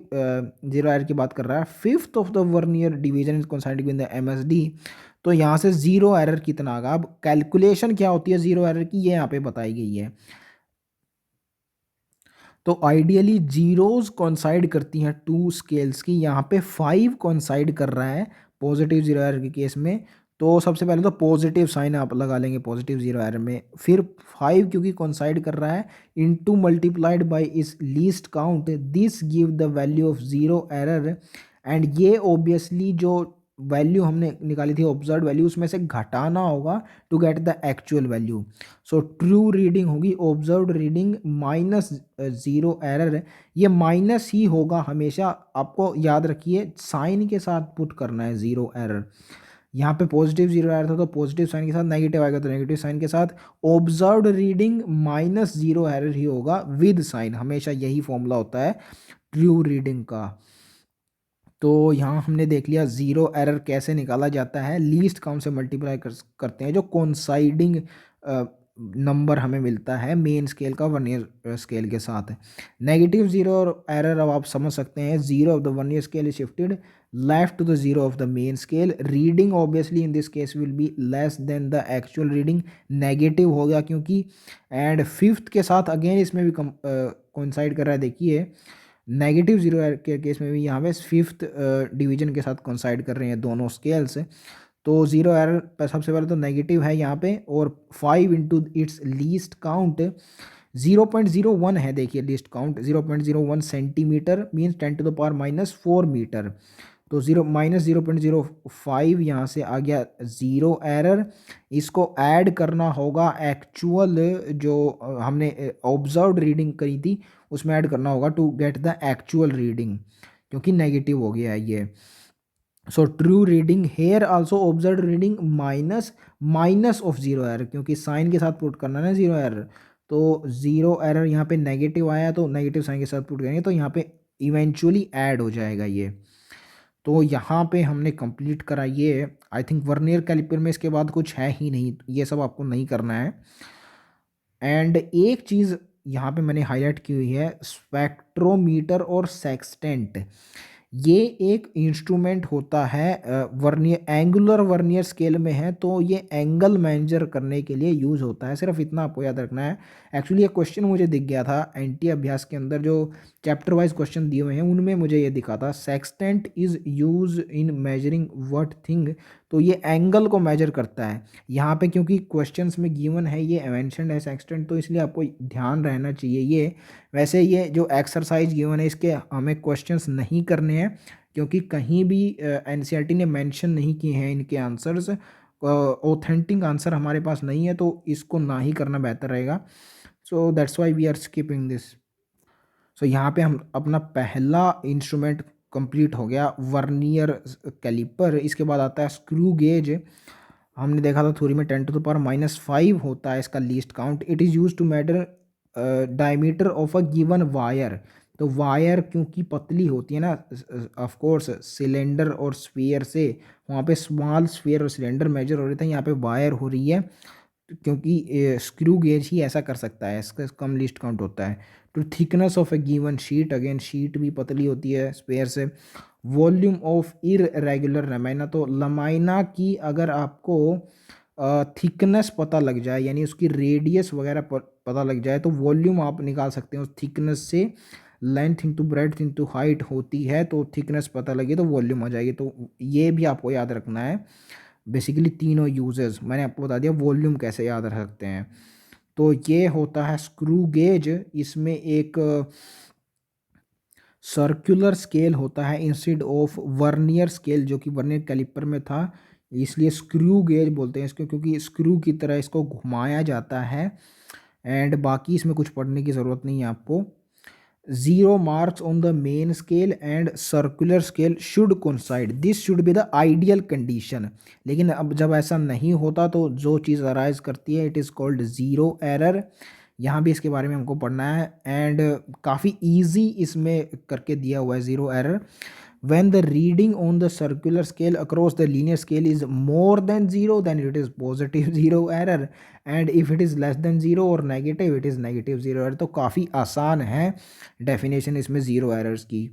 जीरो एरर की बात कर रहा है, fifth of the vernier division is coinciding with the MSD. तो यहाँ से जीरो एरर कितना आएगा. अब कैलकुलेशन क्या होती है जीरो एरर की, ये यहाँ पे बताई गई है. तो आइडियली जीरोज कॉन्साइड करती हैं टू स्केल्स की, यहाँ पे 5 कॉन्साइड कर रहा है पॉजिटिव जीरो एरर के केस में. तो सबसे पहले तो पॉजिटिव साइन आप लगा लेंगे पॉजिटिव जीरो एरर में, फिर 5 क्योंकि कॉन्साइड कर रहा है इनटू मल्टीप्लाइड बाय इस least count, this give the value of zero error. And ये ऑब्वियसली जो वैल्यू हमने निकाली थी ऑब्जर्व वैल्यू, उसमें से घटाना होगा to get the actual value. So true reading होगी observe reading minus zero error. ये माइनस ही होगा हमेशा, आपको याद रखिए साइन के साथ पुट करना है ज़ीरो एरर. यहाँ पे पॉजिटिव जीरो एरर था तो पॉजिटिव साइन के साथ, नेगेटिव आएगा तो नेगेटिव साइन के साथ. Observe reading minus zero error ही होगा विद साइन, हमेशा यही फॉर्मूला होता है ट्रू रीडिंग का. तो यहाँ हमने देख लिया ज़ीरो एरर कैसे निकाला जाता है, लीस्ट काउंट से मल्टीप्लाई करते हैं जो कोइंसाइडिंग नंबर हमें मिलता है मेन स्केल का वर्नियर स्केल के साथ. नेगेटिव ज़ीरो एरर अब आप समझ सकते हैं, zero of the vernier scale is shifted left to the zero of the main scale. Reading obviously in this case will be less than the actual reading, negative हो गया क्योंकि. एंड फिफ्थ के साथ अगेन इसमें भी कोइंसाइड कर रहा है, देखिए नेगेटिव जीरो के केस में भी यहाँ पे फिफ्थ डिवीजन के साथ कोइंसाइड कर रहे हैं दोनों स्केल्स. तो ज़ीरो एरर सबसे पहले तो नेगेटिव है यहाँ पे, और 5 इंटू इट्स लीस्ट काउंट 0.01 है. देखिए least count 0.01 centimetre means 10⁻⁻4 metre. तो -0.05 यहाँ से आ गया ज़ीरो एरर. इसको ऐड करना होगा एक्चुअल जो हमने ऑब्जर्व्ड रीडिंग करी थी उसमें ऐड करना होगा to get the actual reading, क्योंकि नेगेटिव हो गया है ये. So true reading here also observe reading minus of zero error, क्योंकि साइन के साथ पुट करना है जीरो एरर. तो ज़ीरो एरर यहाँ पे नेगेटिव आया तो नेगेटिव साइन के साथ पुट करेंगे तो यहाँ पे इवेंचुअली ऐड हो जाएगा ये. तो यहाँ पे हमने कंप्लीट करा ये. आई थिंक वर्नियर कैलिपर में इसके बाद कुछ है ही नहीं, ये सब आपको नहीं करना है. एंड एक चीज़ यहाँ पे मैंने हाईलाइट की हुई है, स्पेक्ट्रोमीटर और सेक्सटेंट. ये एक इंस्ट्रूमेंट होता है वर्नियर, एंगुलर वर्नियर स्केल में है, तो ये एंगल मेजर करने के लिए यूज़ होता है. सिर्फ इतना आपको याद रखना है. एक्चुअली ये क्वेश्चन मुझे दिख गया था एनटी अभ्यास के अंदर, जो चैप्टर वाइज क्वेश्चन दिए हुए हैं उनमें मुझे ये दिखा था, sextant is use in measuring what thing. तो ये एंगल को मेजर करता है यहाँ पे, क्योंकि क्वेश्चंस में गिवन है ये मेंशन्ड है सेक्सटेंट, तो इसलिए आपको ध्यान रहना चाहिए ये. वैसे ये जो एक्सरसाइज गिवन है इसके हमें क्वेश्चंस नहीं करने हैं, क्योंकि कहीं भी एनसीईआरटी ने मेंशन नहीं किए हैं इनके आंसर्स. ऑथेंटिक आंसर हमारे पास नहीं है तो इसको ना ही करना बेहतर रहेगा. So that's why we are skipping this. So यहाँ पे हम अपना पहला इंस्ट्रूमेंट कंप्लीट हो गया, वर्नियर कैलिपर. इसके बाद आता है स्क्रू गेज. हमने देखा था थ्योरी में 10⁻⁻5 होता है इसका least count. It is use to measure diameter of a given wire. तो वायर क्योंकि पतली होती है ना, ऑफ कोर्स सिलेंडर और स्फीयर से, वहाँ पे स्मॉल स्फीयर और सिलेंडर मेजर हो रहे थे, यहाँ पे वायर हो रही है, क्योंकि स्क्रू गेज ही ऐसा कर सकता है, इसका कम लिस्ट काउंट होता है. To thickness of a given sheet, again sheet भी पतली होती है स्पेयर से. वॉल्यूम ऑफ इरेगुलर लमाइना, तो लमाइना की अगर आपको थिकनेस पता लग जाए यानी उसकी रेडियस वगैरह पता लग जाए तो वॉल्यूम आप निकाल सकते हैं उस थिकनेस से. Length into breadth into height होती है, तो थिकनेस पता लगे तो वॉल्यूम आ जाएगी. तो ये भी आपको याद रखना है. बेसिकली तीनों यूजेस मैंने आपको बता दिया, वॉल्यूम कैसे याद रख सकते हैं. तो ये होता है स्क्रू गेज। इसमें एक सर्कुलर स्केल होता है इंस्टेड ऑफ वर्नियर स्केल, जो कि वर्नियर कैलिपर में था, इसलिए स्क्रू गेज बोलते हैं इसको, क्योंकि स्क्रू की तरह इसको घुमाया जाता है। एंड बाकी इसमें कुछ पढ़ने की ज़रूरत नहीं है आपको। Zero marks on the main scale and circular scale should coincide, this should be the ideal condition. लेकिन अब जब ऐसा नहीं होता तो जो चीज़ अराइज करती है it is called zero error. यहाँ भी इसके बारे में हमको पढ़ना है एंड काफ़ी इजी इसमें करके दिया हुआ है zero error. when the reading on the circular scale across the linear scale is more than 0 then it is positive zero error, and if it is less than 0 or negative it is negative zero error। तो काफ़ी आसान है डेफिनेशन इसमें ज़ीरो एरर्स की।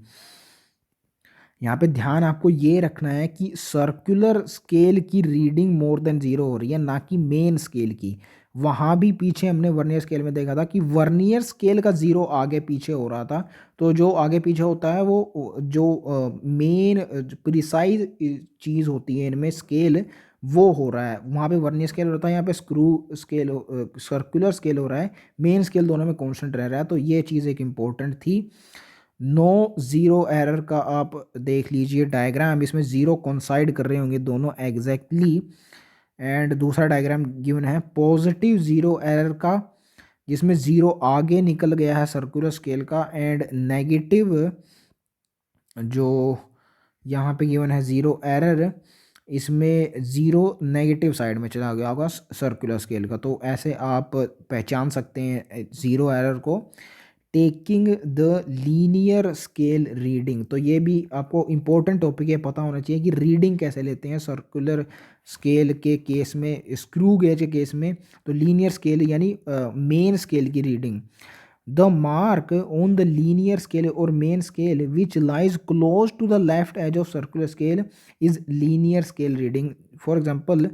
यहाँ पे ध्यान आपको ये रखना है कि सर्कुलर स्केल की रीडिंग मोर देन ज़ीरो हो रही है, ना कि मेन स्केल की। वहाँ भी पीछे हमने वर्नियर स्केल में देखा था कि वर्नियर स्केल का ज़ीरो आगे पीछे हो रहा था। तो जो आगे पीछे होता है वो जो मेन प्रिसाइज चीज़ होती है इनमें स्केल, वो हो रहा है। वहाँ पे वर्नियर स्केल होता है, यहाँ पे स्क्रू स्केल सर्कुलर स्केल हो रहा है, मेन स्केल दोनों में कॉन्स्टेंट रह रहा है। तो ये चीज़ एक इम्पोर्टेंट थी। नो ज़ीरो एरर का आप देख लीजिए डायग्राम, इसमें ज़ीरो कोइंसाइड कर रहे होंगे दोनों एग्जैक्टली। एंड दूसरा डायग्राम गिवन है पॉजिटिव ज़ीरो एरर का, जिसमें ज़ीरो आगे निकल गया है सर्कुलर स्केल का, एंड नेगेटिव जो यहाँ पे गिवन है ज़ीरो एरर, इसमें ज़ीरो नेगेटिव साइड में चला गया होगा सर्कुलर स्केल का। तो ऐसे आप पहचान सकते हैं ज़ीरो एरर को। Taking the linear scale reading, तो ये भी आपको इम्पोर्टेंट टॉपिक है, पता होना चाहिए कि रीडिंग कैसे लेते हैं सर्कुलर स्केल के केस में, स्क्रू गेज के केस में। तो लीनियर स्केल यानी मेन स्केल की reading. The mark on the linear scale और main scale which lies close to the left edge of circular scale is linear scale reading. For example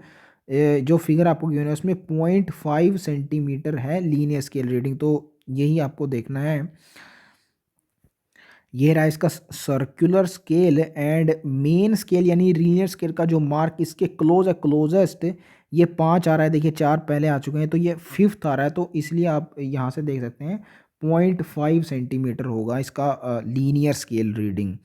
जो फिगर आपको गिवन है उसमें 0.5 सेंटीमीटर है लीनियर स्केल रीडिंग, तो यही आपको देखना है। ये रहा इसका circular scale and main scale यानी लीनियर स्केल का जो मार्क इसके क्लोज है, क्लोजेस्ट, ये 5 आ रहा है। देखिए 4 पहले आ चुके हैं, तो ये 5th आ रहा है। तो इसलिए आप यहाँ से देख सकते हैं 0.5 सेंटीमीटर होगा इसका लीनियर स्केल रीडिंग।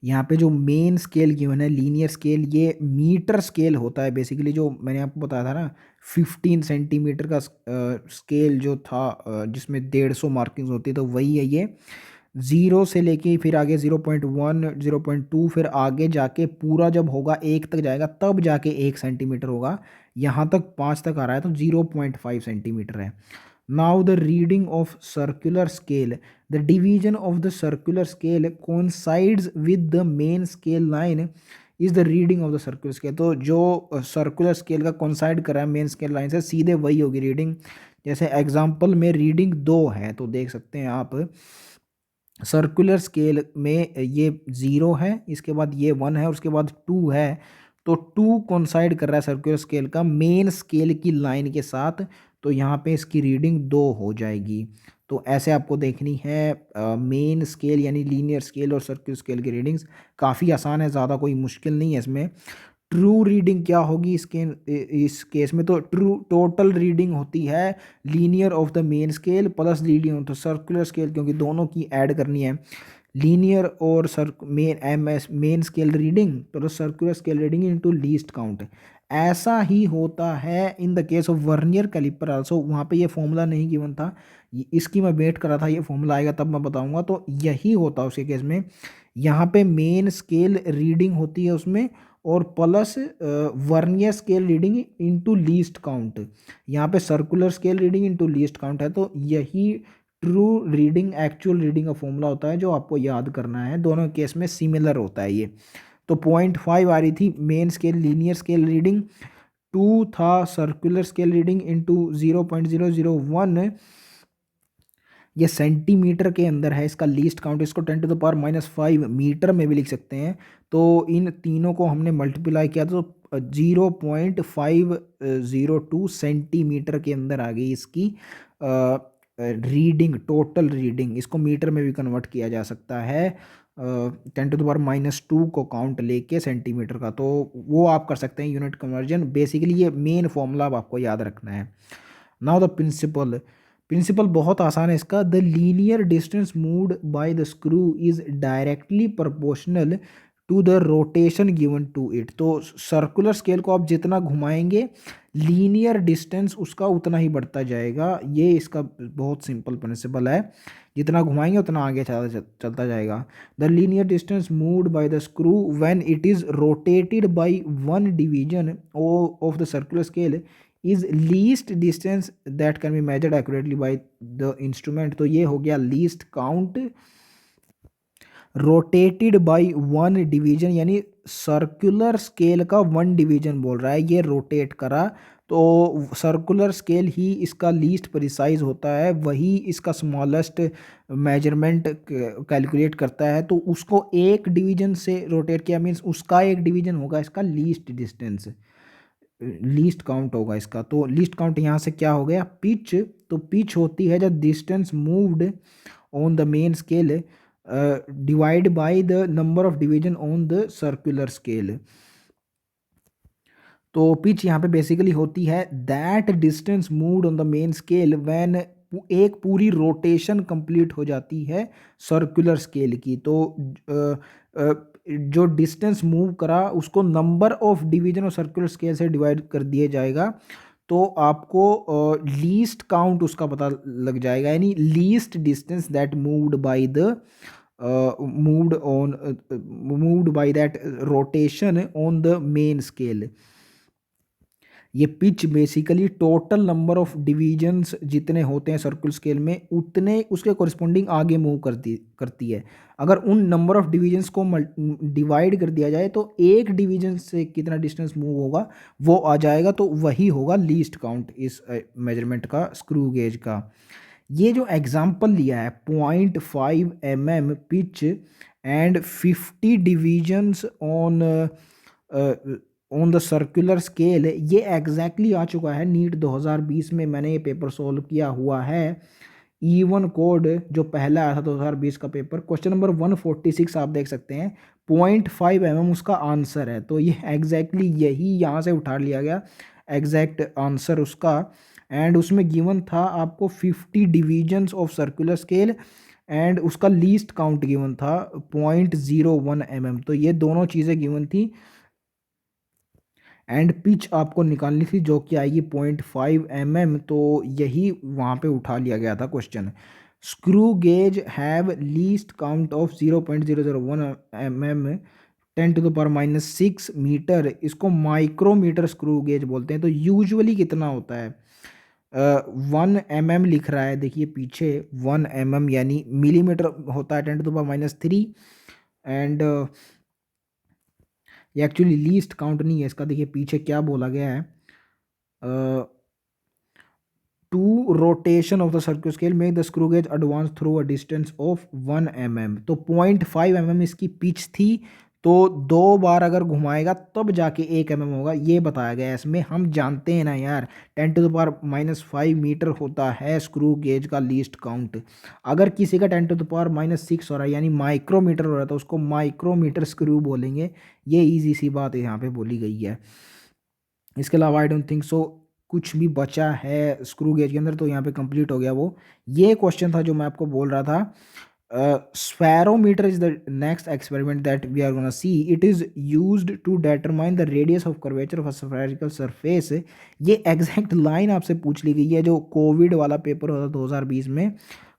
यहाँ पे जो मेन स्केल गिवन है लीनियर स्केल, ये मीटर स्केल होता है बेसिकली, जो मैंने आपको बताया था ना 15 सेंटीमीटर का स्केल जो था जिसमें 150 मार्किंग्स होती है, तो वही है ये। ज़ीरो से लेके फिर आगे 0.1 0.2 फिर आगे जाके पूरा जब होगा 1 तक जाएगा तब जाके 1 सेंटीमीटर होगा। यहाँ तक 5 तक आ रहा है तो 0.5 सेंटीमीटर है। Now the reading of circular scale, the division of the circular scale coincides with the main scale line is the reading of the circular scale. तो जो सर्कुलर स्केल का कोइंसाइड कर रहा है मेन स्केल लाइन से, सीधे वही होगी रीडिंग। जैसे एग्जांपल में रीडिंग 2 है, तो देख सकते हैं आप सर्कुलर स्केल में ये 0 है, इसके बाद ये 1 है और उसके बाद 2 है। तो 2 कोइंसाइड कर रहा है सर्कुलर स्केल का मेन स्केल की लाइन के साथ, तो यहाँ पे इसकी रीडिंग 2 हो जाएगी। तो ऐसे आपको देखनी है मेन स्केल यानी लीनियर स्केल और सर्कुलर स्केल की रीडिंग्स। काफ़ी आसान है, ज़्यादा कोई मुश्किल नहीं है इसमें। ट्रू रीडिंग क्या होगी इस केस में, तो ट्रू टोटल रीडिंग होती है linear of the main scale plus reading of the circular scale, क्योंकि दोनों की ऐड करनी है। लीनियर और main scale reading plus circular scale reading into least count. ऐसा ही होता है in the case of vernier caliper also. वहाँ पे ये फॉर्मूला नहीं गिवन था, इसकी मैं वेट कर रहा था, ये फॉर्मूला आएगा तब मैं बताऊंगा। तो यही होता है उसके केस में, यहाँ पे मेन स्केल रीडिंग होती है उसमें और plus vernier scale reading into least count. यहाँ पे circular scale reading into least count है। तो यही ट्रू रीडिंग एक्चुअल रीडिंग का फॉर्मूला होता है जो आपको याद करना है। दोनों केस में सिमिलर होता है ये। तो 0.5 आ रही थी main scale linear scale reading, 2 था सर्कुलर स्केल रीडिंग इंटू 0.001, ये सेंटीमीटर के अंदर है इसका लीस्ट काउंट। इसको 10⁻⁻5 मीटर में भी लिख सकते हैं। तो इन तीनों को हमने मल्टीप्लाई किया तो 0.502 सेंटीमीटर के अंदर आ गई इसकी रीडिंग, टोटल रीडिंग। इसको मीटर में भी कन्वर्ट किया जा सकता है 10⁻⁻2 को काउंट लेके सेंटीमीटर का, तो वो आप कर सकते हैं यूनिट कन्वर्जन। बेसिकली ये मेन फॉर्मूला आपको याद रखना है। नाउ द प्रिंसिपल, प्रिंसिपल बहुत आसान है इसका। The linear distance moved by the screw is directly proportional to the rotation given to it. तो सर्कुलर स्केल को आप जितना घुमाएंगे लीनियर डिस्टेंस उसका उतना ही बढ़ता जाएगा। ये इसका बहुत सिंपल प्रिंसिपल है, जितना घुमाएंगे उतना आगे चलता जाएगा। The linear distance moved by the screw when it is rotated by one division of the circular scale is least distance that can be measured accurately by the instrument. तो ये हो गया least count rotated by one division, यानी सर्कुलर स्केल का वन डिवीजन बोल रहा है, ये रोटेट करा तो सर्कुलर स्केल ही इसका लीस्ट प्रिसाइज होता है, वही इसका स्मॉलेस्ट मेजरमेंट कैलकुलेट करता है। तो उसको एक डिवीजन से रोटेट किया मीन्स उसका एक डिवीजन होगा इसका लीस्ट डिस्टेंस, लीस्ट काउंट होगा इसका। तो लीस्ट काउंट यहाँ से क्या हो गया, पिच। तो पिच होती है जब distance moved on the main scale divide by the number of division on the circular scale. तो पिच यहाँ पे बेसिकली होती है that distance moved on the main scale when एक पूरी रोटेशन कंप्लीट हो जाती है सर्कुलर स्केल की। तो जो डिस्टेंस मूव करा उसको नंबर ऑफ डिवीजन और सर्कुलर स्केल से डिवाइड कर दिया जाएगा, तो आपको लीस्ट काउंट उसका पता लग जाएगा, यानी least distance that moved by the moved by that rotation on the main scale। ये pitch basically total number of divisions जितने होते हैं सर्कुलर स्केल में उतने उसके कोरिस्पोंडिंग आगे मूव करती है। अगर उन नंबर ऑफ डिवीजन्स को डिवाइड कर दिया जाए तो एक डिवीजन से कितना डिस्टेंस मूव होगा वो आ जाएगा, तो वही होगा लीस्ट काउंट इस मेजरमेंट का, स्क्रू गेज का। ये जो एग्जाम्पल लिया है 0.5 mm pitch and 50 divisions on the circular scale, ये एग्जैक्टली आ चुका है नीट 2020 में। मैंने ये पेपर सॉल्व किया हुआ है, E1 कोड जो पहला आया था 2020 का पेपर, क्वेश्चन नंबर 146 आप देख सकते हैं। 0.5 mm उसका आंसर है, तो ये एग्जैक्टली यही यहाँ से उठा लिया गया एग्जैक्ट आंसर उसका। एंड उसमें गिवन था आपको 50 divisions of circular scale and उसका लीस्ट काउंट गिवन था 0.01 mm। तो ये दोनों चीज़ें गिवन थी एंड पिच आपको निकालनी थी जो कि आएगी 0.5 mm। तो यही वहाँ पे उठा लिया गया था question. Screw gauge have least count of 0.001 mm 10⁻⁻6 metre, इसको माइक्रोमीटर स्क्रू गेज बोलते हैं। तो यूजुअली कितना होता है 1 mm लिख रहा है, देखिए पीछे 1 mm यानी मिलीमीटर होता है 10⁻³ एंड ये एक्चुअली लीस्ट काउंट नहीं है इसका। देखिए पीछे क्या बोला गया है, two rotation of the circular scale make the screw gauge advance through a distance of 1 mm। तो 0.5 mm इसकी पिच थी, तो 2 बार अगर घुमाएगा तब जाके 1 mm होगा, ये बताया गया है इसमें। हम जानते हैं ना यार 10⁻⁻5 मीटर होता है स्क्रू गेज का लीस्ट काउंट। अगर किसी का 10⁻⁻6 हो रहा है यानी माइक्रोमीटर हो रहा है तो उसको माइक्रोमीटर स्क्रू बोलेंगे। ये ईजी सी बात यहाँ पे बोली गई है। इसके अलावा आई डोंट थिंक सो कुछ भी बचा है स्क्रू गेज के अंदर, तो यहाँ पे कंप्लीट हो गया वो। ये क्वेश्चन था जो मैं आपको बोल रहा था। Spherometer is the next experiment that we are gonna see. It is used to determine the radius of curvature of a spherical surface. ये एग्जैक्ट लाइन आपसे पूछ ली गई है जो कोविड वाला पेपर होता 2020 में,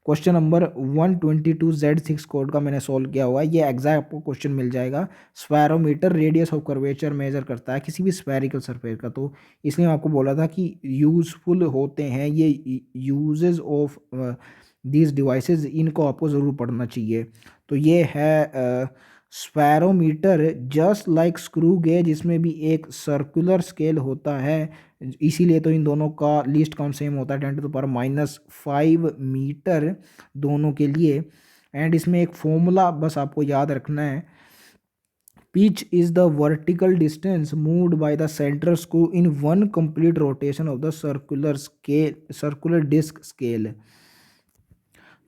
क्वेश्चन नंबर 122Z6 कोड का मैंने सॉल्व किया हुआ है। ये एग्जैक्ट आपको क्वेश्चन मिल जाएगा। Spherometer radius of curvature measure करता है किसी भी स्फेरिकल सरफेस का, तो इसलिए मैं आपको बोला था कि यूजफुल होते हैं ये यूजेस ऑफ दीज डिवाइसेस, इनको आपको ज़रूर पढ़ना चाहिए। तो ये है spherometer just like screw gauge, इसमें भी एक सर्कुलर स्केल होता है, इसीलिए तो इन दोनों का लीस्ट काउंट सेम होता है 10⁻⁻5 मीटर दोनों के लिए। एंड इसमें एक फॉर्मूला बस आपको याद रखना है, pitch is the vertical distance moved by the central screw in one complete rotation of the circular disc scale.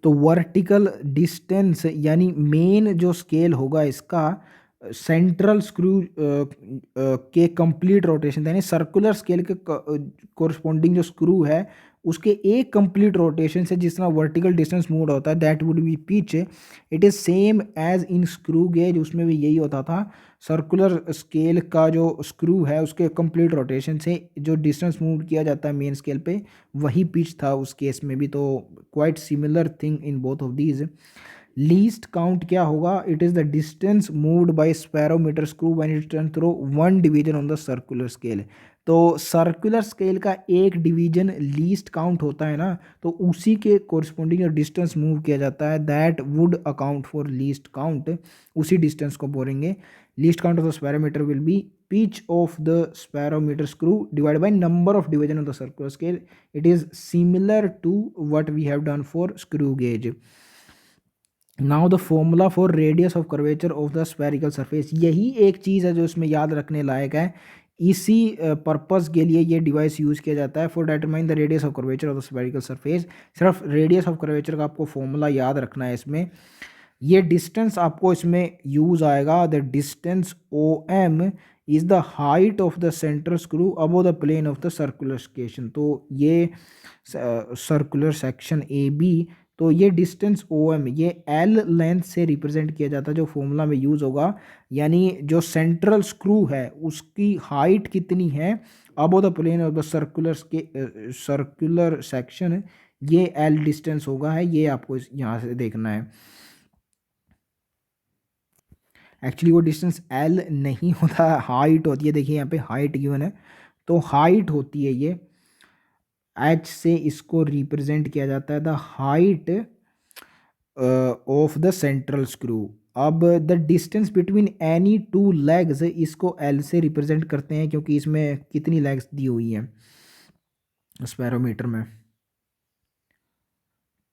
तो वर्टिकल डिस्टेंस यानी मेन जो स्केल होगा इसका सेंट्रल स्क्रू के कंप्लीट रोटेशन, यानी सर्कुलर स्केल के कोरस्पोंडिंग जो स्क्रू है उसके एक कंप्लीट रोटेशन से जितना वर्टिकल डिस्टेंस मूव होता है that would be pitch. It is same as in screw gauge, उसमें भी यही होता था। सर्कुलर स्केल का जो स्क्रू है उसके कंप्लीट रोटेशन से जो डिस्टेंस मूव किया जाता है मेन स्केल पे, वही पिच था उस केस में भी। तो quite similar thing in both of these. Least count क्या होगा? It is the distance moved bye spirometer screw when it turn through one division on the circular scale. तो सर्कुलर स्केल का एक डिवीजन लीस्ट काउंट होता है ना, तो उसी के कोरिस्पोंडिंग डिस्टेंस मूव किया जाता है, that would account for least count. उसी डिस्टेंस को बोलेंगे least count of the spirometer will be pitch of the spirometer screw divided by number of division of the circular scale. It is similar to what we have done for screw gauge. Now the formula for radius of curvature of the spherical surface, यही एक चीज़ है जो इसमें याद रखने लायक है। इसी पर्पस के लिए ये डिवाइस यूज़ किया जाता है, for determine the radius of curvature of the spherical surface. सिर्फ रेडियस ऑफ कर्वेचर का आपको फॉर्मूला याद रखना है इसमें। ये डिस्टेंस आपको इसमें यूज़ आएगा, the distance O M is the height of the centre screw above the plane of the circular section. तो ये सर्कुलर सेक्शन ए बी, तो ये डिस्टेंस ओ एम ये एल लेंथ से रिप्रेजेंट किया जाता है जो फॉर्मूला में यूज़ होगा। यानी जो सेंट्रल स्क्रू है उसकी हाइट कितनी है above the plane of the circular section, ये एल डिस्टेंस होगा है, ये आपको यहाँ से देखना है। एक्चुअली वो डिस्टेंस एल नहीं होता, हाइट होती है। देखिए यहाँ पे हाइट गिवन है, तो हाइट होती है ये एच से इसको रिप्रेजेंट किया जाता है, the height of the central screw. अब the distance between any two legs, इसको एल से रिप्रेजेंट करते हैं क्योंकि इसमें कितनी लेग्स दी हुई हैं स्पैरोमीटर में,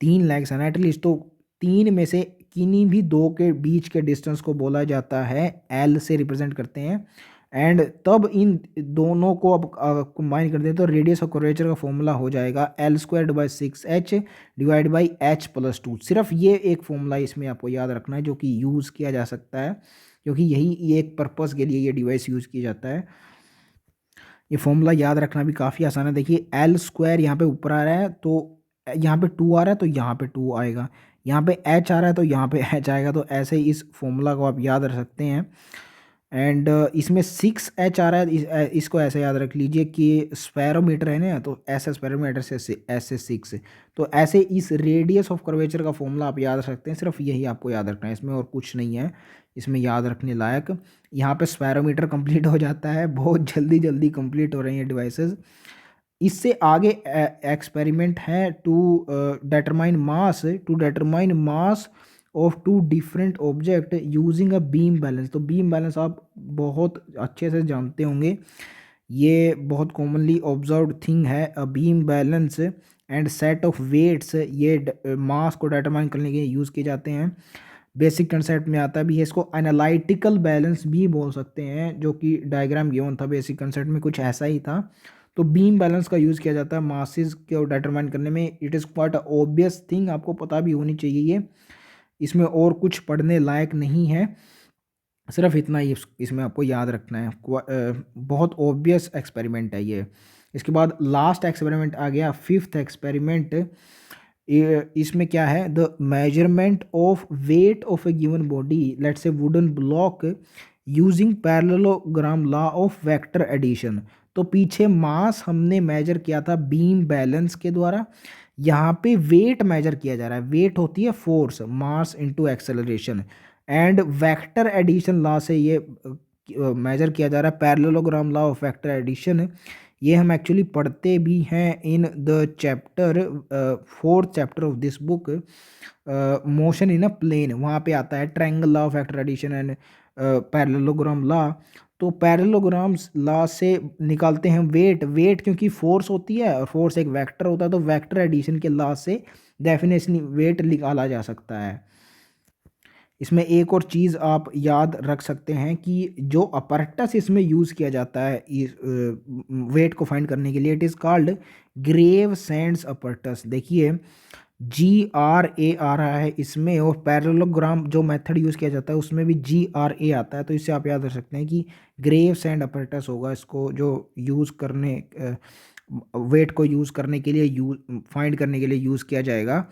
3 लेग्स है ना एटलीस्ट। तो 3 में से किन्हीं भी 2 के बीच के डिस्टेंस को बोला जाता है, एल से रिप्रेजेंट करते हैं। एंड तब इन दोनों को अब कंबाइन कर दें तो रेडियस ऑफ कर्वेचर का फॉर्मूला हो जाएगा L²/6h डिवाइड बाई h+2। सिर्फ ये एक फॉर्मूला इसमें आपको याद रखना है जो कि यूज़ किया जा सकता है, क्योंकि यही एक पर्पस के लिए ये डिवाइस यूज़ किया जाता है। ये फॉर्मूला याद रखना भी काफ़ी आसान है। देखिए L² यहाँ पे ऊपर आ रहा है तो यहाँ पे 2 आ रहा है तो यहाँ पे 2 आएगा, यहाँ पे h आ रहा है तो यहाँ पे h आएगा। तो ऐसे ही इस फॉर्मूला को आप याद रख सकते हैं। एंड इसमें 6h आ रहा है, इसको ऐसे याद रख लीजिए कि स्पैरोमीटर है ना, तो ऐसे स्पैरोमीटर से ऐसे 6, तो ऐसे इस रेडियस ऑफ कर्वेचर का फॉर्मूला आप याद रख सकते हैं। सिर्फ यही आपको याद रखना है, इसमें और कुछ नहीं है इसमें याद रखने लायक। यहाँ पे स्पैरोमीटर कंप्लीट हो जाता है, बहुत जल्दी जल्दी कंप्लीट हो रही हैं डिवाइसेस। इससे आगे एक्सपेरिमेंट है to determine mass of 2 different object using a beam balance. तो बीम बैलेंस आप बहुत अच्छे से जानते होंगे, ये बहुत कॉमनली ऑब्जर्व्ड थिंग है। A beam balance and set of weights, ये मास को डिटरमाइन करने के लिए यूज़ किए जाते हैं। बेसिक कंसेप्ट में आता भी है, इसको एनालिटिकल बैलेंस भी बोल सकते हैं, जो कि डायग्राम गिवन था बेसिक कंसेप्ट में कुछ ऐसा ही था। तो बीम बैलेंस का यूज़ किया जाता है मासेस को डिटरमाइन करने में। It is quite a obvious thing, आपको पता भी होनी चाहिए ये, इसमें और कुछ पढ़ने लायक नहीं है, सिर्फ इतना ही इसमें आपको याद रखना है। बहुत ऑब्वियस एक्सपेरिमेंट है ये। इसके बाद लास्ट एक्सपेरिमेंट आ गया, 5th एक्सपेरिमेंट। इसमें क्या है, the measurement of weight of a given body, let's say wooden block, using parallelogram law of vector addition. तो पीछे मास हमने मेजर किया था बीम बैलेंस के द्वारा, यहाँ पे वेट मेजर किया जा रहा है। वेट होती है force, mass into acceleration, and vector addition law से ये मेजर किया जा रहा है, parallelogram law of vector addition. ये हम एक्चुअली पढ़ते भी हैं in the chapter 4th chapter of this book, motion in a plane. वहाँ पे आता है triangle law of vector addition and parallelogram law. तो पैरेललोग्राम लॉ से निकालते हैं वेट क्योंकि फोर्स होती है और फोर्स एक वेक्टर होता है, तो वेक्टर एडिशन के लॉ से डेफिनेटली वेट निकाला जा सकता है। इसमें एक और चीज़ आप याद रख सकते हैं कि जो अपैरेटस इसमें यूज़ किया जाता है इस वेट को फाइंड करने के लिए, इट इज़ कॉल्ड ग्रेवसैंड्स अपैरेटस। देखिए GRA आ रहा है इसमें, और पैरेललोग्राम जो मेथड यूज़ किया जाता है उसमें भी GRA आता है। तो इससे आप याद रख सकते हैं कि ग्रेवसैंड अपैरेटस होगा इसको जो यूज़ करने वेट को यूज़ करने के लिए फाइंड करने के लिए यूज़ किया जाएगा।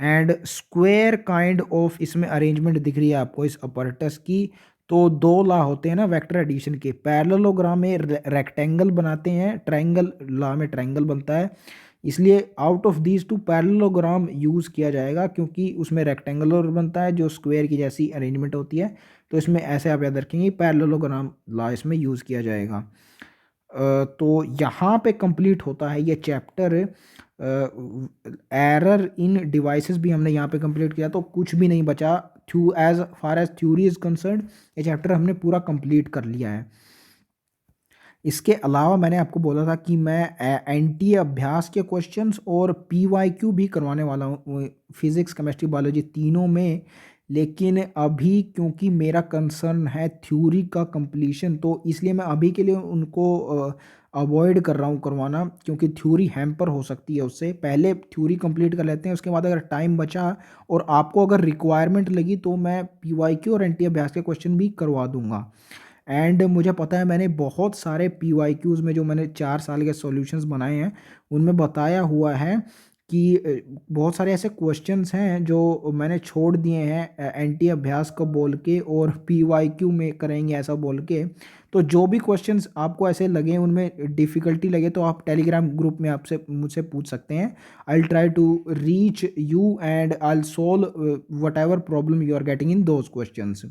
एंड स्क्वायर काइंड ऑफ इसमें अरेंजमेंट दिख रही है आपको इस अपरटस की। तो दो लॉ होते हैं ना वेक्टर एडिशन के, पैरेललोग्राम में रेक्टेंगल बनाते हैं, ट्रायंगल लॉ में ट्रायंगल बनता है। इसलिए out of these two parallelogram use किया जाएगा, क्योंकि उसमें रेक्टेंगुलर बनता है जो स्क्वायर की जैसी अरेंजमेंट होती है। तो इसमें ऐसे आप याद रखेंगे, पैरेललोग्राम लॉ इसमें यूज़ किया जाएगा। तो यहाँ पे कंप्लीट होता है ये चैप्टर। एरर इन डिवाइसेस भी हमने यहाँ पे कंप्लीट किया, तो कुछ भी नहीं बचा। As far as theory is concern ये चैप्टर हमने पूरा कंप्लीट कर लिया है। इसके अलावा मैंने आपको बोला था कि मैं एनटीए अभ्यास के क्वेश्चंस और पीवाईक्यू भी करवाने वाला हूँ, फिजिक्स केमिस्ट्री बायोलॉजी तीनों में। लेकिन अभी क्योंकि मेरा कंसर्न है थ्योरी का कंप्लीशन, तो इसलिए मैं अभी के लिए उनको अवॉइड कर रहा हूँ करवाना, क्योंकि थ्योरी हैम्पर हो सकती है उससे। पहले थ्योरी कंप्लीट कर लेते हैं, उसके बाद अगर टाइम बचा और आपको अगर रिक्वायरमेंट लगी तो मैं पीवाईक्यू और एनटीए अभ्यास के क्वेश्चन भी करवा दूंगा। एंड मुझे पता है मैंने बहुत सारे पीवाईक्यूज़ में जो मैंने 4 साल के सॉल्यूशंस बनाए हैं उनमें बताया हुआ है कि बहुत सारे ऐसे क्वेश्चंस हैं जो मैंने छोड़ दिए हैं एनटी अभ्यास को बोल के और पीवाईक्यू में करेंगे ऐसा बोल के। तो जो भी क्वेश्चंस आपको ऐसे लगे, उनमें डिफ़िकल्टी लगे, तो आप टेलीग्राम ग्रुप में आपसे मुझसे पूछ सकते हैं। I will try to reach you and I will solve whatever problem you are getting in those questions.